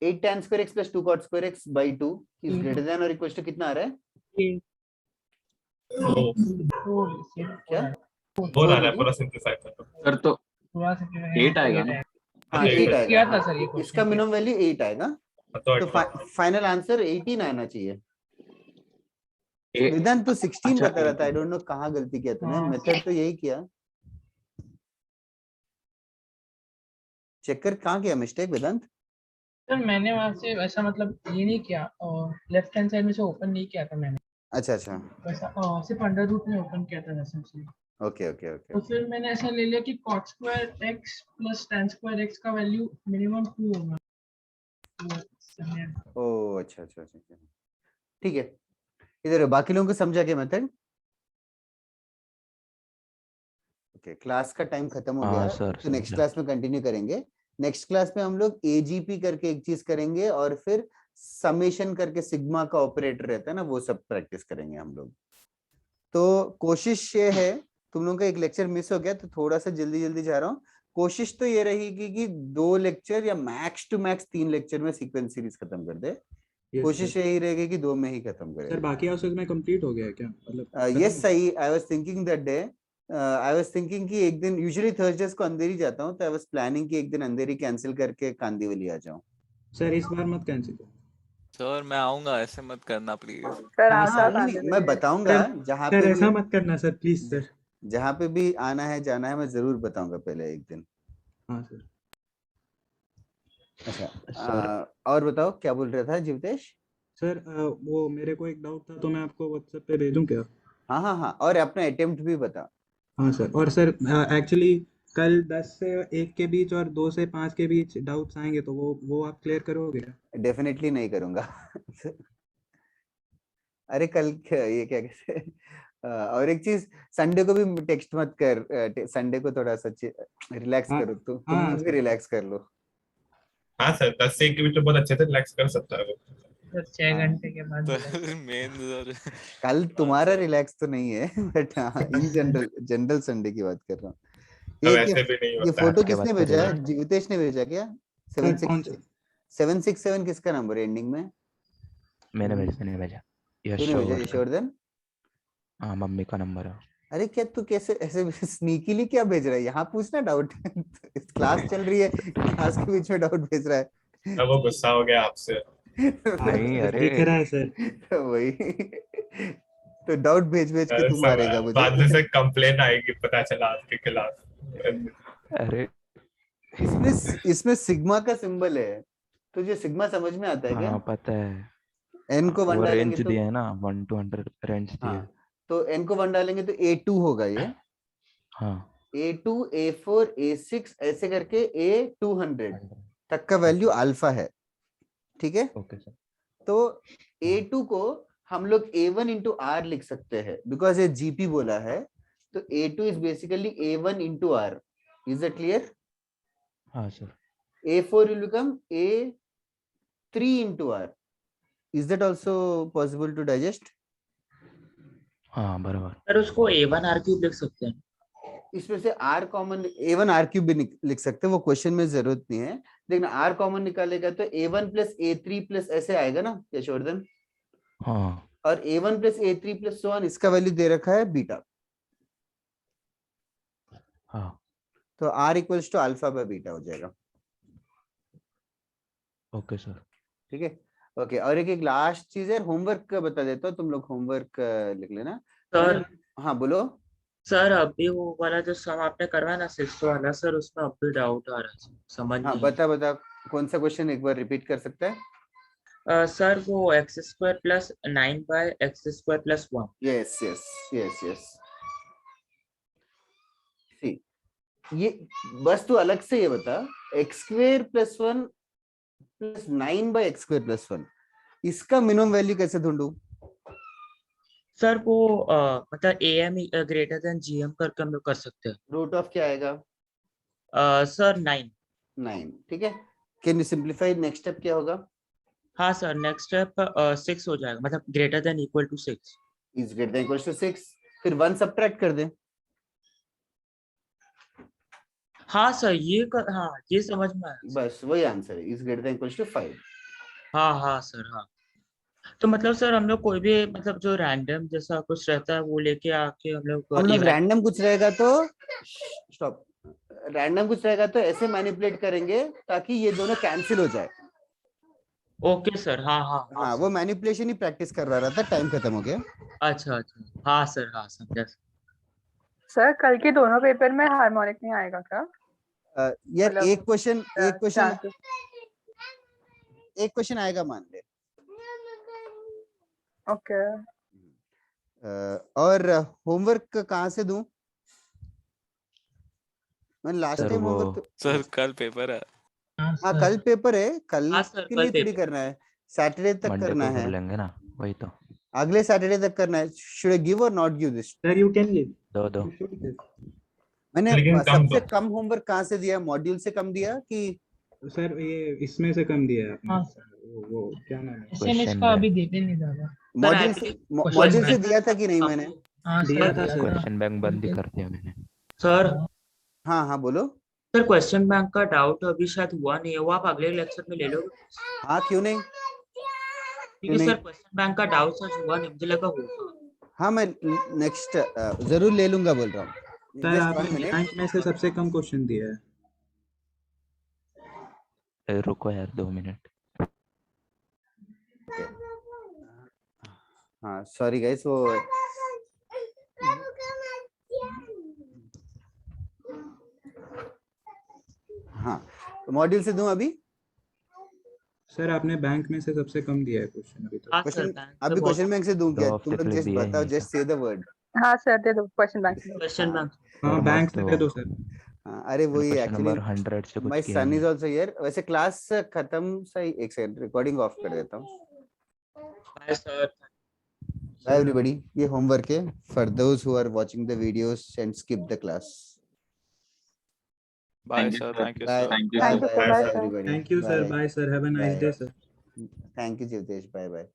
At tan square x plus 2 cot square x by 2 is greater than or equal to कितना आ रहा है? क्या? वो रहा है पूरा सिंपलीफाई कर दो सर तो थोड़ा सा 8 आएगा ना? हाँ, अच्छा, 8 किया आएगा। था सर ये क्वेश्चन। इसका मिनिमम वैल्यू 8 आएगा, तो तो फाइनल आंसर 18 आना चाहिए। ए- वेदांत तो 16 अच्छा, बता रहा था, आई डोंट नो कहाँ गलती किया तूने, हाँ। मेथड तो यही किया। चेक कर कहाँ किया मिस्टेक वेदांत? सर मैंने वहां से वैसा मतलब ये नहीं किया, और लेफ्ट हैंड साइड में से ओपन नहीं किया था मैंने, अच्छा अच्छा, वैसा सिर्फ अंडर रूट में ओपन किया था वैसे से। Okay okay okay. तो फिर मैंने ऐसा ले लिया कि cot square x plus tan square x का वैल्यू मिनिमम 2 होगा। तो ओ अच्छा अच्छा अच्छा, ठीक है। इधर बाकी लोगों को समझा क्या मेथड? ओके, क्लास का टाइम खत्म हो गया, सर, तो नेक्स्ट समझा। क्लास में कंटिन्यू करेंगे। नेक्स्ट क्लास में हम लोग एजीपी करके एक चीज करेंगे, और फिर समेशन करके सिग्मा का ऑपरेटर रहता है ना, वो सब प्रैक्टिस करेंगे हम लोग। तो कोशिश ये है, तुम लोगों का एक लेक्चर मिस हो गया तो थोड़ा सा जल्दी जल्दी जा रहा हूँ। कोशिश तो ये रहेगी कि 2 लेक्चर या मैक्स टू मैक्स 3 लेक्चर में सीक्वेंस सीरीज खत्म कर दे। Yes, कोशिश sir. यही रहेगी कि 2 में ही खत्म सर करें। बाकी हाउसेस में कंप्लीट हो गया है क्या, मतलब यस सही, I was thinking that day, I was thinking कि एक दिन, यूजुअली थर्सडेज को अंधेरी जाता हूँ, तो आई वाज प्लानिंग कि एक दिन अंधेरी कैंसिल करके कांदीवली आ जाऊं। सर इस बार मत कैंसिल करो। सर मैं आऊंगा, ऐसे मत करना प्लीज। सर हाँ, आपका नहीं, नहीं, मैं बताऊंगा जहाँ सर पे ऐसा भी, मत करना सर, प्लीज सर। जहाँ पे भी आना है जाना है, मैं जरूर बताऊंगा पहले एक दिन। हाँ सर। अच्छा, सर और बताओ क्या बोल रहा था जीवतेश? सर वो मेरे को एक डाउट था, तो मैं आपको व्हाट्सएप पे भेजूं क्या? हाँ हाँ हाँ, और अपना अटेम्प्ट भी बता। हाँ सर, और सर एक्चुअली कल 10 से 1 के बीच और 2 से 5 के बीच डाउट्स आएंगे, तो वो आप क्लियर करोगे? डेफिनेटली नहीं करूंगा। अरे कल ये क्या कहते हैं, और एक चीज, संडे को भी टेक्स्ट मत कर, संडे को थोड़ा सा रिलैक्स हाँ करो, तुम हाँ लोग भी रिलैक्स कर लो। हाँ सर 10 से 1 के बीच में बहुत अच्छे से रिलैक्स कर सकता है वो। सर 6 हाँ। घंटे के बाद तो मेन सर कल तुम्हारा सर। रिलैक्स तो नहीं है, बट हाँ, इन जनरल संडे की बात कर रहा हूँ। अब ये ऐसे भी नहीं ये होता फोटो आज के किसने बाद भेजा है? करेंगे। जीवतेश ने भेजा क्या? सर कौन सा? 767 किसका नंबर है एंडिंग में? मैंने भेजा तूने भेजा यशवर्धन। यशवर्धन? हाँ, मम्मी का नंबर है। अरे क्या तू कैसे ऐसे स्नीकीली क्या भेज रहा है? यहाँ पूछना डाउट। क्लास चल रही है, क्लास के बीच में डाउट भेज रहा है। अब वो गुस्सा हो गया आपसे। नहीं, सर दिख रहा है सर। तो वही, तो डाउट भेज भेज के तू मारेगा मुझे। बाद में से कंप्लेन आएगी पता चला आपके खिलाफ। अरे इसमें सिग्मा का सिंबल है, तुझे सिग्मा समझ में आता है क्या? हाँ, पता है। एन को 1 वो डालेंगे रेंज तो, दिया है ना, 1 to 100 रेंज दिया है। हाँ, तो एन को 1 डालेंगे तो A2 होगा ये, हाँ, A2 A4 A6 ऐसे करके A200 तक का वैल्यू अल्फा है, ठीक है? Okay sir. तो A2 को हम लोग A1 into R लिख सकते हैं, बिकॉज ये GP बोला है, तो A2 is basically A1 into R। Is it clear? हाँ sir. A4 will become A3 into R। Is that also possible to digest? हाँ, बराबर। सर उसको A1 R क्यूब लिख सकते हैं। इसमें से R common, A1 R cube भी लिख सकते हैं, वो क्वेश्चन में जरूरत नहीं है, लेकिन R कॉमन निकालेगा तो A1 प्लस A3 प्लस ऐसे आएगा ना यशवर्धन? हाँ, और A1 plus A3 plus so on, इसका वैल्यू दे रखा है बीटा, हाँ। तो R equals to alpha by beta हो जाएगा। Okay sir. ठीक है, ओके। और एक लास्ट चीज है, होमवर्क का बता देता हूँ, तुम लोग होमवर्क लिख लेना। सर हाँ बोलो। सर अभी वो वाला जो सम आपने करवाया ना 6 वाला, सर उसमें अब भी डाउट आ रहा है, समझ हाँ नहीं बता कौन सा क्वेश्चन, एक बार रिपीट कर सकता है? सर वो x square plus 9 by x square plus 1। Yes yes yes yes, see ये बस तू अलग से ये बता, x square plus 1 plus 9 by x square plus 1, इसका मिनिमम वैल्यू कैसे ढूंढूं? सर वो मतलब AM ग्रेटर देन GM करके हम लोग कर सकते हैं। रूट ऑफ क्या आएगा? सर 9। 9, ठीक है। Can you simplify? Next step क्या होगा? हाँ सर, नेक्स्ट स्टेप 6 हो जाएगा, मतलब greater than equal to 6। Is greater than equal to 6, फिर 1 सब्ट्रैक्ट कर दें। हाँ सर, हाँ ये समझ में आया। बस वही आंसर है, is greater than equal to 5। हाँ सर, हाँ। तो मतलब सर हम लोग कोई भी मतलब जो रैंडम जैसा कुछ रहता है वो लेके आके हम लोग रैंडम कुछ रहेगा तो स्टॉप, रैंडम कुछ रहेगा तो ऐसे मैनिपुलेट करेंगे ताकि ये दोनों कैंसिल हो जाए। ओके सर, हाँ वो मैनिपुलेशन ही प्रैक्टिस कर रहा था, टाइम खत्म हो गया। अच्छा, हाँ सर, हाँ समझा। सर कल के दोनों पेपर में हार्मोनिक नहीं आएगा क्या? यार मतलब, एक क्वेश्चन आएगा मान ले। ओके। और होमवर्क कहाँ से दूं? मैं लास्ट सर टाइम वो होमवर्क सर कल पेपर है। हाँ कल पेपर है, कल हाँ सर, के कल लिए थोड़ी पेपर। करना है, सैटरडे तक मंडे करना को कर है, लेंगे ना, वही तो। अगले सैटरडे तक करना है। शुड आई गिव और not give this? Sir you can give, दो you should give. मैंने लेकिन कम सबसे दो। कम होमवर्क कहाँ से दिया? मॉड्यूल से कम दिया कि सर ये इसमें से कम दिया है आपने। हाँ सर, वो क्या नाम है, SMS क्वेश्चन का अभी बैंक, देते नहीं ज्यादा। मॉड्यूल से दिया था कि नहीं मैंने? हाँ दिया सर, था सर। क्वेश्चन बैंक बंद ही कर दिया मैंने। सर हाँ बोलो। सर क्वेश्चन बैंक का डाउट अभी शायद हुआ नहीं है, वो आप अगले लेक्चर में ले लोगे? हाँ क्यों नहीं, क्योंकि सर क्वेश्चन बैंक का डाउट सच हुआ नहीं, मुझे लगा होगा। हाँ मैं नेक्स्ट जरूर ले लूंगा बोल रहा हूँ। सर Just आपने 1 minute. बैंक में से सबसे कम क्वेश्चन दिया है। रुको यार 2 मिनट। हाँ सॉरी गाइस, वो हाँ मॉड्यूल से दूं अभी? सर आपने बैंक में से सबसे कम दिया है क्वेश्चन अभी तक। हाँ सर, क्वेश्चन बैंक से अभी बहुत क्वेश्चन बैंक से दूं क्या? दो तुम हफ्ते लोग पहले जस्ट दिया ही बताओ, नहीं जस्ट से द वर्ड। हाँ सर दे दो क्वेश्चन बैंक से। Question bank. हाँ सर बैंक मत से दो, दे दो सर। हाँ अरे वही क्वेश्चन एक्चुअली नंबर 100 से कुछ माय किया सन नहीं। Is also here. वैसे क्लास खत्म सही, एक सेकंड रिकॉर्डिंग ऑफ कर देता हूँ। Bye sir. बाय एवरीबॉडी, ये होमवर्क है for those who are watching the videos and skip the class. Bye sir, thank you bye sir. Thank you bye thank you sir. Sir, bye bye bye sir. Everybody. Thank you sir, bye sir, have a nice day sir. Thank you Jitesh, bye bye.